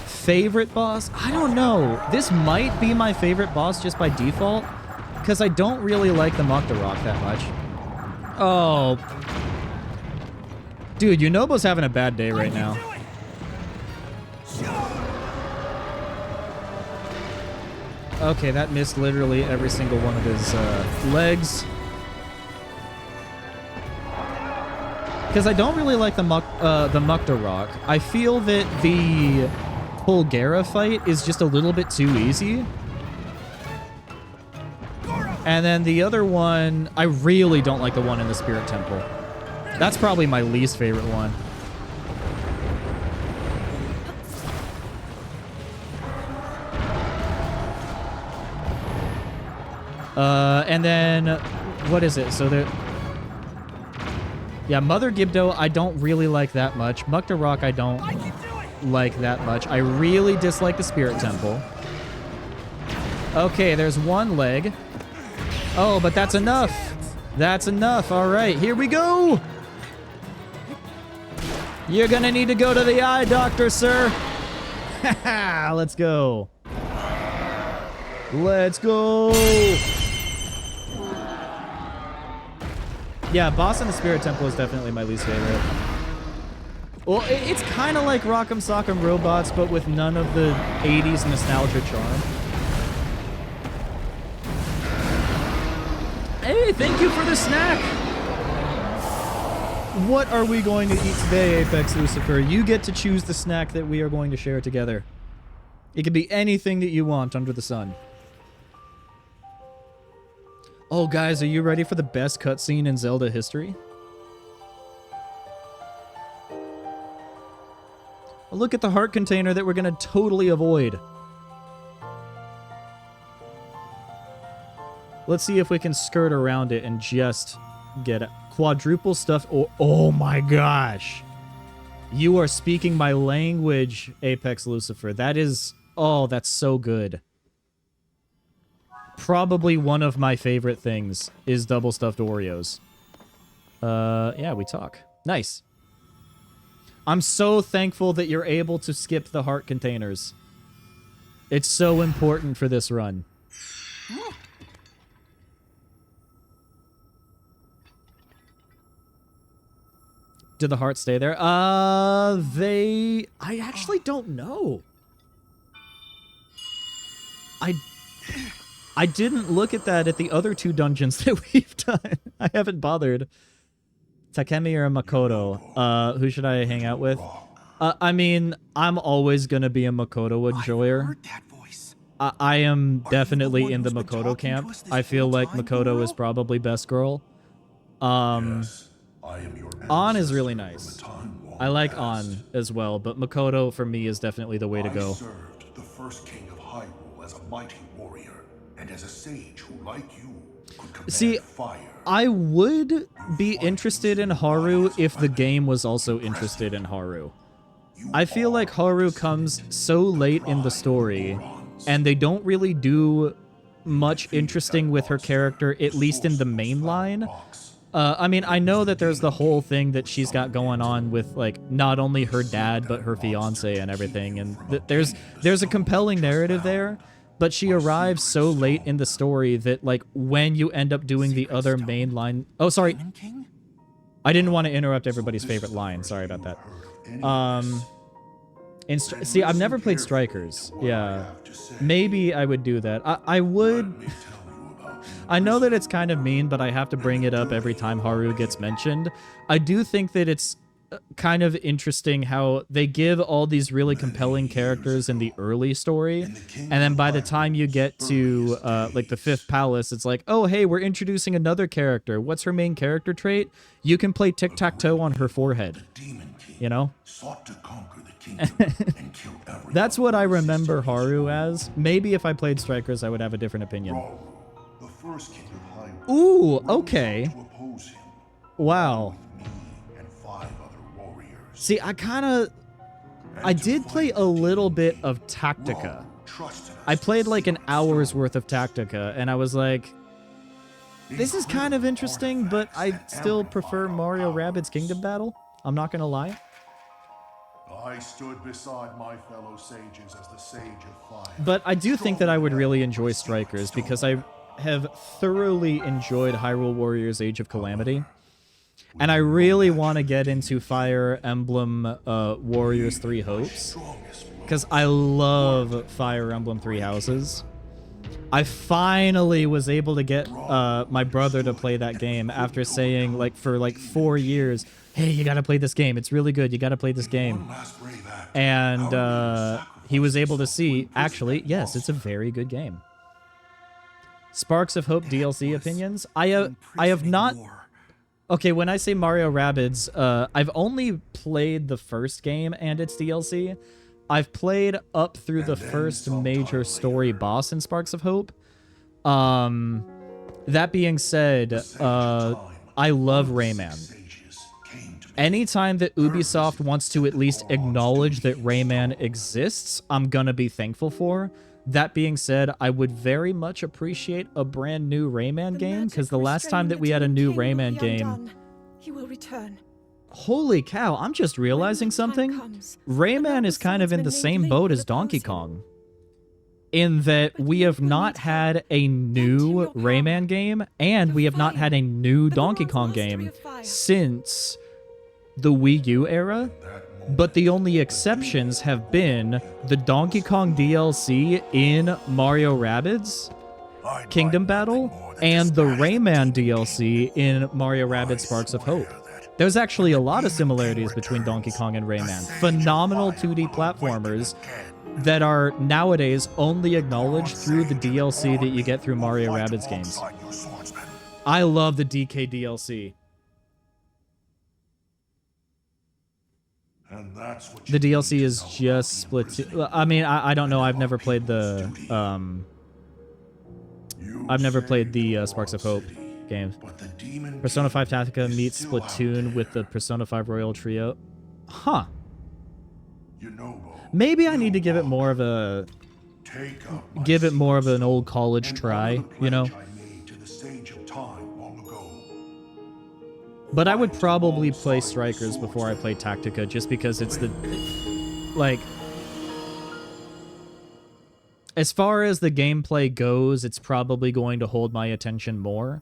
favorite boss... I don't know. This might be my favorite boss just by default, because I don't really like the Mukdo Rock that much. Oh. Dude, Yunobo's having a bad day right now. Okay, that missed literally every single one of his legs. Because I don't really like the Mukta Rock. I feel that the Pulgara fight is just a little bit too easy. And then the other one, I really don't like the one in the Spirit Temple. That's probably my least favorite one. And then, what is it? So there... Yeah, Mother Gibdo, I don't really like that much. Mukta Rock, I don't like that much. I really dislike the Spirit Temple. Okay, there's one leg. Oh, but that's enough. That's enough. All right, here we go. You're gonna need to go to the eye doctor, sir. Haha, let's go. Let's go. Yeah, boss in the Spirit Temple is definitely my least favorite. Well, it's kind of like Rock'em Sock'em Robots, but with none of the 80s nostalgia charm. Hey, thank you for the snack! What are we going to eat today, Apex Lucifer? You get to choose the snack that we are going to share together. It could be anything that you want under the sun. Oh, guys, are you ready for the best cutscene in Zelda history? Look at the heart container that we're going to totally avoid. Let's see if we can skirt around it and just get it. Quadruple stuff. Oh my gosh. You are speaking my language, Apex Lucifer. That is... Oh, that's so good. Probably one of my favorite things is double stuffed Oreos. Yeah, we talk. Nice. I'm so thankful that you're able to skip the heart containers. It's so important for this run. Did the heart stay there? I actually don't know. I didn't look at that at the other two dungeons that we've done. I haven't bothered. Takemi or Makoto? Who should I hang out with? I mean, I'm always gonna be a Makoto enjoyer. I am definitely in the Makoto camp. I feel like Makoto is probably best girl. An is really nice. I like An as well, but Makoto for me is definitely the way to go. I served the first king of Hyrule as a mighty warrior, and as a sage who, like you, could command fire. I would be interested in Haru if the game was also interested in Haru. I feel like Haru comes so late in the story, and they don't really do much interesting with her character, at least in the main line. I mean, I know that there's the whole thing that she's got going on with, like, not only her dad, but her fiance and everything, and there's a compelling narrative there, but she arrives so late in the story that, like, when you end up doing the other main line... Oh, sorry. I didn't want to interrupt everybody's favorite line. Sorry about that. See, I've never played Strikers. Yeah. Maybe I would do that. I would... I know that it's kind of mean, but I have to bring it up every time Haru gets mentioned. I do think that it's kind of interesting how they give all these really compelling characters in the early story, and then by the time you get to like the Fifth Palace, it's like, oh hey, we're introducing another character. What's her main character trait? You can play tic-tac-toe on her forehead. You know? That's what I remember Haru as. Maybe if I played Strikers, I would have a different opinion. Ooh, okay. Wow. See, I did play a little bit of Tactica. I played like an hour's worth of Tactica, and I was like, this is kind of interesting, but I still prefer Mario Rabbids Kingdom Battle. I'm not gonna lie. I stood beside my fellow sages as the sage of fire. But I do think that I would really enjoy Strikers, because I have thoroughly enjoyed Hyrule Warriors Age of Calamity. And I really want to get into Fire Emblem Warriors 3 Hopes, because I love Fire Emblem 3 Houses. I finally was able to get my brother to play that game after saying, like, for like 4 years, hey, you gotta play this game. It's really good. You gotta play this game. And he was able to see, actually, yes, it's a very good game. Sparks of Hope DLC opinions. I have not... Okay, when I say Mario Rabbids, I've only played the first game and its DLC. I've played up through the first major story boss in Sparks of Hope. That being said, I love Rayman. Anytime that Ubisoft wants to at least acknowledge that Rayman exists, I'm gonna be thankful for. That being said, I would very much appreciate a brand new Rayman game, because the last time that we had a new Rayman game... He will return. Holy cow, I'm just realizing something. Rayman is kind of in the same boat as Donkey Kong, in that we have not had a new Rayman game, and we have not had a new Donkey Kong game since the Wii U era. But the only exceptions have been the Donkey Kong DLC in Mario Rabbids Kingdom Battle and the Rayman DLC in Mario Rabbids Sparks of Hope. There's actually a lot of similarities between Donkey Kong and Rayman. Phenomenal 2D platformers that are nowadays only acknowledged through the DLC that you get through Mario Rabbids games. I love the DK DLC. The DLC is just Splatoon. I mean, I don't know. I've never played the Sparks of Hope games. Persona 5 Tactica meets Splatoon with the Persona 5 Royal Trio. Huh. Maybe I need to give it more of an old college try, you know? But I would probably play Strikers before I play Tactica, just because it's the... Like... As far as the gameplay goes, it's probably going to hold my attention more.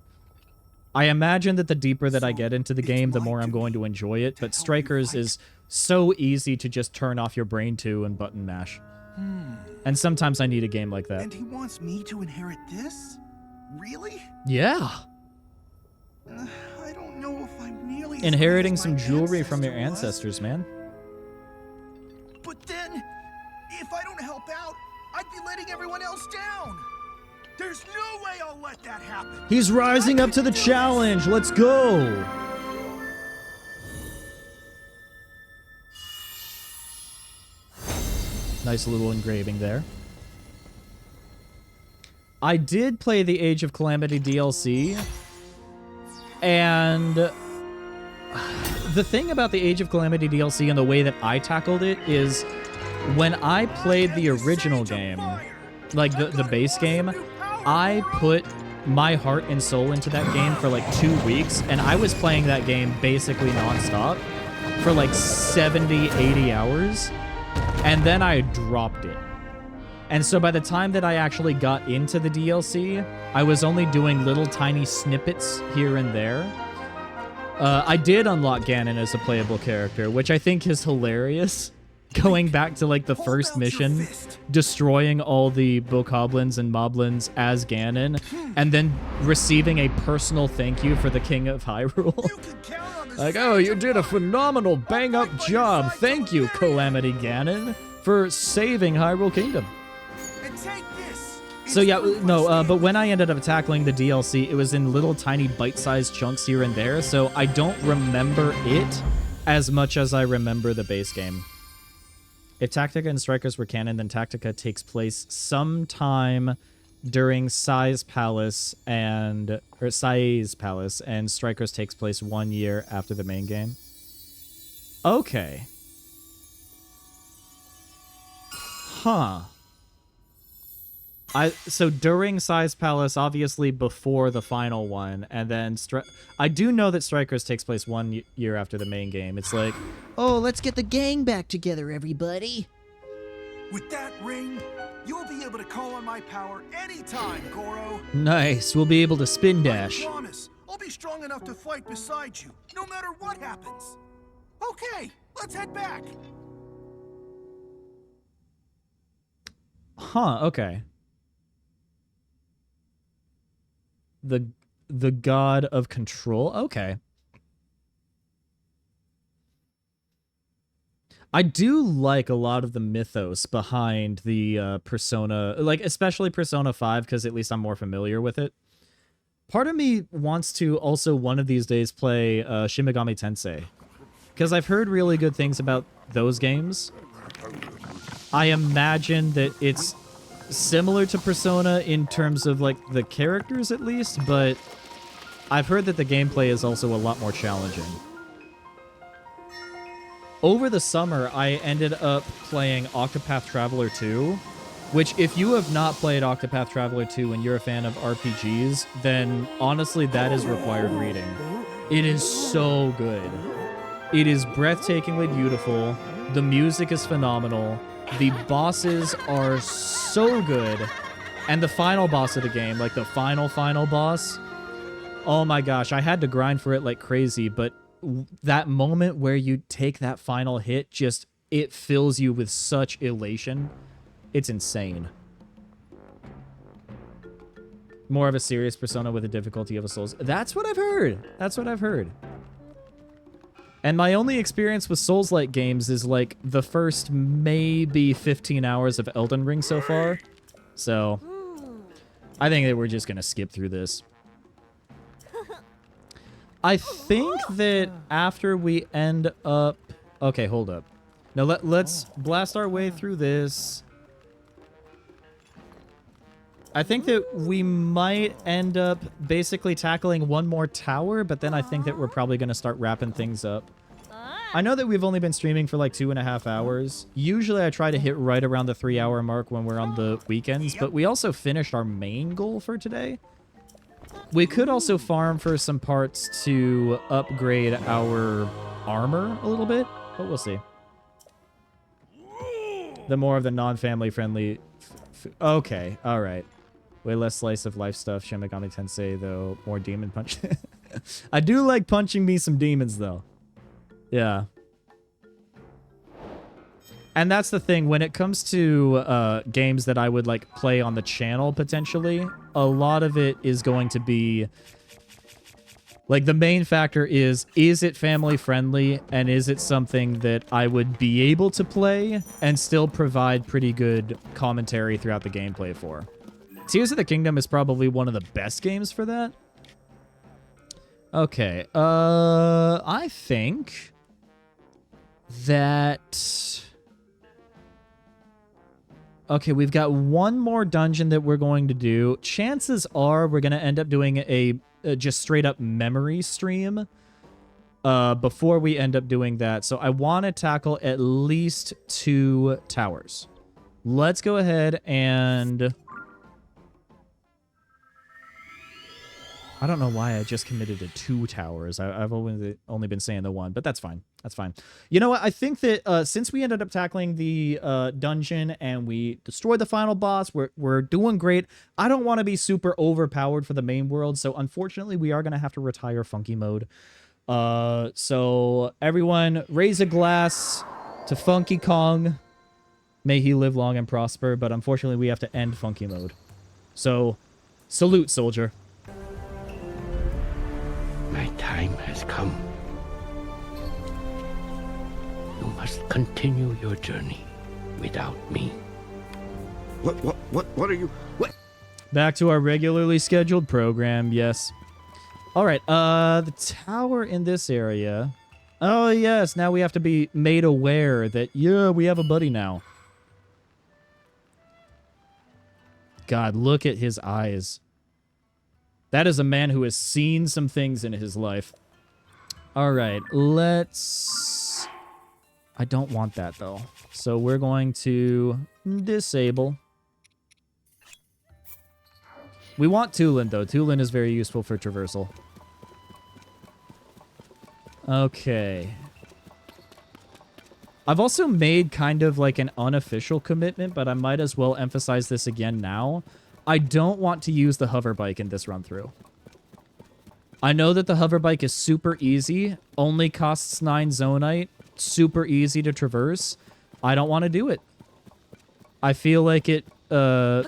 I imagine that the deeper that I get into the game, the more I'm going to enjoy it, but Strikers is so easy to just turn off your brain to and button mash. And sometimes I need a game like that. And he wants me to inherit this? Really? Yeah. I don't know if I'm nearly as Inheriting good as some my jewelry from your ancestor ancestors, was. man. But then, if I don't help out, I'd be letting everyone else down. There's no way I'll let that happen. He's rising up to the challenge. Let's go. Nice little engraving there. I did play the Age of Calamity DLC, and the thing about the Age of Calamity DLC and the way that I tackled it is when I played the original game, like the base game, I put my heart and soul into that game for like 2 weeks, and I was playing that game basically nonstop for like 70, 80 hours, and then I dropped it. And so by the time that I actually got into the DLC, I was only doing little tiny snippets here and there. I did unlock Ganon as a playable character, which I think is hilarious. Going back to like the first mission, destroying all the bokoblins and moblins as Ganon, and then receiving a personal thank you for the King of Hyrule. Like, oh, you did a phenomenal bang-up job. Thank you, Calamity Ganon, for saving Hyrule Kingdom. So yeah, no, but when I ended up tackling the DLC, it was in little tiny bite-sized chunks here and there, so I don't remember it as much as I remember the base game. If Tactica and Strikers were canon, then Tactica takes place sometime during Sai's Palace, and Strikers takes place 1 year after the main game. Okay. Huh. So during Sai's Palace, obviously before the final one, and then I do know that Strikers takes place 1 year after the main game. It's like, oh, let's get the gang back together, everybody. With that ring, you'll be able to call on my power anytime, Goro. Nice, we'll be able to spin dash. I promise, I'll be strong enough to fight beside you, no matter what happens. Okay, let's head back. Huh, okay. the god of control. Okay. I do like a lot of the mythos behind the Persona, like especially Persona 5, because at least I'm more familiar with it. Part of me wants to also one of these days play Shin Megami Tensei, because I've heard really good things about those games. I imagine that it's similar to Persona in terms of like the characters at least, but I've heard that the gameplay is also a lot more challenging. Over the summer, I ended up playing Octopath Traveler 2, which if you have not played Octopath Traveler 2 and you're a fan of RPGs, then honestly, that is required reading. It is so good. It is breathtakingly beautiful. The music is phenomenal. The bosses are so good. And the final boss of the game, like the final boss, oh my gosh, I had to grind for it like crazy, but that moment where you take that final hit, just, it fills you with such elation. It's insane. More of a serious Persona with the difficulty of a Souls. That's what I've heard. That's what I've heard. And my only experience with Souls-like games is like the first maybe 15 hours of Elden Ring so far. So I think that we're just going to skip through this. I think that after we end up... Okay, hold up. Now let's blast our way through this. I think that we might end up basically tackling one more tower, but then I think that we're probably going to start wrapping things up. I know that we've only been streaming for like 2.5 hours. Usually I try to hit right around the 3-hour mark when we're on the weekends, but we also finished our main goal for today. We could also farm for some parts to upgrade our armor a little bit, but we'll see. The more of the non-family friendly... Okay, alright. Way less slice of life stuff. Shin Megami Tensei, though. More demon punch. I do like punching me some demons, though. Yeah. And that's the thing. When it comes to games that I would like play on the channel, potentially, a lot of it is going to be... Like, the main factor is it family friendly, and is it something that I would be able to play and still provide pretty good commentary throughout the gameplay for? Tears of the Kingdom is probably one of the best games for that. Okay, I think that... Okay, we've got one more dungeon that we're going to do. Chances are we're going to end up doing a just straight up memory stream before we end up doing that. So I want to tackle at least 2 towers. Let's go ahead and... I don't know why I just committed to 2 towers. I've only been saying the 1, but that's fine. That's fine. You know what? I think that since we ended up tackling the dungeon and we destroyed the final boss, we're doing great. I don't want to be super overpowered for the main world, so unfortunately we are going to have to retire Funky Mode. So everyone raise a glass to Funky Kong. May he live long and prosper, but unfortunately we have to end Funky Mode. So, salute, soldier. My time has come. You must continue your journey without me. What are you... What? Back to our regularly scheduled program, yes. Alright, the tower in this area. Oh, yes, now we have to be made aware that, yeah, we have a buddy now. God, look at his eyes. That is a man who has seen some things in his life. Alright, let's... I don't want that, though. So we're going to disable. We want Tulin, though. Tulin is very useful for traversal. Okay. I've also made kind of like an unofficial commitment, but I might as well emphasize this again now. I don't want to use the hover bike in this run-through. I know that the hover bike is super easy, only costs 9 Zonite, super easy to traverse. I don't want to do it. I feel like it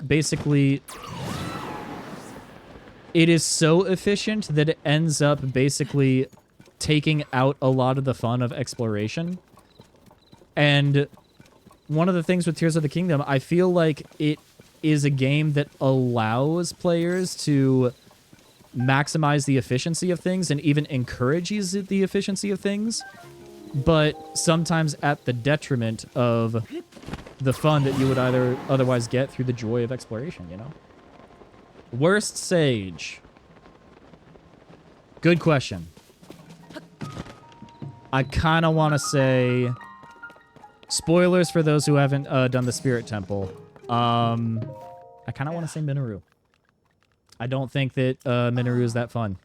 basically... it is so efficient that it ends up basically taking out a lot of the fun of exploration. And one of the things with Tears of the Kingdom, I feel like it is a game that allows players to maximize the efficiency of things and even encourages the efficiency of things, but sometimes at the detriment of the fun that you would either otherwise get through the joy of exploration, you know? Worst sage. Good question. I kind of want to say... Spoilers for those who haven't done the Spirit Temple. I kind of want to say Minoru. I don't think that Minoru is that fun.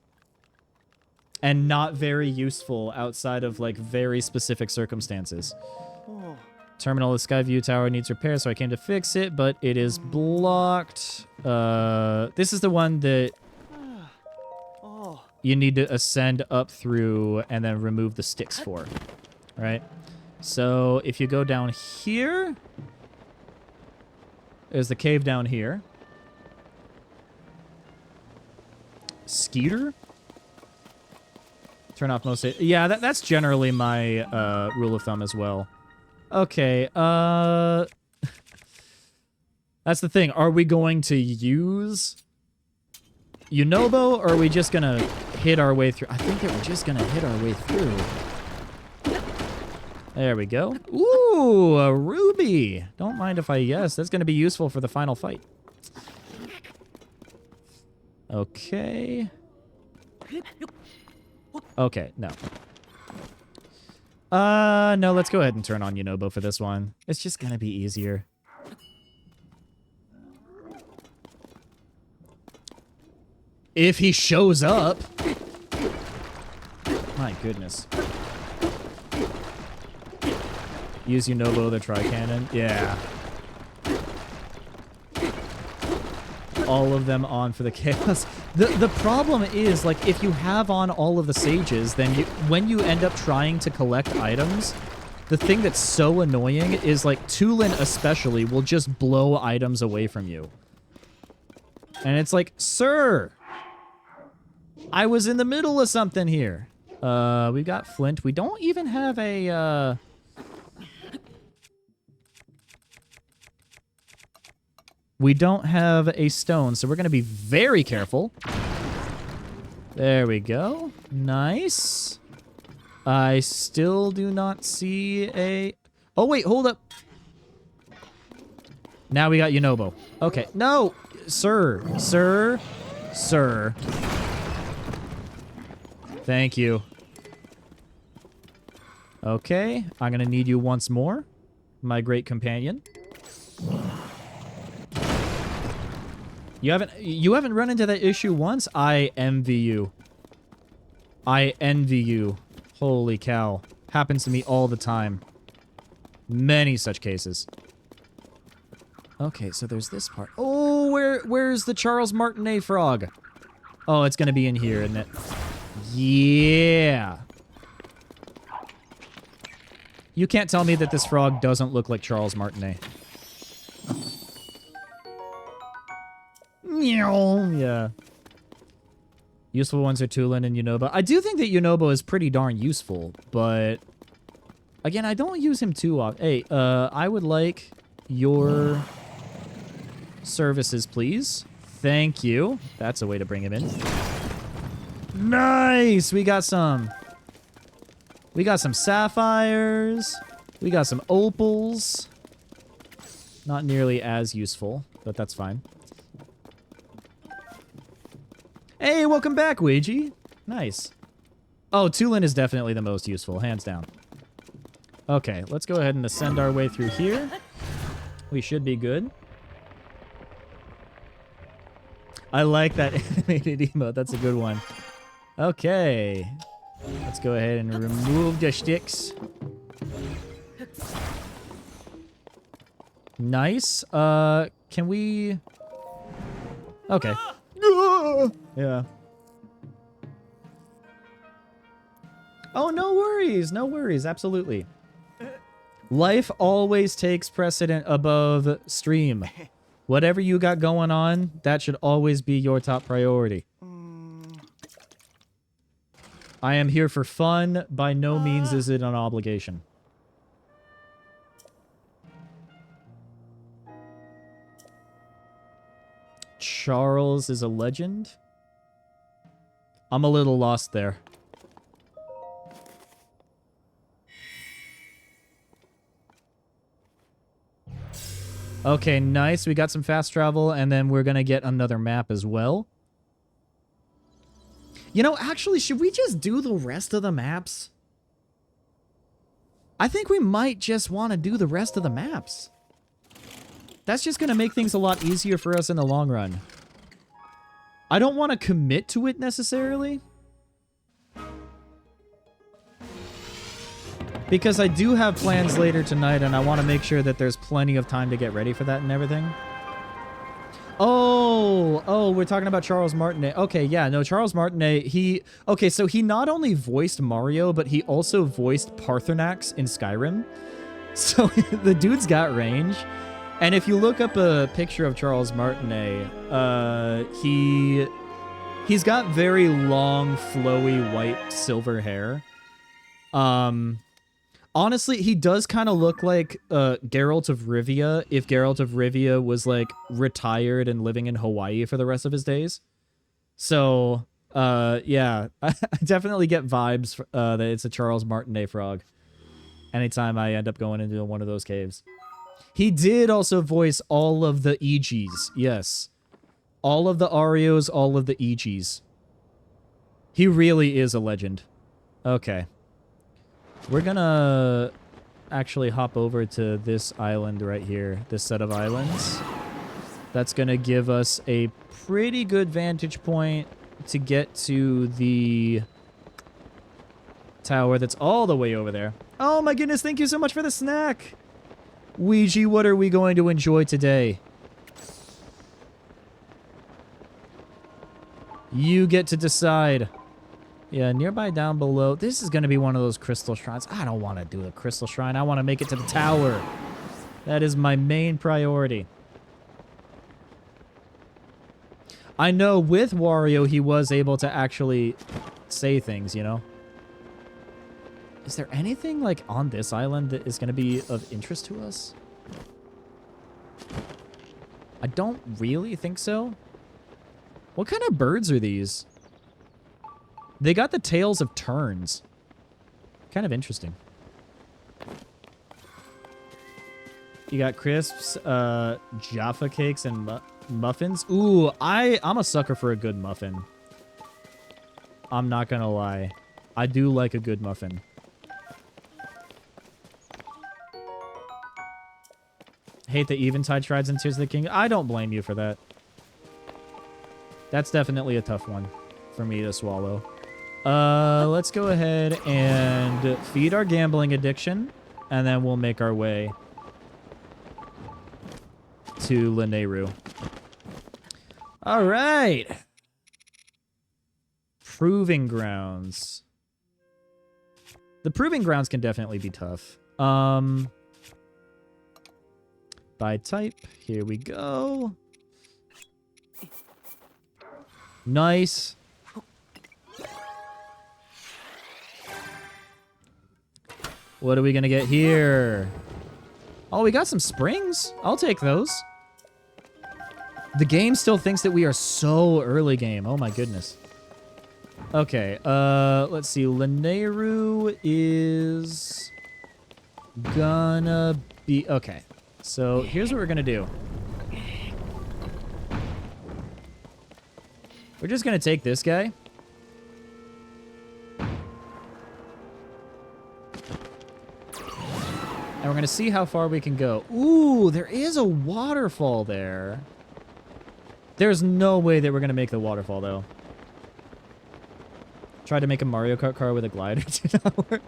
And not very useful outside of, like, very specific circumstances. Terminal of Skyview Tower needs repair, so I came to fix it, but it is blocked. This is the one that you need to ascend up through and then remove the sticks for, right? So if you go down here, there's the cave down here. Skeeter? Turn off most... Yeah, that's generally my rule of thumb as well. Okay, that's the thing. Are we going to use Yunobo, or are we just going to hit our way through? I think that we're just going to hit our way through. There we go. Ooh, a ruby. Don't mind if I yes. That's going to be useful for the final fight. Okay. Okay, no. No, let's go ahead and turn on Yunobo for this one. It's just going to be easier. If he shows up. My goodness. Use Yunobo, the Tri-Cannon. Yeah. All of them on for the chaos. The problem is, like, if you have on all of the sages, then when you end up trying to collect items, the thing that's so annoying is, like, Tulin especially will just blow items away from you. And it's like, sir, I was in the middle of something here. We've got flint. We don't even have a, we don't have a stone, so we're going to be very careful. There we go. Nice. I still do not see a... Oh, wait, hold up. Now we got Yunobo. Okay. No! Sir. Sir. Sir. Thank you. Okay. I'm going to need you once more, my great companion. You haven't run into that issue once? I envy you. I envy you. Holy cow. Happens to me all the time. Many such cases. Okay, so there's this part. Oh, where's the Charles Martinet frog? Oh, it's gonna be in here, isn't it? Yeah. You can't tell me that this frog doesn't look like Charles Martinet. Yeah. Useful ones are Tulin and Yunobo. I do think that Yunobo is pretty darn useful, but... Again, I don't use him too often. Hey, I would like your services, please. Thank you. That's a way to bring him in. Nice! We got some sapphires. We got some opals. Not nearly as useful, but that's fine. Hey, welcome back, Ouija. Nice. Oh, Tulin is definitely the most useful, hands down. Okay, let's go ahead and ascend our way through here. We should be good. I like that animated emote. That's a good one. Okay. Let's go ahead and remove the sticks. Nice. Can we... Okay. Yeah. Oh, no worries. No worries. Absolutely. Life always takes precedent above stream. Whatever you got going on, that should always be your top priority. I am here for fun. By no means is it an obligation. Charles is a legend? I'm a little lost there. Okay, nice. We got some fast travel, and then we're gonna get another map as well. You know, actually, should we just do the rest of the maps? I think we might just want to do the rest of the maps. That's just gonna make things a lot easier for us in the long run. I don't want to commit to it necessarily, because I do have plans later tonight, and I want to make sure that there's plenty of time to get ready for that and everything. Oh, we're talking about Charles Martinet. Okay, yeah, no, Charles Martinet, okay, so he not only voiced Mario, but he also voiced Parthenax in Skyrim. So the dude's got range. And if you look up a picture of Charles Martinet, he's got very long, flowy, white, silver hair. Honestly, he does kind of look like Geralt of Rivia if Geralt of Rivia was, like, retired and living in Hawaii for the rest of his days. So, yeah, I definitely get vibes that it's a Charles Martinet frog anytime I end up going into one of those caves. He did also voice all of the EGs, yes. All of the Arios, all of the EGs. He really is a legend. Okay. We're gonna actually hop over to this island right here, this set of islands. That's gonna give us a pretty good vantage point to get to the tower that's all the way over there. Oh my goodness, thank you so much for the snack! Ouija, what are we going to enjoy today? You get to decide. Yeah, nearby down below. This is going to be one of those crystal shrines. I don't want to do a crystal shrine. I want to make it to the tower. That is my main priority. I know with Wario, he was able to actually say things, you know? Is there anything, like, on this island that is going to be of interest to us? I don't really think so. What kind of birds are these? They got the tails of terns. Kind of interesting. You got crisps, Jaffa cakes, and muffins. Ooh, I'm a sucker for a good muffin. I'm not gonna lie. I do like a good muffin. Hate the Eventide shrines in Tears of the King. I don't blame you for that. That's definitely a tough one for me to swallow. Let's go ahead and feed our gambling addiction, and then we'll make our way to Lanayru. All right. Proving grounds. The proving grounds can definitely be tough. By type, here we go. Nice. What are we gonna get here? Oh, we got some springs. I'll take those. The game still thinks that we are so early game. Oh my goodness. Okay, let's see. Lanayru is gonna be... Okay, so here's what we're gonna do. We're just gonna take this guy. And we're going to see how far we can go. Ooh, there is a waterfall there. There's no way that we're going to make the waterfall, though. Tried to make a Mario Kart car with a glider.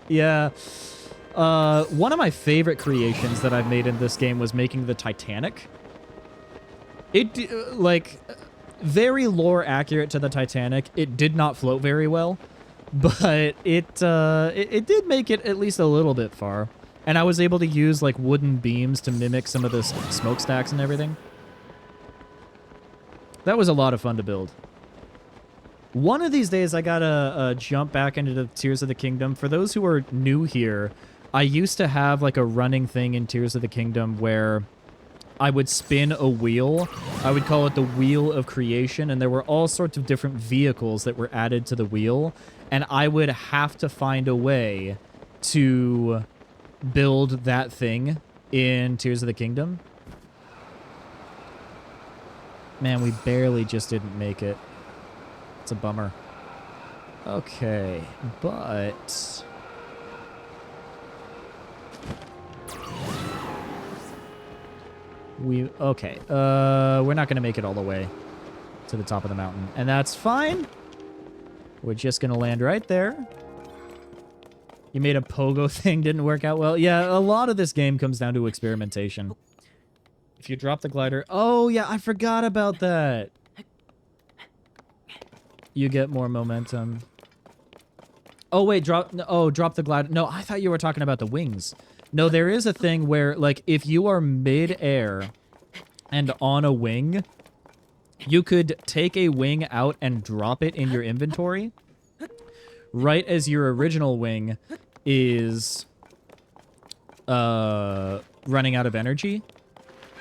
Yeah. One of my favorite creations that I've made in this game was making the Titanic. It, like, very lore accurate to the Titanic. It did not float very well. But it did make it at least a little bit far. And I was able to use, like, wooden beams to mimic some of the smokestacks and everything. That was a lot of fun to build. One of these days, I gotta jump back into the Tears of the Kingdom. For those who are new here, I used to have like a running thing in Tears of the Kingdom where I would spin a wheel. I would call it the Wheel of Creation, and there were all sorts of different vehicles that were added to the wheel, and I would have to find a way to build that thing in Tears of the Kingdom. Man, we barely just didn't make it. It's a bummer. Okay, but... Okay, we're not going to make it all the way to the top of the mountain, and that's fine. We're just going to land right there. You made a pogo thing, didn't work out well. Yeah, a lot of this game comes down to experimentation. If you drop the glider... Oh, yeah, I forgot about that. You get more momentum. Oh, wait, drop the glider. No, I thought you were talking about the wings. No, there is a thing where, like, if you are mid-air and on a wing, you could take a wing out and drop it in your inventory right as your original wing is running out of energy,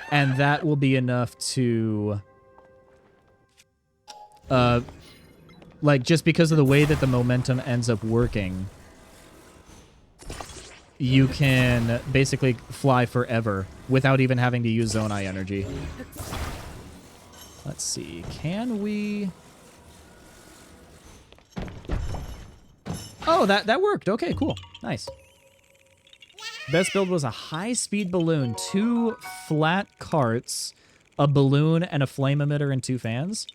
and that will be enough to... like, just because of the way that the momentum ends up working, you can basically fly forever without even having to use Zonai energy. Let's see. Can we... Oh, that worked. Okay, cool. Nice. Best build was a high-speed balloon, 2 flat carts, a balloon, and a flame emitter, and 2 fans.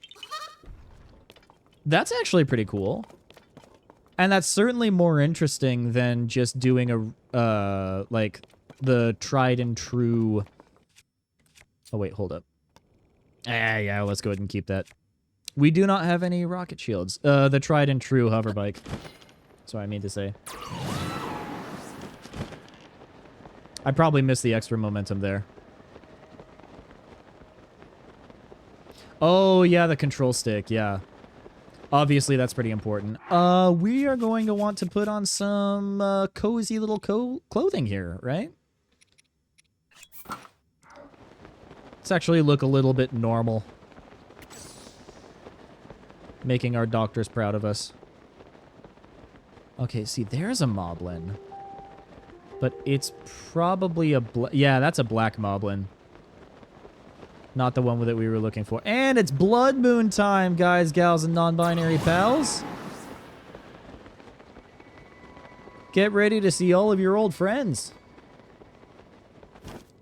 That's actually pretty cool. And that's certainly more interesting than just doing a, like, the tried and true... Oh, wait, hold up. Yeah, let's go ahead and keep that. We do not have any rocket shields. The tried and true hover bike. That's what I mean to say. I probably missed the extra momentum there. Oh, yeah, the control stick, yeah. Obviously, that's pretty important. We are going to want to put on some cozy little clothing here, right? Let's actually look a little bit normal. Making our doctors proud of us. Okay, see, there's a moblin. But it's probably a... Yeah, that's a black moblin. Not the one that we were looking for. And it's blood moon time, guys, gals, and non-binary pals. Get ready to see all of your old friends.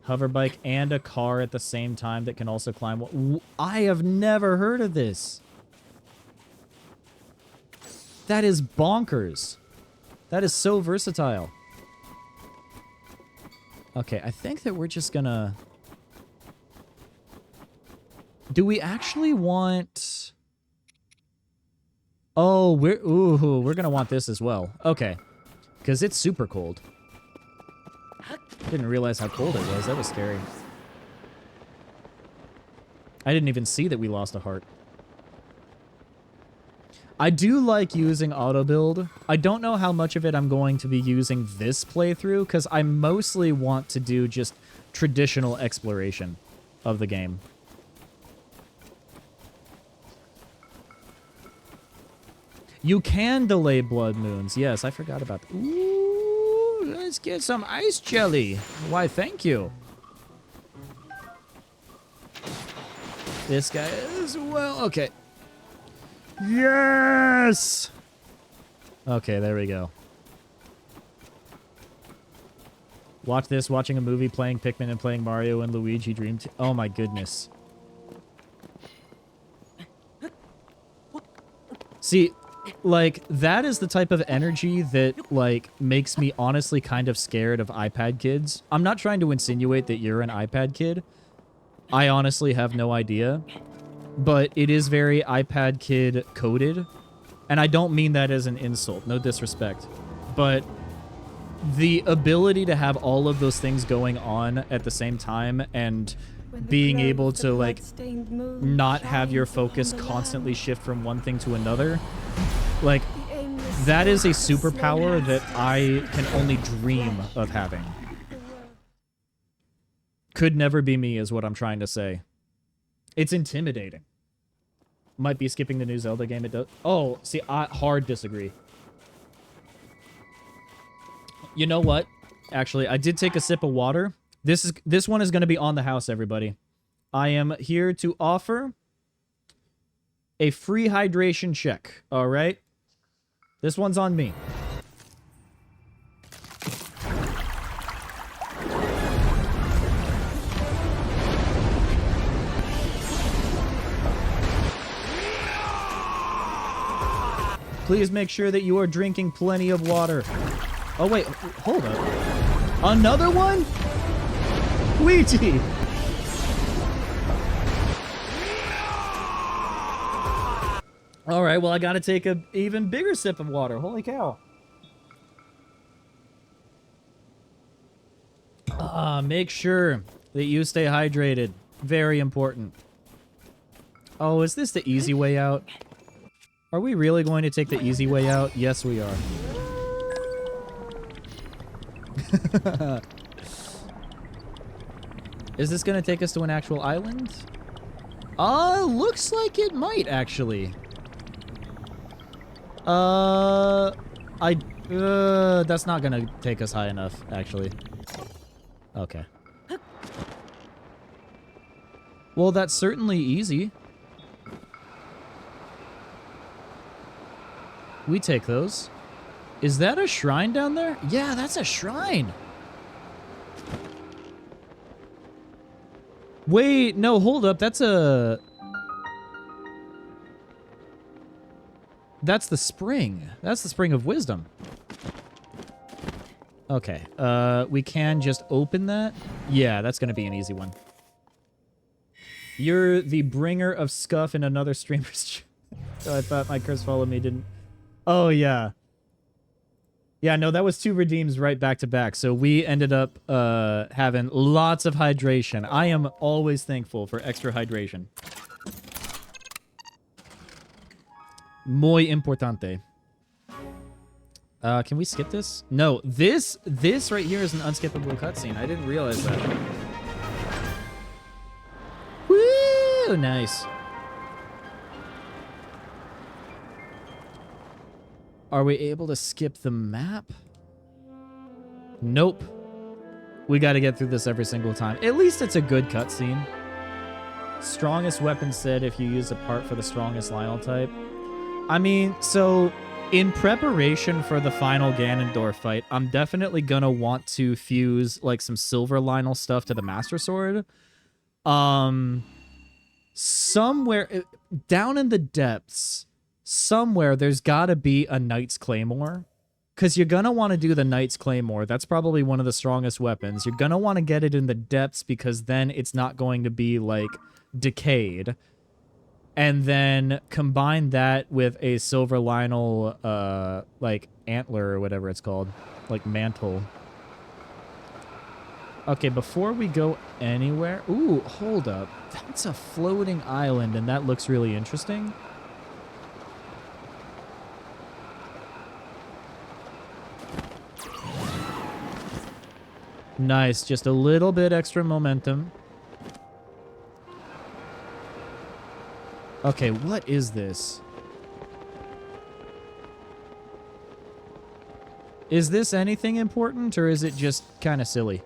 Hoverbike and a car at the same time that can also climb. I have never heard of this. That is bonkers. That is so versatile. Okay, I think that we're just gonna... Do we actually want... Oh, we're gonna want this as well. Okay. Because it's super cold. Didn't realize how cold it was. That was scary. I didn't even see that we lost a heart. I do like using auto build. I don't know how much of it I'm going to be using this playthrough, because I mostly want to do just traditional exploration of the game. You can delay blood moons. Yes, I forgot about that. Ooh, let's get some ice jelly. Why, thank you. This guy as well. Okay. Yes! Okay, there we go. Watch this, watching a movie, playing Pikmin, and playing Mario and Luigi Dream Team. Oh my goodness. See, like, that is the type of energy that, like, makes me honestly kind of scared of iPad kids. I'm not trying to insinuate that you're an iPad kid. I honestly have no idea. But it is very iPad kid coded. And I don't mean that as an insult, no disrespect. But the ability to have all of those things going on at the same time and being able to, like, not have your focus constantly shift from one thing to another. Like, that is a superpower that I can only dream of having. Could never be me is what I'm trying to say. It's intimidating. Might be skipping the new Zelda game. It does. Oh, see, I hard disagree. You know what? Actually, I did take a sip of water. This one is going to be on the house, everybody. I am here to offer a free hydration check. All right? This one's on me. Please make sure that you are drinking plenty of water. Oh, wait. Hold up. Another one? Luigi! Alright, well, I gotta take an even bigger sip of water. Holy cow. Make sure that you stay hydrated. Very important. Oh, is this the easy way out? Are we really going to take the easy way out? Yes, we are. Is this going to take us to an actual island? Looks like it might, actually. That's not going to take us high enough, actually. Okay. Well, that's certainly easy. We take those. Is that a shrine down there? Yeah, that's a shrine. Wait, no, hold up. That's a... That's the spring. That's the spring of wisdom. Okay. We can just open that. Yeah, that's going to be an easy one. You're the bringer of scuff in another streamer's... So I thought my curse follow me didn't... Oh, yeah. Yeah, no, that was 2 redeems right back to back. So we ended up having lots of hydration. I am always thankful for extra hydration. Muy importante. Can we skip this? No, this right here is an unskippable cutscene. I didn't realize that. Woo! Nice. Are we able to skip the map? Nope. We got to get through this every single time. At least it's a good cutscene. Strongest weapon said if you use a part for the strongest Lionel type. I mean, so in preparation for the final Ganondorf fight, I'm definitely going to want to fuse like some silver Lionel stuff to the Master Sword. Somewhere down in the depths... Somewhere there's got to be a Knight's Claymore. Because you're going to want to do the Knight's Claymore. That's probably one of the strongest weapons. You're going to want to get it in the depths because then it's not going to be, like, decayed. And then combine that with a silver Lionel, like, antler or whatever it's called. Like, mantle. Okay, before we go anywhere... Ooh, hold up. That's a floating island, and that looks really interesting. Nice, just a little bit extra momentum. Okay, what is this? Is this anything important, or is it just kind of silly?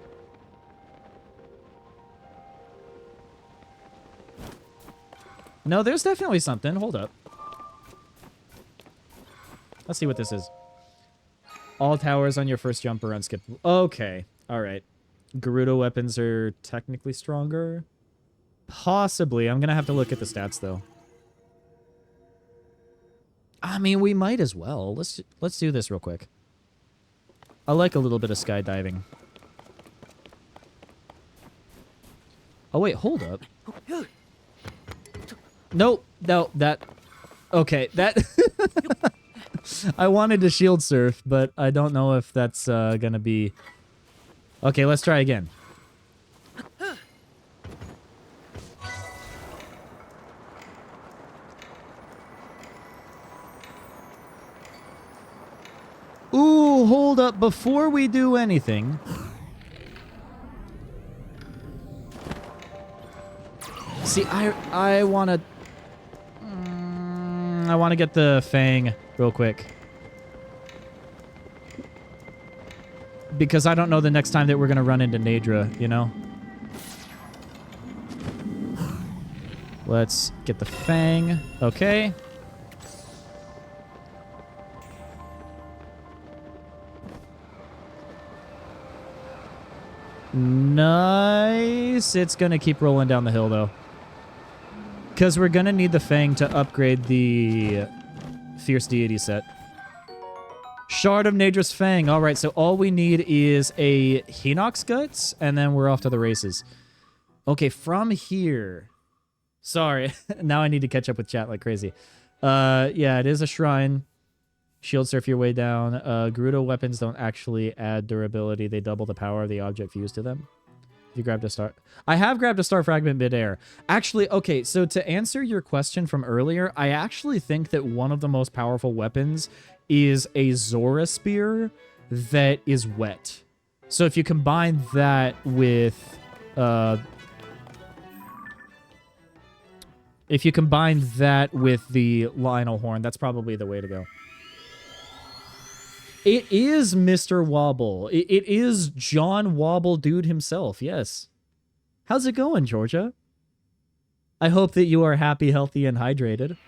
No, there's definitely something. Hold up. Let's see what this is. All towers on your first jump are unskippable. Okay. All right. Gerudo weapons are technically stronger. Possibly. I'm going to have to look at the stats, though. I mean, we might as well. Let's do this real quick. I like a little bit of skydiving. Oh, wait. Hold up. Nope. No, that... Okay, that... I wanted to shield surf, but I don't know if that's going to be... Okay, let's try again. hold up. Before we do anything... See, I want to... I want to get the Fang real quick. Because I don't know the next time that we're going to run into Nadra, you know? Let's get the Fang. Okay. Nice. It's going to keep rolling down the hill, though. Because we're going to need the Fang to upgrade the Fierce Deity set. Shard of Nadra's Fang. All right, so all we need is a Hinox Guts, and then we're off to the races. Okay, from here... Sorry, now I need to catch up with chat like crazy. Yeah, it is a shrine. Shield surf your way down. Gerudo weapons don't actually add durability. They double the power of the object fused to them. You grabbed a star. I have grabbed a star fragment midair. Actually, okay, so to answer your question from earlier, I actually think that one of the most powerful weapons is a Zora Spear that is wet. So if you combine that with... if you combine that with the Lionel Horn, that's probably the way to go. It is Mr. Wobble. It is John Wobble Dude himself, yes. How's it going, Georgia? I hope that you are happy, healthy, and hydrated.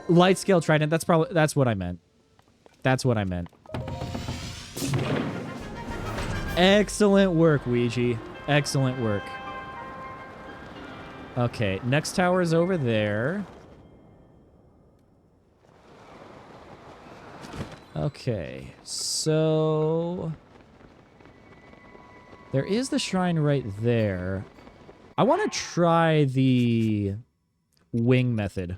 Light scale trident, that's what I meant. That's what I meant. Excellent work, Ouija. Excellent work. Okay, next tower is over there. Okay, so... there is the shrine right there. I want to try the wing method.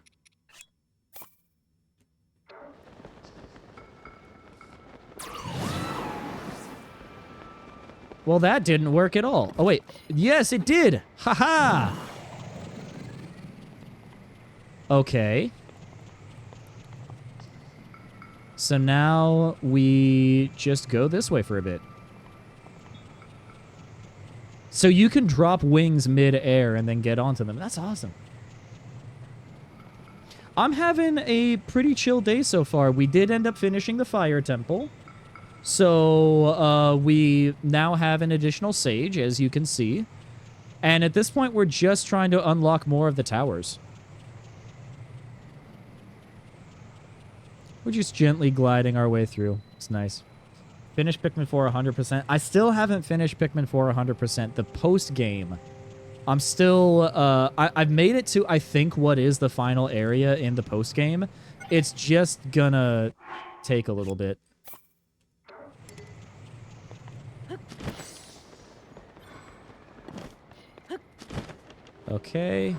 Well, that didn't work at all. Oh, wait. Yes, it did! Ha-ha! Okay. So now we just go this way for a bit. So you can drop wings mid-air and then get onto them. That's awesome. I'm having a pretty chill day so far. We did end up finishing the Fire Temple. So we now have an additional Sage, as you can see. And at this point, we're just trying to unlock more of the towers. We're just gently gliding our way through. It's nice. Finish Pikmin 4 100%. I still haven't finished Pikmin 4 100%. The post-game. I'm still... I've made it to, I think, what is the final area in the post-game. It's just gonna take a little bit. Okay.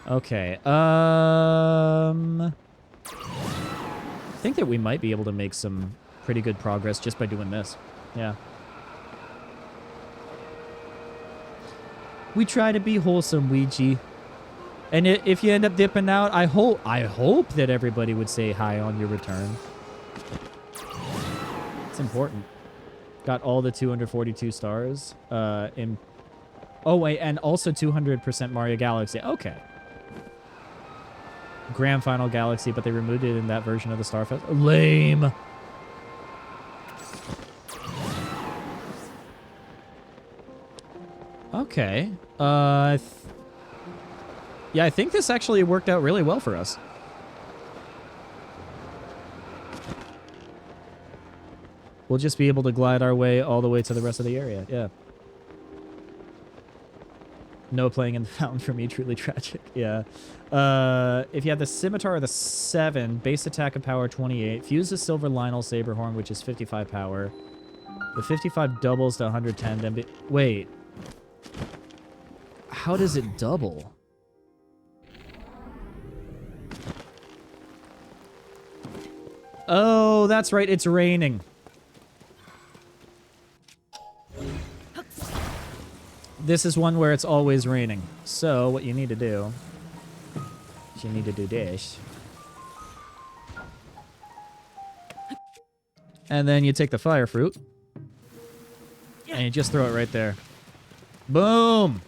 Okay, I think that we might be able to make some pretty good progress just by doing this. Yeah. We try to be wholesome, Ouija. And if you end up dipping out, I hope that everybody would say hi on your return. It's important. Got all the 242 stars. Oh, wait, and also 200% Mario Galaxy. Okay. Grand Final Galaxy, but they removed it in that version of the Starfest. Lame. Okay. Yeah, I think this actually worked out really well for us. We'll just be able to glide our way all the way to the rest of the area. Yeah. No playing in the fountain for me, truly tragic. Yeah. If you have the Scimitar or the 7, base attack and power 28. Fuse the Silver Lionel Saberhorn, which is 55 power. The 55 doubles to 110. Then wait. How does it double? Oh, that's right. It's raining. this is one where it's always raining. So what you need to do is you need to do this. And then you take the fire fruit. And you just throw it right there. Boom!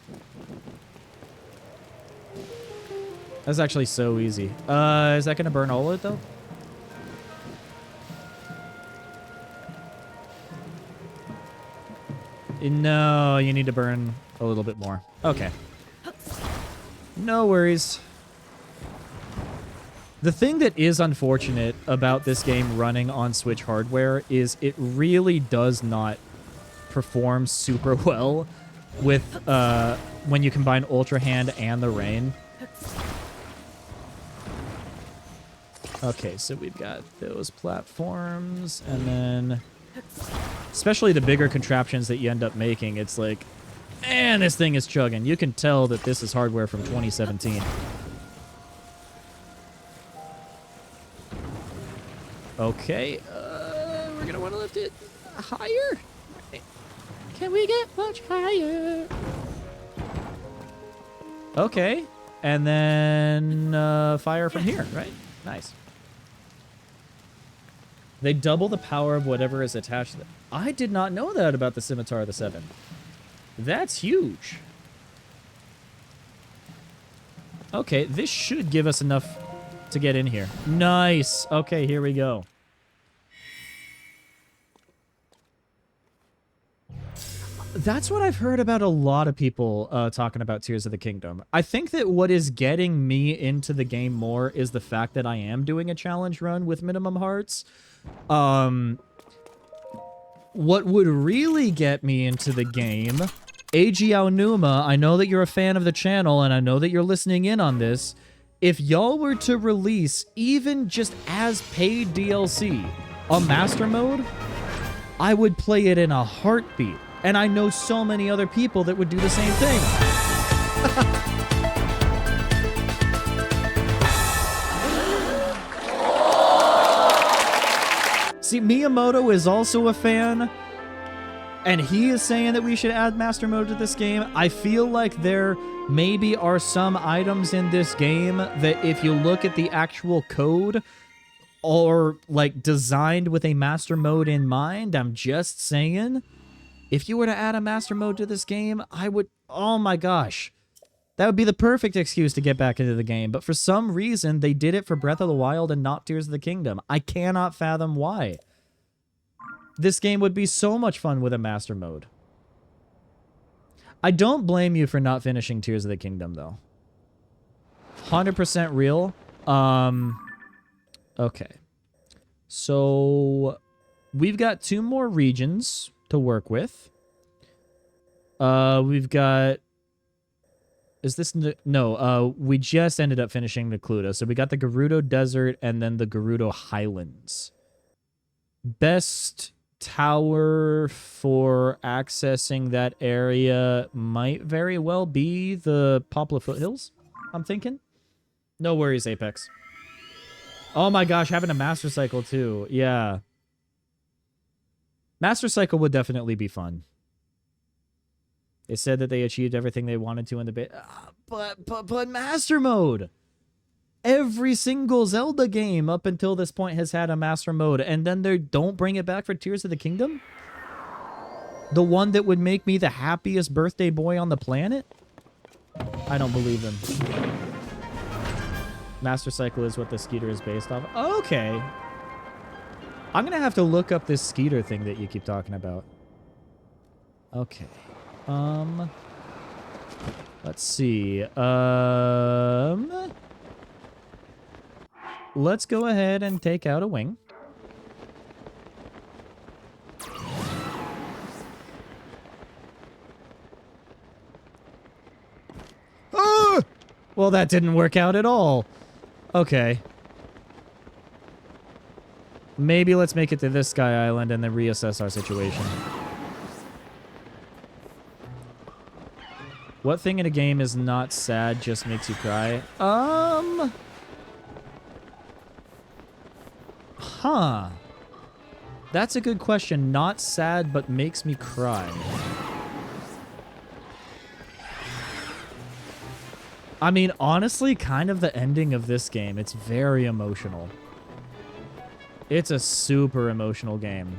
That's actually so easy. Is that going to burn all of it, though? No, you need to burn a little bit more. Okay. No worries. The thing that is unfortunate about this game running on Switch hardware is it really does not perform super well with when you combine Ultra Hand and the rain. Okay, so we've got those platforms, and then especially the bigger contraptions that you end up making, it's like, man, this thing is chugging. You can tell that this is hardware from 2017. Okay, we're gonna want to lift it higher. Can we get much higher? Okay, and then fire from here, right? Nice. They double the power of whatever is attached to them. I did not know that about the Scimitar of the Seven. That's huge. Okay, this should give us enough to get in here. Nice. Okay, here we go. That's what I've heard about a lot of people talking about Tears of the Kingdom. I think that what is getting me into the game more is the fact that I am doing a challenge run with minimum hearts. What would really get me into the game, AG Aonuma, I know that you're a fan of the channel and I know that you're listening in on this. If y'all were to release, even just as paid DLC, a master mode, I would play it in a heartbeat. And I know so many other people that would do the same thing. See, Miyamoto is also a fan, and he is saying that we should add master mode to this game. I feel like there maybe are some items in this game that if you look at the actual code or like designed with a master mode in mind, I'm just saying, if you were to add a master mode to this game, I would, oh my gosh, that would be the perfect excuse to get back into the game. But for some reason, they did it for Breath of the Wild and not Tears of the Kingdom. I cannot fathom why. This game would be so much fun with a master mode. I don't blame you for not finishing Tears of the Kingdom, though. 100% real. Okay. So, we've got 2 more regions to work with. We've got... Is this... No, we just ended up finishing Necluda. So we got the Gerudo Desert and then the Gerudo Highlands. Best tower for accessing that area might very well be the Poplar Foothills, I'm thinking. No worries, Apex. Oh my gosh, having a Master Cycle too. Yeah. Master Cycle would definitely be fun. They said that they achieved everything they wanted to in the bit. But Master Mode! Every single Zelda game up until this point has had a Master Mode, and then they don't bring it back for Tears of the Kingdom? The one that would make me the happiest birthday boy on the planet? I don't believe them. Master Cycle is what the Skeeter is based off. Okay. I'm going to have to look up this Skeeter thing that you keep talking about. Okay. Let's see. Let's go ahead and take out a wing. Ah! Well, that didn't work out at all. Okay. Maybe let's make it to this Sky Island and then reassess our situation. What thing in a game is not sad, just makes you cry? Huh. That's a good question. Not sad, but makes me cry. I mean, honestly, kind of the ending of this game. It's very emotional. It's a super emotional game.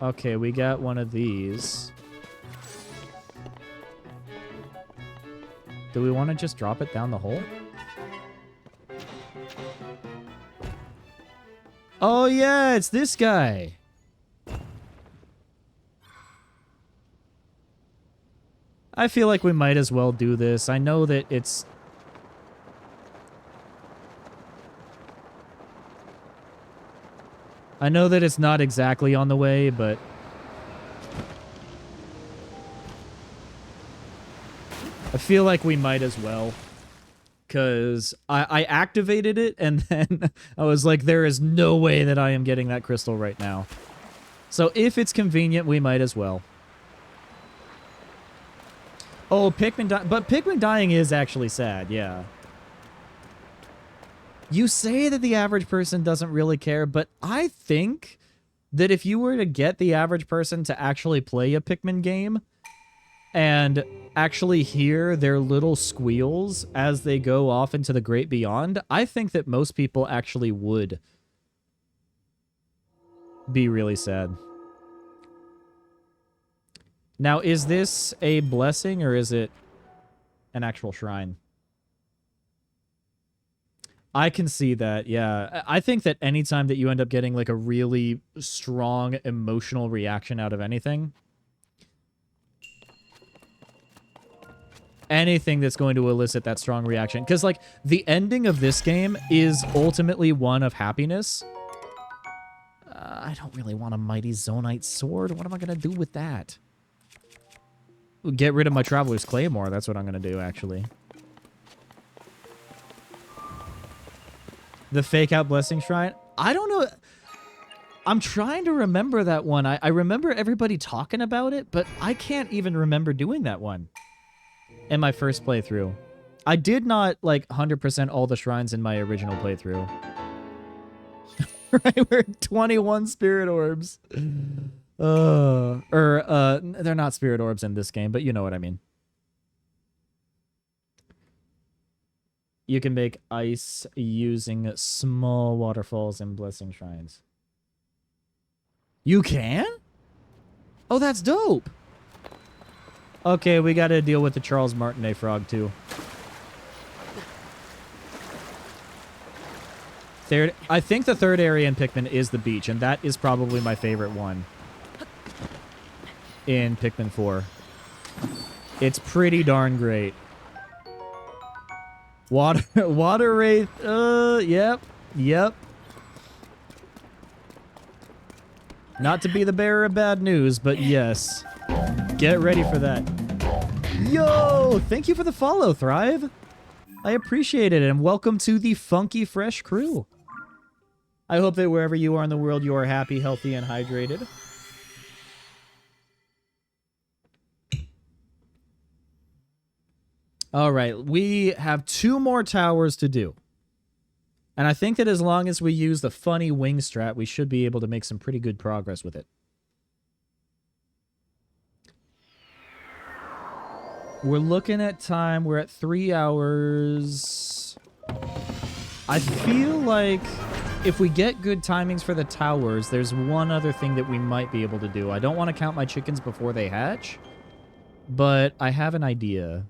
Okay, we got one of these. Do we want to just drop it down the hole? Oh, yeah, it's this guy. I feel like we might as well do this. I know that it's... I know that it's not exactly on the way, but... I feel like we might as well. Because I activated it, and then I was like, there is no way that I am getting that crystal right now. So if it's convenient, we might as well. Oh, but Pikmin dying is actually sad, yeah. You say that the average person doesn't really care, but I think that if you were to get the average person to actually play a Pikmin game and actually hear their little squeals as they go off into the great beyond, I think that most people actually would be really sad. Now, is this a blessing or is it an actual shrine? I can see that, yeah. I think that anytime that you end up getting like a really strong emotional reaction out of anything, anything that's going to elicit that strong reaction, because like the ending of this game is ultimately one of happiness. I don't really want a mighty Zonite sword. What am I going to do with that? Get rid of my Traveler's Claymore. That's what I'm going to do, actually. The fake out Blessing Shrine? I don't know. I'm trying to remember that one. I remember everybody talking about it, but I can't even remember doing that one in my first playthrough. I did not, like, 100% all the shrines in my original playthrough. Right, we're 21 Spirit Orbs. They're not Spirit Orbs in this game, but you know what I mean. You can make ice using small waterfalls and blessing shrines. You can? Oh, that's dope. Okay, we gotta deal with the Charles Martinet frog, too. I think the third area in Pikmin is the beach, and that is probably my favorite one in Pikmin 4. It's pretty darn great. Water Wraith, yep. Not to be the bearer of bad news, but yes. Get ready for that. Yo, thank you for the follow, Thrive. I appreciate it, and welcome to the Funky Fresh crew. I hope that wherever you are in the world, you are happy, healthy, and hydrated. All right, we have 2 more towers to do. And I think that as long as we use the funny wing strat, we should be able to make some pretty good progress with it. We're looking at time. We're at 3 hours. I feel like if we get good timings for the towers, there's one other thing that we might be able to do. I don't want to count my chickens before they hatch, but I have an idea.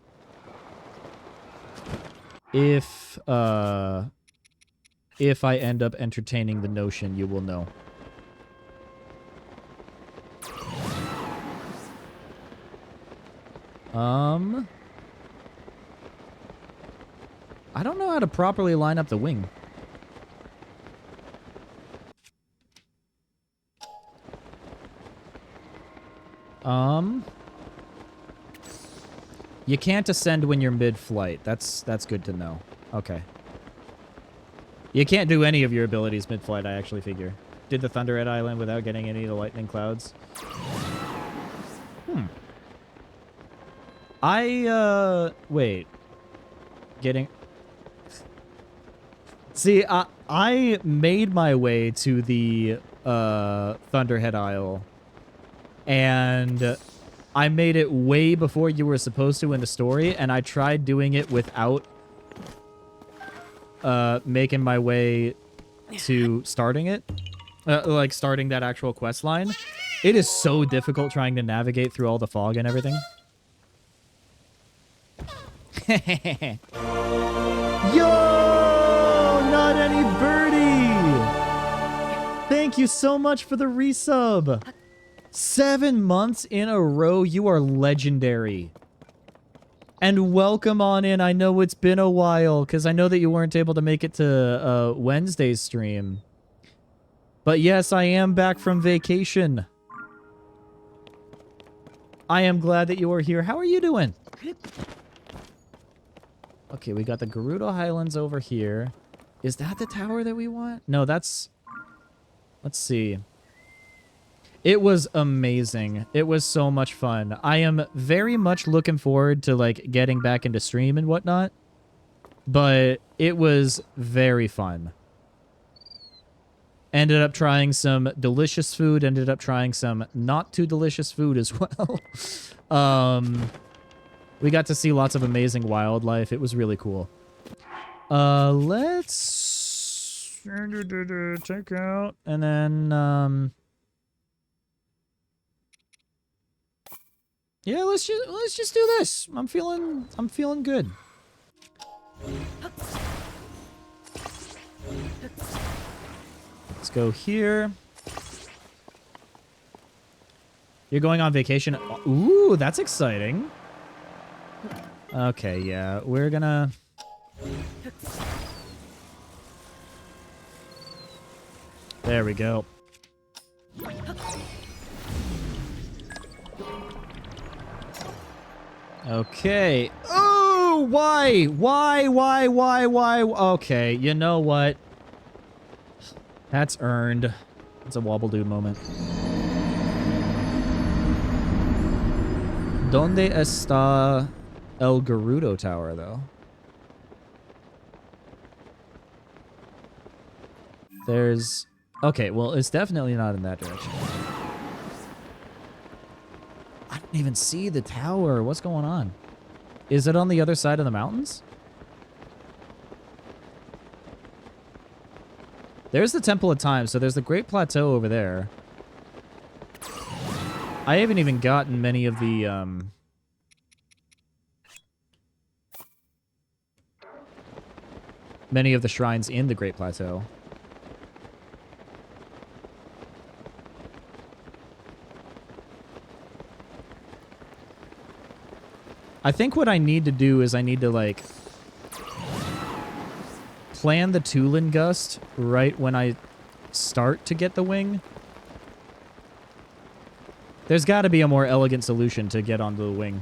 If I end up entertaining the notion, you will know. I don't know how to properly line up the wing. You can't ascend when you're mid-flight. That's good to know. Okay. You can't do any of your abilities mid-flight, I actually figure. Did the Thunderhead Island without getting any of the lightning clouds. Wait. Getting... See, I made my way to the Thunderhead Isle, and I made it way before you were supposed to in the story, and I tried doing it without making my way to starting it. Like starting that actual quest line. It is so difficult trying to navigate through all the fog and everything. Yo! Not any birdie! Thank you so much for the resub. 7 months in a row, you are legendary. And welcome on in. I know it's been a while, because I know that you weren't able to make it to Wednesday's stream. But yes, I am back from vacation. I am glad that you are here. How are you doing? Okay, we got the Gerudo Highlands over here. Is that the tower that we want? No, that's... Let's see. It was amazing. It was so much fun. I am very much looking forward to, like, getting back into stream and whatnot. But it was very fun. Ended up trying some delicious food. Ended up trying some not too delicious food as well. We got to see lots of amazing wildlife. It was really cool. Let's check out and then yeah, let's just do this. I'm feeling good. Let's go here. You're going on vacation? Ooh, that's exciting. Okay, yeah, we're gonna... There we go. Okay. Oh, why? Why? Okay, you know what? That's earned. It's a wobble-doo moment. ¿Dónde está El Gerudo Tower, though? There's... Okay, well, it's definitely not in that direction. I don't even see the tower. What's going on? Is it on the other side of the mountains? There's the Temple of Time, so there's the Great Plateau over there. I haven't even gotten many of the, shrines in the Great Plateau. I think what I need to do is I need to, like, plan the Tulin Gust right when I start to get the wing. There's got to be a more elegant solution to get onto the wing.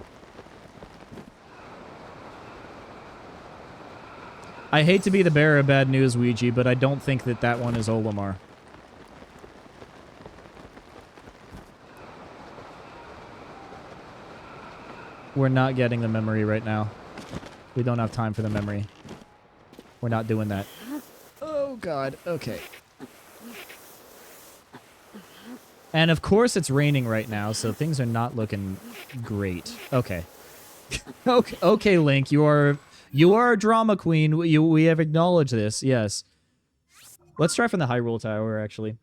I hate to be the bearer of bad news, Ouija, but I don't think that that one is Olimar. We're not getting the memory right now. We don't have time for the memory. We're not doing that. Oh, God. Okay. And, of course, it's raining right now, so things are not looking great. Okay. Okay, Link, you are a drama queen. We have acknowledged this, yes. Let's try from the Hyrule Tower, actually.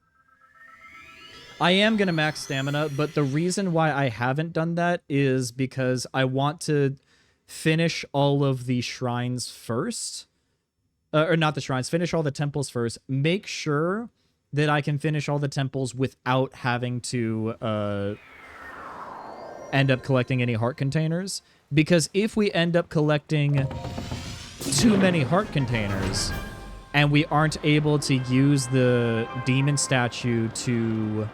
I am going to max stamina, but the reason why I haven't done that is because I want to finish all of the shrines first. Or not the shrines, finish all the temples first. Make sure that I can finish all the temples without having to end up collecting any heart containers. Because if we end up collecting too many heart containers and we aren't able to use the demon statue to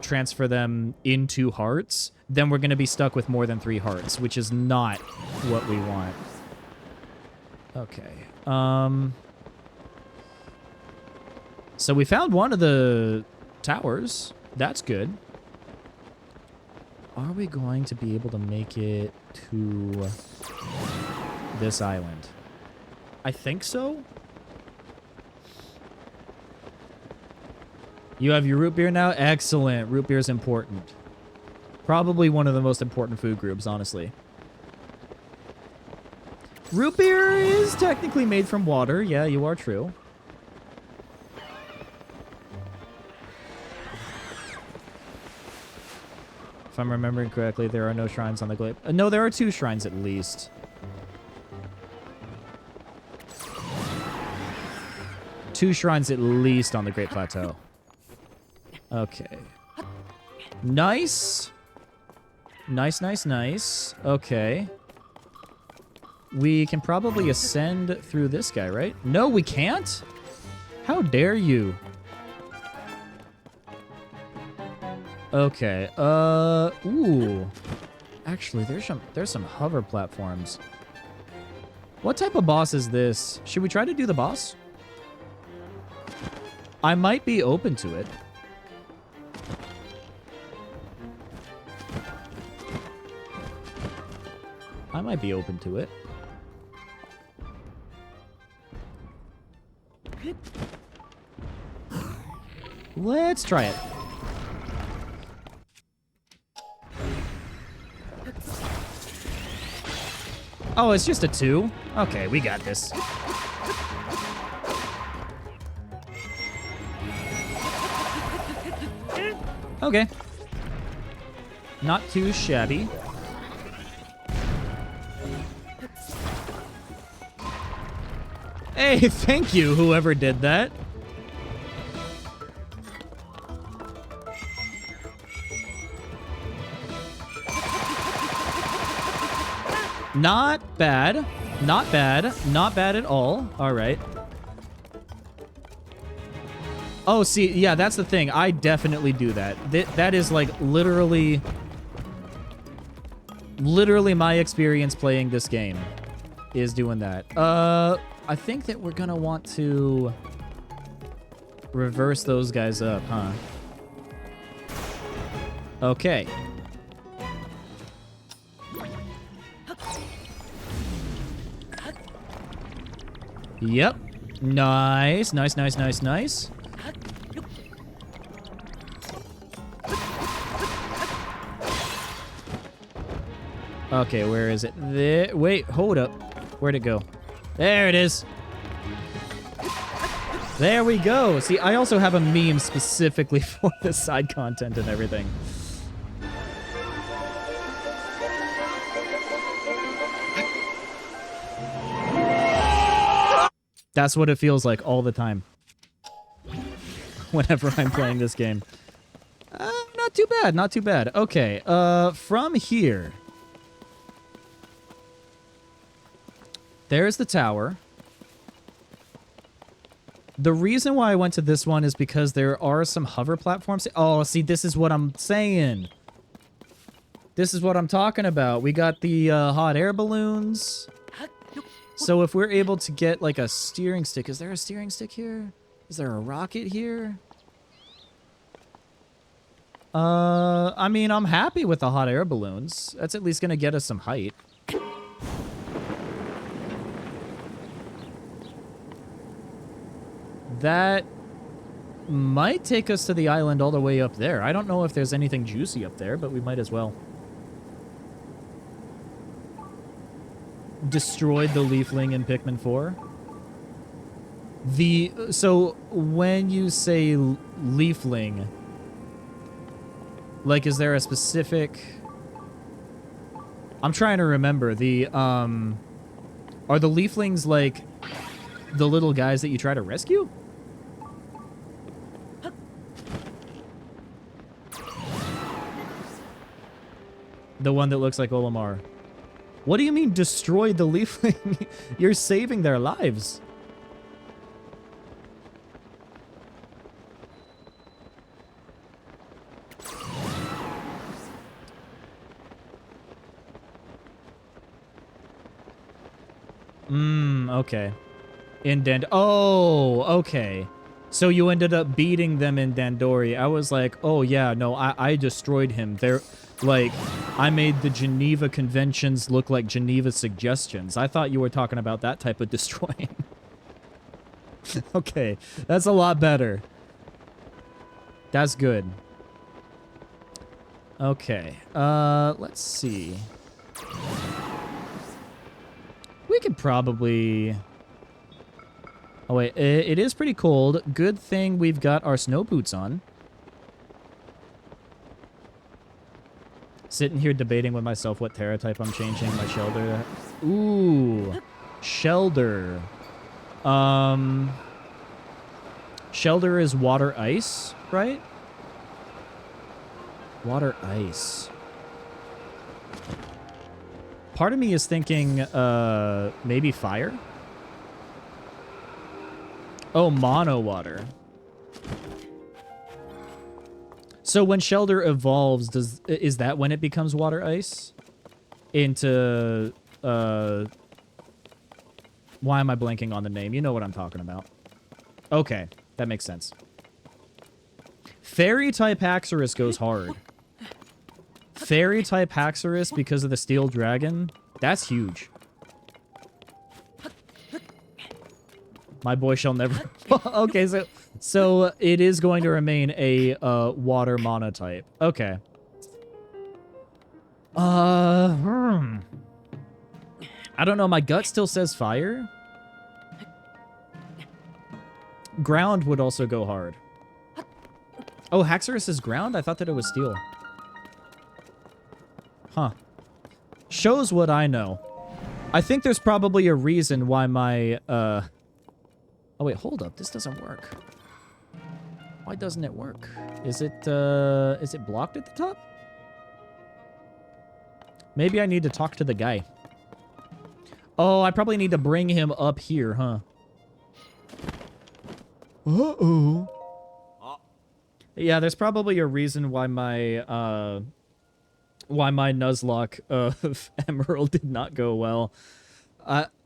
transfer them into hearts, then we're going to be stuck with more than 3 hearts, which is not what we want. Okay. So we found one of the towers. That's good. Are we going to be able to make it to this island? I think so. You have your root beer now? Excellent. Root beer is important. Probably one of the most important food groups, honestly. Root beer is technically made from water. Yeah, you are true. If I'm remembering correctly, there are no shrines on the glade. No, there are 2 shrines at least. Two shrines at least on the Great Plateau. Okay. Nice. Nice, nice, nice. Okay. We can probably ascend through this guy, right? No, we can't? How dare you? Okay. Ooh. Actually, there's some hover platforms. What type of boss is this? Should we try to do the boss? I might be open to it. I might be open to it. Let's try it. Oh, it's just a 2? Okay, we got this. Okay. Not too shabby. Hey, thank you, whoever did that. Not bad. Not bad. Not bad at all. All right. Oh, see, yeah, that's the thing. I definitely do that. That is, like, literally my experience playing this game is doing that. I think that we're gonna want to reverse those guys up, huh? Okay. Yep. Nice, nice, nice, nice, nice. Okay, where is it? There. Wait, hold up. Where'd it go? There it is. There we go. See, I also have a meme specifically for the side content and everything. That's what it feels like all the time. Whenever I'm playing this game. Not too bad, not too bad. Okay, from here. There's the tower. The reason why I went to this one is because there are some hover platforms. Oh, see, this is what I'm saying. This is what I'm talking about. We got the hot air balloons. So if we're able to get, like, a steering stick... Is there a steering stick here? Is there a rocket here? I mean, I'm happy with the hot air balloons. That's at least gonna get us some height. That might take us to the island all the way up there. I don't know if there's anything juicy up there, but we might as well. Destroyed the Leafling in Pikmin 4. So when you say Leafling, like, is there a specific... I'm trying to remember. Are the Leaflings, like, the little guys that you try to rescue? The one that looks like Olimar. What do you mean, destroyed the Leafling? You're saving their lives. Okay. Oh, okay. So you ended up beating them in Dandori. I was like, oh yeah, no, I destroyed him. They're... Like, I made the Geneva Conventions look like Geneva Suggestions. I thought you were talking about that type of destroying. Okay, that's a lot better. That's good. Okay. Let's see. We could probably... Oh, wait. It is pretty cold. Good thing we've got our snow boots on. Sitting here debating with myself what Terra type I'm changing my Shelder. Ooh. Shelder. Shelder is water ice, right? Water ice. Part of me is thinking, maybe fire? Oh, mono water. So when Shelder evolves, is that when it becomes water ice? Into, why am I blanking on the name? You know what I'm talking about. Okay, that makes sense. Fairy-type Haxorus goes hard. Fairy-type Haxorus, because of the Steel Dragon, that's huge. My boy shall never... Okay, so it is going to remain a water monotype. Okay. I don't know, my gut still says fire. Ground would also go hard. Oh, Haxorus is ground? I thought that it was steel. Huh. Shows what I know. I think there's probably a reason why my, Oh, wait, hold up. This doesn't work. Why doesn't it work? Is it blocked at the top? Maybe I need to talk to the guy. Oh, I probably need to bring him up here, huh? Uh-oh. Yeah, there's probably a reason why my Nuzlocke of Emerald did not go well.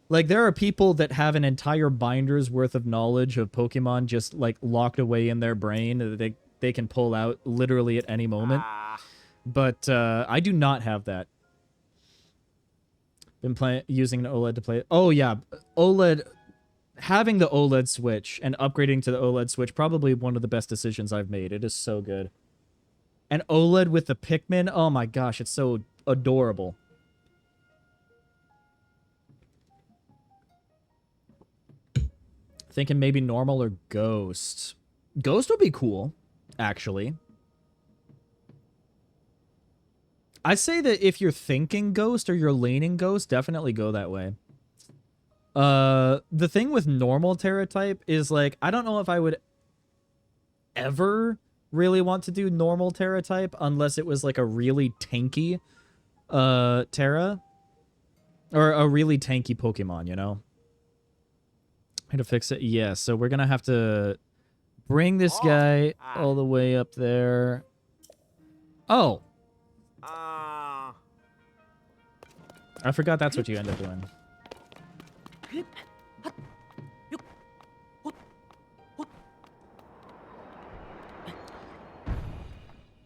Like, there are people that have an entire binder's worth of knowledge of Pokemon just, like, locked away in their brain that they can pull out literally at any moment. But I do not have that. Been using an OLED to play it. Oh, yeah. OLED... Having the OLED Switch and upgrading to the OLED Switch, probably one of the best decisions I've made. It is so good. And OLED with the Pikmin, oh my gosh, it's so adorable. Thinking maybe normal or ghost. Ghost would be cool, actually. I say that if you're thinking ghost or you're leaning ghost, definitely go that way. The thing with normal Terra type is, like, I don't know if I would ever really want to do normal Terra type unless it was, like, a really tanky, Terra. Or a really tanky Pokemon, you know? How to fix it? Yeah, so we're gonna have to bring this guy all the way up there. Oh! I forgot that's what you end up doing.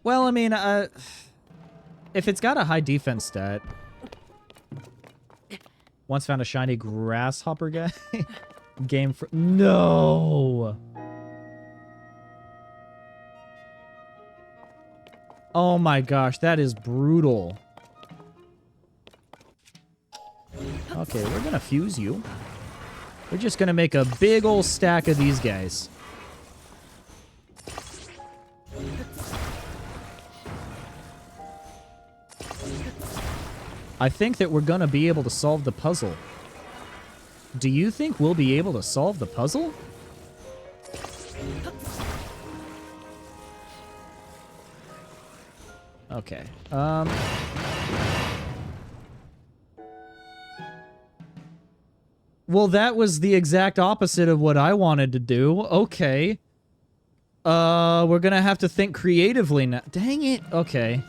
Well, I mean, if it's got a high defense stat... Once found a shiny grasshopper guy. Game for... No! Oh my gosh, that is brutal. Okay, we're gonna fuse you. We're just gonna make a big ol' stack of these guys. I think that we're gonna be able to solve the puzzle. Do you think we'll be able to solve the puzzle? Okay. Well, that was the exact opposite of what I wanted to do. Okay. We're gonna have to think creatively now. Dang it. Okay.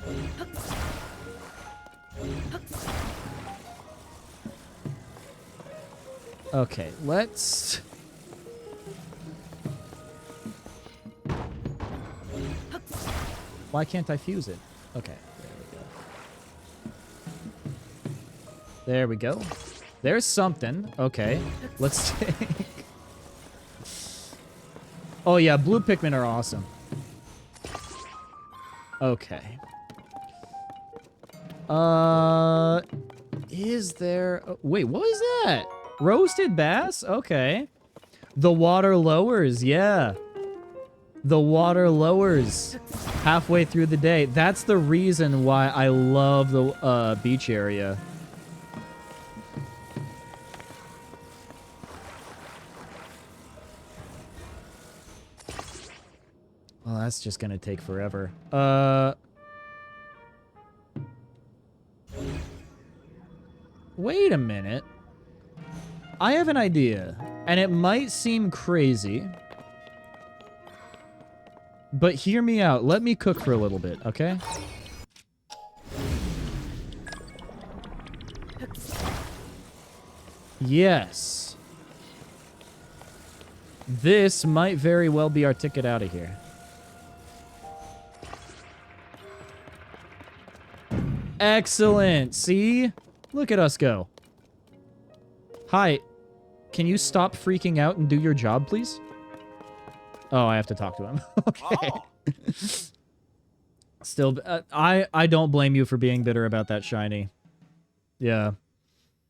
Okay, let's... Why can't I fuse it? Okay, there we go. There we go. There's something. Okay, let's take... Oh yeah, blue Pikmin are awesome. Okay. Is there... wait, what was that? Roasted bass? Okay. The water lowers, yeah. The water lowers halfway through the day. That's the reason why I love the beach area. Well, that's just gonna take forever. Wait a minute. I have an idea, and it might seem crazy, but hear me out. Let me cook for a little bit, okay? Yes. This might very well be our ticket out of here. Excellent. See? Look at us go. Hi. Can you stop freaking out and do your job, please? Oh, I have to talk to him. Okay. Oh. Still, I don't blame you for being bitter about that shiny. Yeah.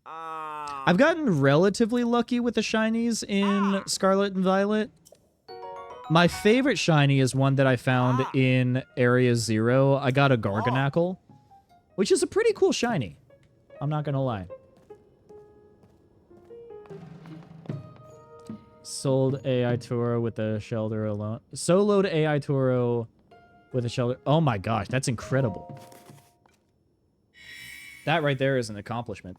I've gotten relatively lucky with the shinies in Scarlet and Violet. My favorite shiny is one that I found in Area 0. I got a Garganackle, which is a pretty cool shiny. I'm not gonna lie. Sold AI Toro with a shelter alone. Soloed AI Toro with a shelter. Oh my gosh, that's incredible. That right there is an accomplishment.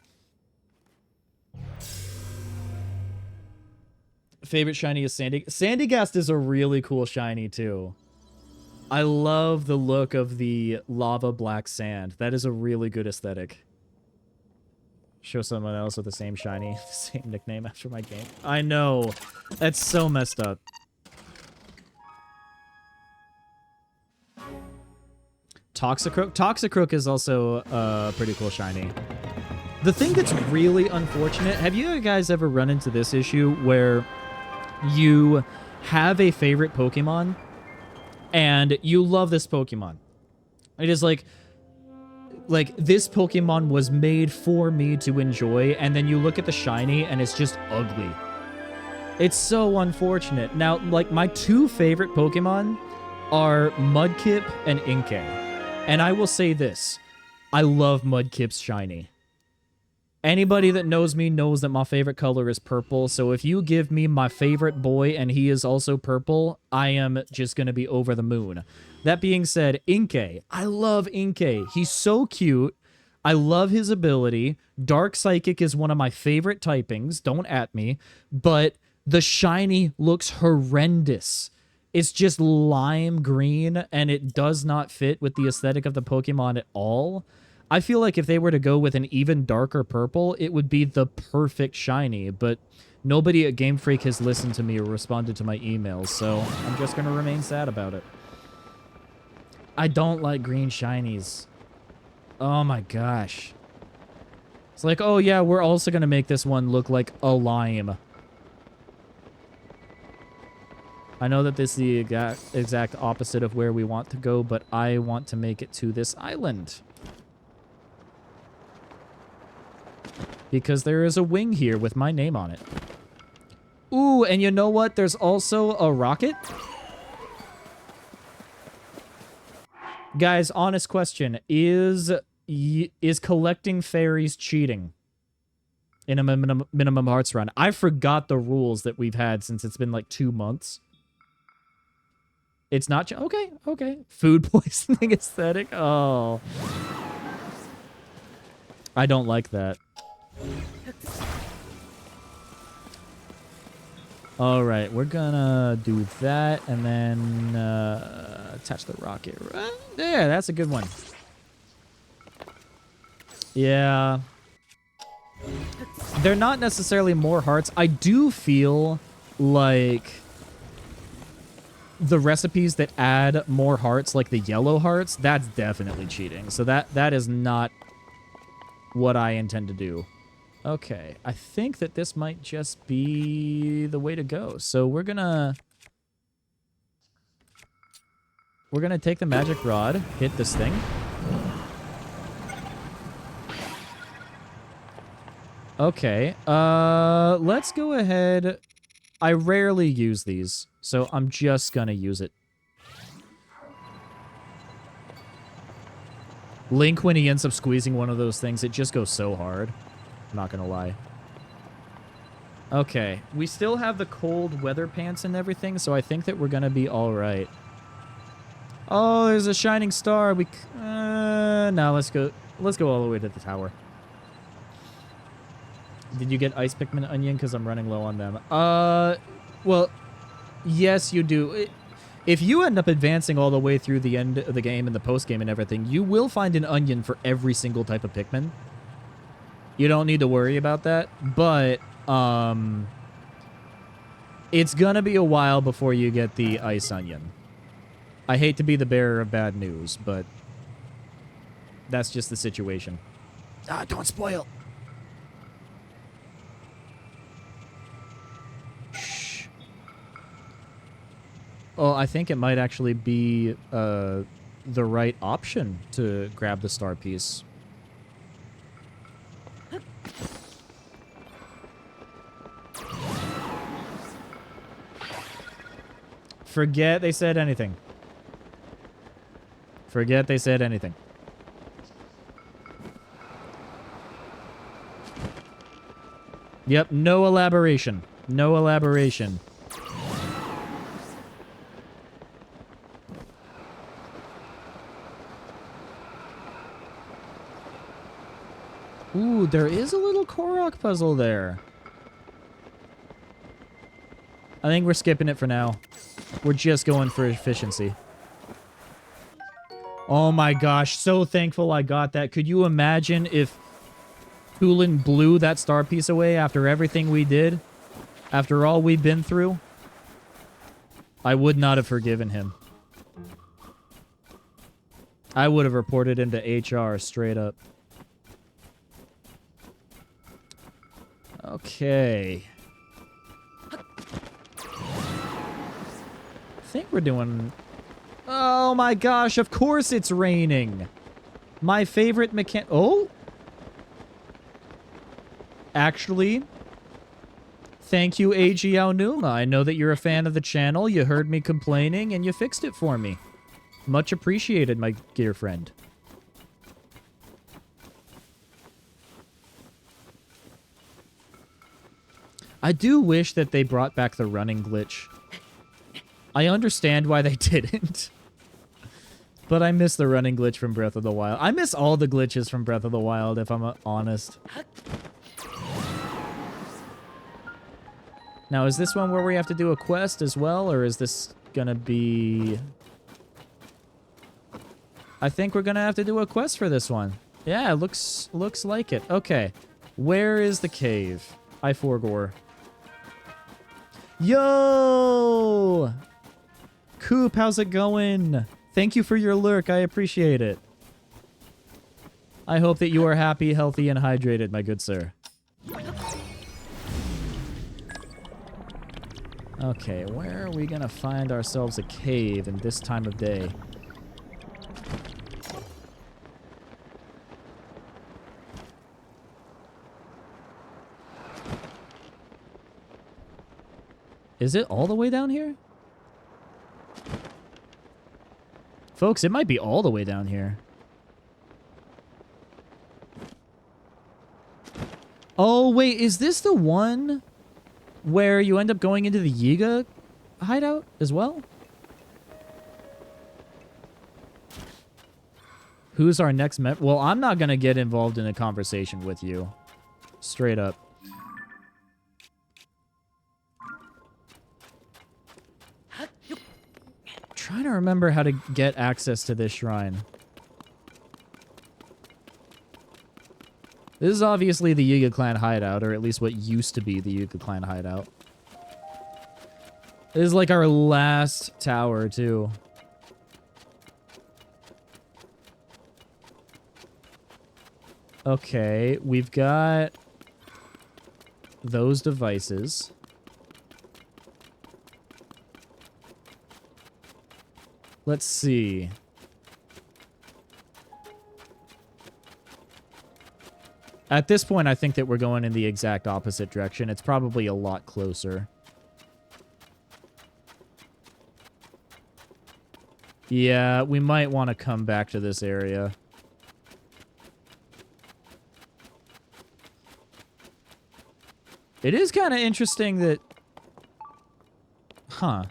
Favorite shiny is Sandygast is a really cool shiny too. I love the look of the lava black sand. That is a really good aesthetic. Show someone else with the same shiny, same nickname after my game. I know. That's so messed up. Toxicroak? Toxicroak is also a pretty cool shiny. The thing that's really unfortunate, have you guys ever run into this issue where you have a favorite Pokemon and you love this Pokemon? It is like this Pokemon was made for me to enjoy, and then you look at the shiny and it's just ugly. It's so unfortunate. Now, like, my two favorite Pokemon are Mudkip and Inkay. And I will say this. I love Mudkip's shiny. Anybody that knows me knows that my favorite color is purple, so if you give me my favorite boy and he is also purple, I am just going to be over the moon. That being said, Inkay. I love Inkay. He's so cute. I love his ability. Dark Psychic is one of my favorite typings. Don't at me. But the shiny looks horrendous. It's just lime green, and it does not fit with the aesthetic of the Pokemon at all. I feel like if they were to go with an even darker purple, it would be the perfect shiny, but nobody at Game Freak has listened to me or responded to my emails, so I'm just going to remain sad about it. I don't like green shinies. Oh my gosh. It's like, oh yeah, we're also going to make this one look like a lime. I know that this is the exact opposite of where we want to go, but I want to make it to this island. Because there is a wing here with my name on it. Ooh, and you know what? There's also a rocket. Guys, honest question. Is collecting fairies cheating in a minimum hearts run? I forgot the rules that we've had since it's been like 2 months. It's not... Okay, okay. Food poisoning aesthetic? Oh. I don't like that. Alright, we're gonna do that and then attach the rocket right there. That's a good one. Yeah. They're not necessarily more hearts. I do feel like the recipes that add more hearts, like the yellow hearts, that's definitely cheating. So that is not what I intend to do. Okay, I think that this might just be the way to go. So we're gonna take the magic rod, hit this thing. Okay. Let's go ahead. I rarely use these, so I'm just gonna use it. Link, when he ends up squeezing one of those things, it just goes so hard. I'm not gonna lie. Okay, we still have the cold weather pants and everything, so I think that we're gonna be all right. Oh, there's a shining star. No, let's go all the way to the tower. Did you get ice Pikmin onion? Because I'm running low on them. Well, yes, you do. If you end up advancing all the way through the end of the game and the post game and everything, you will find an onion for every single type of Pikmin. You don't need to worry about that, but it's gonna be a while before you get the ice onion. I hate to be the bearer of bad news, but that's just the situation. Ah, don't spoil. Shh. Oh, I think it might actually be the right option to grab the star piece. Forget they said anything. Forget they said anything. Yep, no elaboration. No elaboration. Ooh, there is a little Korok puzzle there. I think we're skipping it for now. We're just going for efficiency. Oh my gosh, so thankful I got that. Could you imagine if Tulin blew that star piece away after everything we did? After all we've been through? I would not have forgiven him. I would have reported him to HR straight up. Okay. I think we're doing... Oh my gosh, of course it's raining. My favorite Oh? Actually, thank you, AG Aonuma. I know that you're a fan of the channel. You heard me complaining and you fixed it for me. Much appreciated, my dear friend. I do wish that they brought back the running glitch. I understand why they didn't. But I miss the running glitch from Breath of the Wild. I miss all the glitches from Breath of the Wild, if I'm honest. Now, is this one where we have to do a quest as well, or is this gonna be... I think we're gonna have to do a quest for this one. Yeah, it looks like it. Okay. Where is the cave? I forgore. Yo! Coop, how's it going? Thank you for your lurk. I appreciate it. I hope that you are happy, healthy, and hydrated, my good sir. Okay, where are we gonna find ourselves a cave in this time of day? Is it all the way down here? Folks, it might be all the way down here. Oh, wait, is this the one where you end up going into the Yiga hideout as well? Who's our next Well, I'm not going to get involved in a conversation with you. Straight up. Trying to remember how to get access to this shrine. This is obviously the Yiga clan hideout, or at least what used to be the Yiga clan hideout. This is like our last tower, too. Okay, we've got those devices. Let's see. At this point, I think that we're going in the exact opposite direction. It's probably a lot closer. Yeah, we might want to come back to this area. It is kind of interesting that... Huh.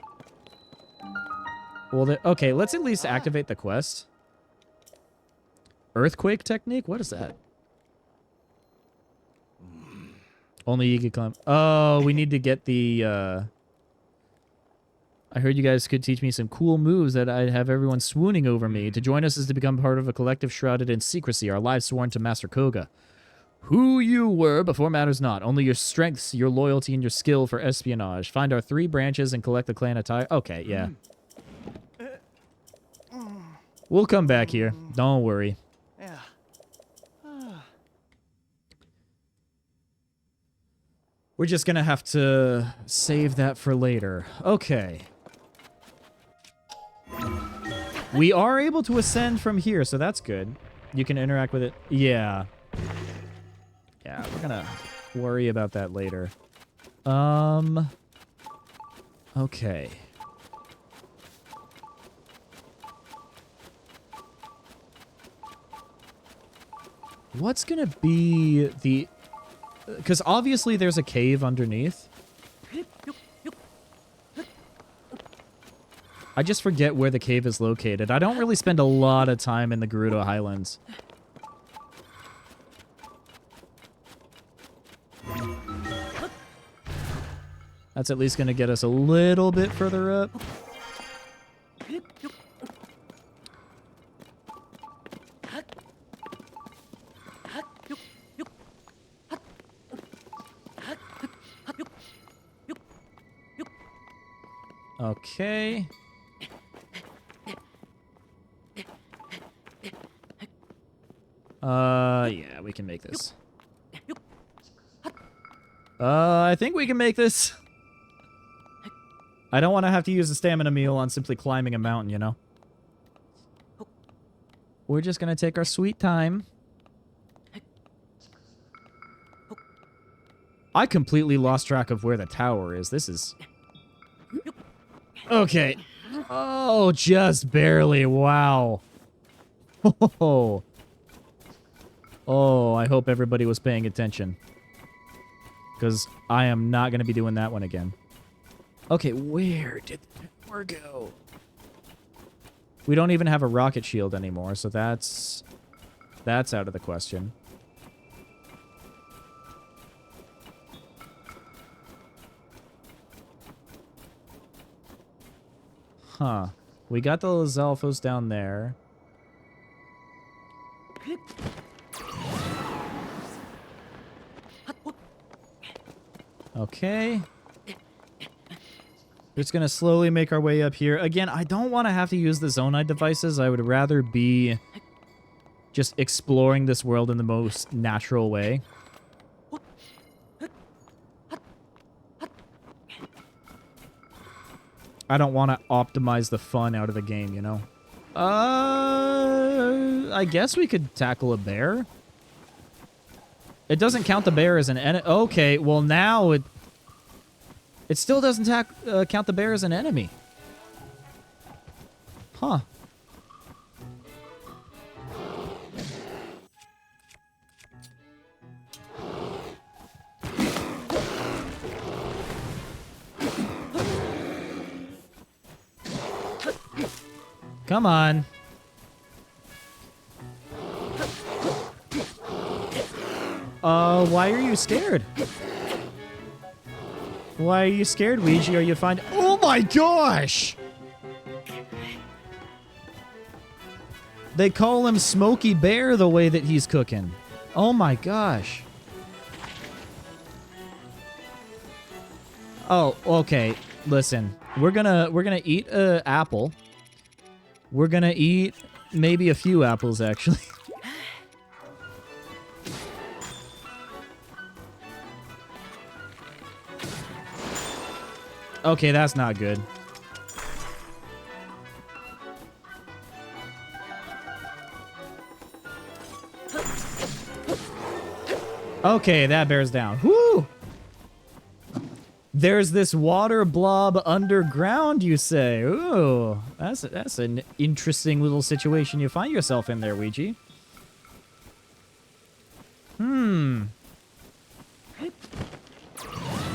Well, okay, let's at least activate the quest. Earthquake technique? What is that? Only you can climb. Oh, we need to get the... I heard you guys could teach me some cool moves that I'd have everyone swooning over me. To join us is to become part of a collective shrouded in secrecy, our lives sworn to Master Koga. Who you were before matters not. Only your strengths, your loyalty, and your skill for espionage. Find our 3 branches and collect the clan attire. Okay, yeah. We'll come back here. Don't worry. Yeah. We're just gonna have to save that for later. Okay. We are able to ascend from here, so that's good. You can interact with it. Yeah. Yeah, we're gonna worry about that later. Okay. What's gonna be the... Because obviously there's a cave underneath. I just forget where the cave is located. I don't really spend a lot of time in the Gerudo Highlands. That's at least going to get us a little bit further up. Okay. Yeah, we can make this. I think we can make this. I don't want to have to use a stamina meal on simply climbing a mountain, you know? We're just gonna take our sweet time. I completely lost track of where the tower is. This is... Okay. Oh, just barely. Wow. Oh. Oh, I hope everybody was paying attention. Because I am not going to be doing that one again. Okay, where did the tower go? We don't even have a rocket shield anymore, so that's out of the question. Huh. We got the Lizalfos down there. Okay. We're just gonna slowly make our way up here. Again, I don't want to have to use the Zonite devices. I would rather be just exploring this world in the most natural way. I don't want to optimize the fun out of the game, you know? I guess we could tackle a bear. It doesn't count the bear as an enemy. Okay, well now it still doesn't count the bear as an enemy. Huh. Come on. Why are you scared? Why are you scared, Ouija? Are you fine? Oh my gosh! They call him Smokey Bear the way that he's cooking. Oh my gosh. Oh, okay. Listen, we're gonna eat an apple. We're gonna eat maybe a few apples, actually. Okay, that's not good. Okay, that bears down. Whoo! There's this water blob underground, you say? Ooh, that's an interesting little situation you find yourself in there, Ouija. You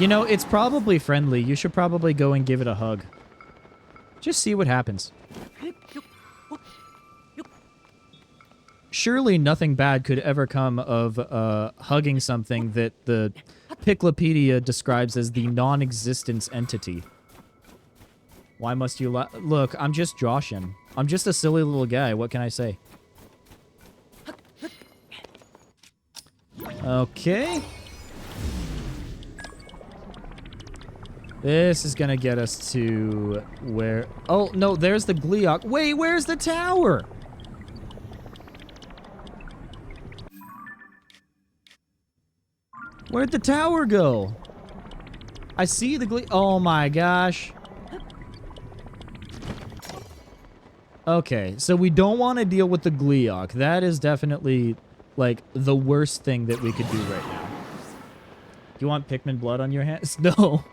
know, it's probably friendly. You should probably go and give it a hug. Just see what happens. Surely nothing bad could ever come of hugging something that the Piclopedia describes as the non-existence entity. Why must you look, I'm just joshing. I'm just a silly little guy. What can I say? Okay. This is gonna get us to where... Oh, no, there's the Gleeok. Wait, where's the tower? Where'd the tower go? I see the Glee... Oh my gosh. Okay, so we don't want to deal with the Gleeok. That is definitely, like, the worst thing that we could do right now. Do you want Pikmin blood on your hands? No.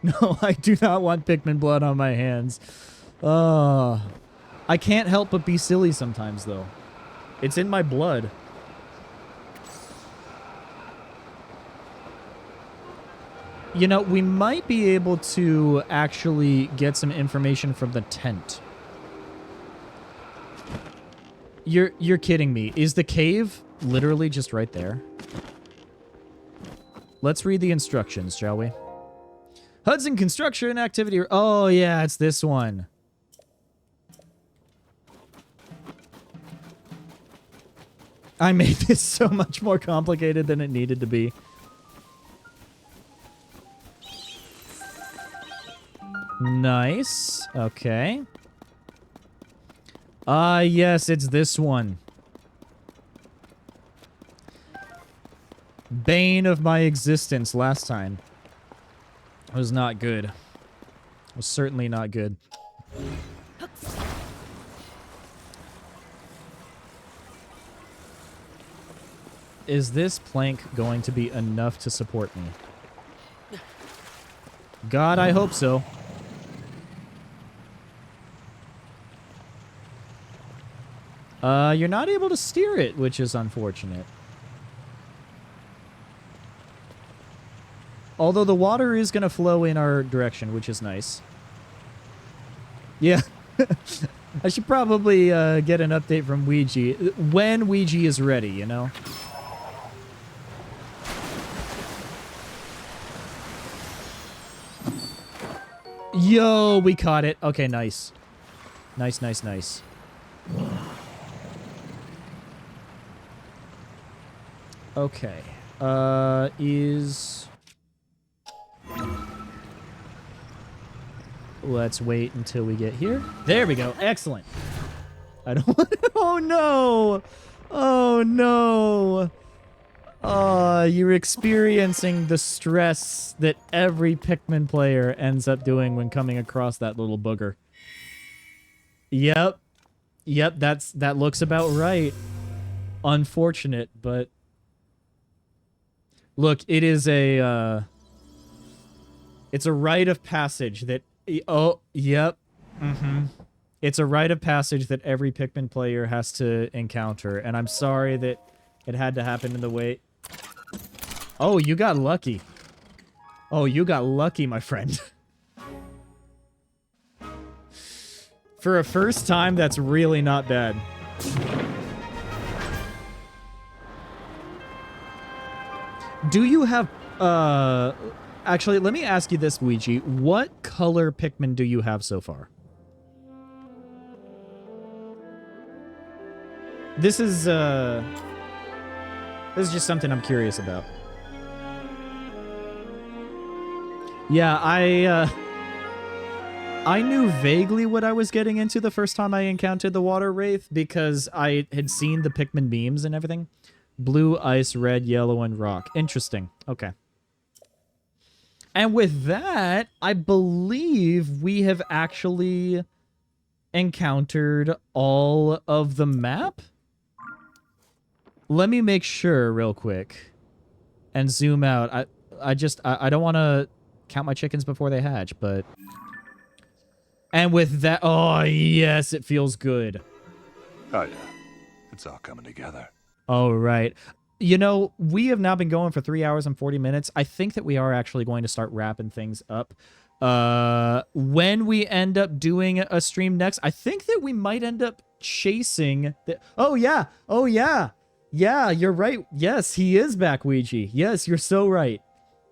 No, I do not want Pikmin blood on my hands. I can't help but be silly sometimes, though. It's in my blood. You know, we might be able to actually get some information from the tent. You're kidding me. Is the cave literally just right there? Let's read the instructions, shall we? Hudson construction activity. Oh, yeah, it's this one. I made this so much more complicated than it needed to be. Nice. Okay. Yes, it's this one. Bane of my existence last time. It was not good. It was certainly not good. Is this plank going to be enough to support me? God, I hope so. You're not able to steer it, which is unfortunate. Although the water is going to flow in our direction, which is nice. Yeah. I should probably get an update from Ouija. When Ouija is ready, you know? Yo, we caught it. Okay, nice. Nice, nice, nice. Okay. Let's wait until we get here. There we go. Excellent. I don't want to... Oh, no. Oh, no. You're experiencing the stress that every Pikmin player ends up doing when coming across that little booger. Yep. Yep, that looks about right. Unfortunate, but... Look, it is a, it's a rite of passage that... Oh, yep. It's a rite of passage that every Pikmin player has to encounter, and I'm sorry that it had to happen in the way... Oh, you got lucky. Oh, you got lucky, my friend. For a first time, that's really not bad. Do you have, actually, let me ask you this, Ouija. What color Pikmin do you have so far? This is just something I'm curious about. Yeah, I knew vaguely what I was getting into the first time I encountered the Water Wraith because I had seen the Pikmin memes and everything. Blue, ice, red, yellow, and rock. Interesting. Okay. And with that, I believe we have actually encountered all of the map. Let me make sure real quick and zoom out. I don't want to count my chickens before they hatch, but... And with that... Oh, yes, it feels good. Oh, yeah. It's all coming together. All right. You know, we have now been going for 3 hours and 40 minutes. I think that we are actually going to start wrapping things up. When we end up doing a stream next, I think that we might end up chasing... Oh, yeah. Oh, yeah. Yeah, you're right. Yes, he is back, Ouija. Yes, you're so right.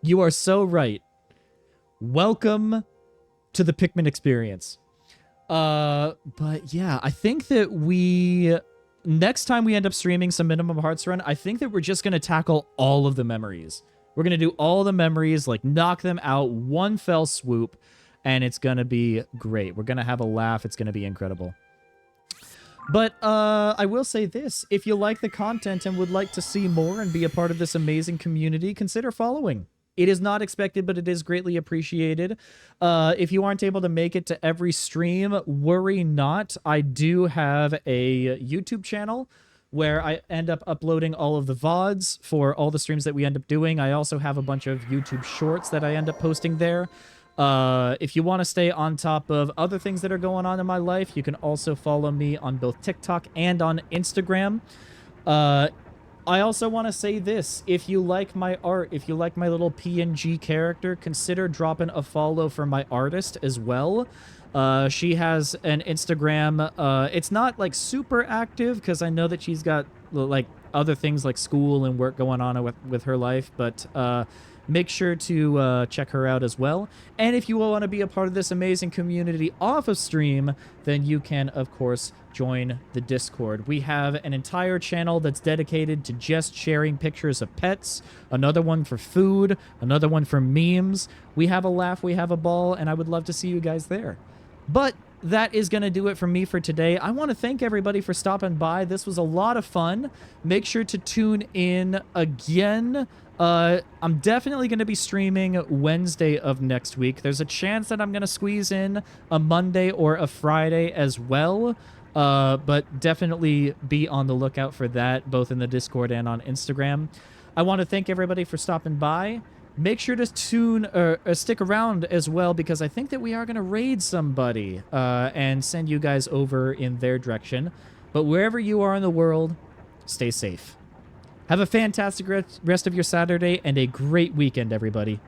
You are so right. Welcome to the Pikmin experience. But yeah, I think that next time we end up streaming some Minimum Hearts Run, I think that we're just going to tackle all of the memories. We're going to do all the memories, like knock them out one fell swoop, and it's going to be great. We're going to have a laugh. It's going to be incredible. But I will say this. If you like the content and would like to see more and be a part of this amazing community, consider following. It is not expected, but it is greatly appreciated. If you aren't able to make it to every stream, worry not. I do have a YouTube channel where I end up uploading all of the VODs for all the streams that we end up doing. I also have a bunch of YouTube shorts that I end up posting there. If you want to stay on top of other things that are going on in my life, you can also follow me on both TikTok and on Instagram. I also want to say this. If you like my art, if you like my little PNG character, consider dropping a follow for my artist as well. She has an Instagram. It's not like super active because I know that she's got like other things like school and work going on with her life, but make sure to check her out as well. And if you want to be a part of this amazing community off of stream, then you can, of course, join the Discord. We have an entire channel that's dedicated to just sharing pictures of pets, another one for food, another one for memes. We have a laugh, we have a ball, and I would love to see you guys there. But that is going to do it for me for today. I want to thank everybody for stopping by. This was a lot of fun. Make sure to tune in again. I'm definitely going to be streaming Wednesday of next week. There's a chance that I'm going to squeeze in a Monday or a Friday as well. But definitely be on the lookout for that, both in the Discord and on Instagram. I want to thank everybody for stopping by. Make sure to stick around as well, because I think that we are going to raid somebody and send you guys over in their direction. But wherever you are in the world, stay safe. Have a fantastic rest of your Saturday and a great weekend, everybody.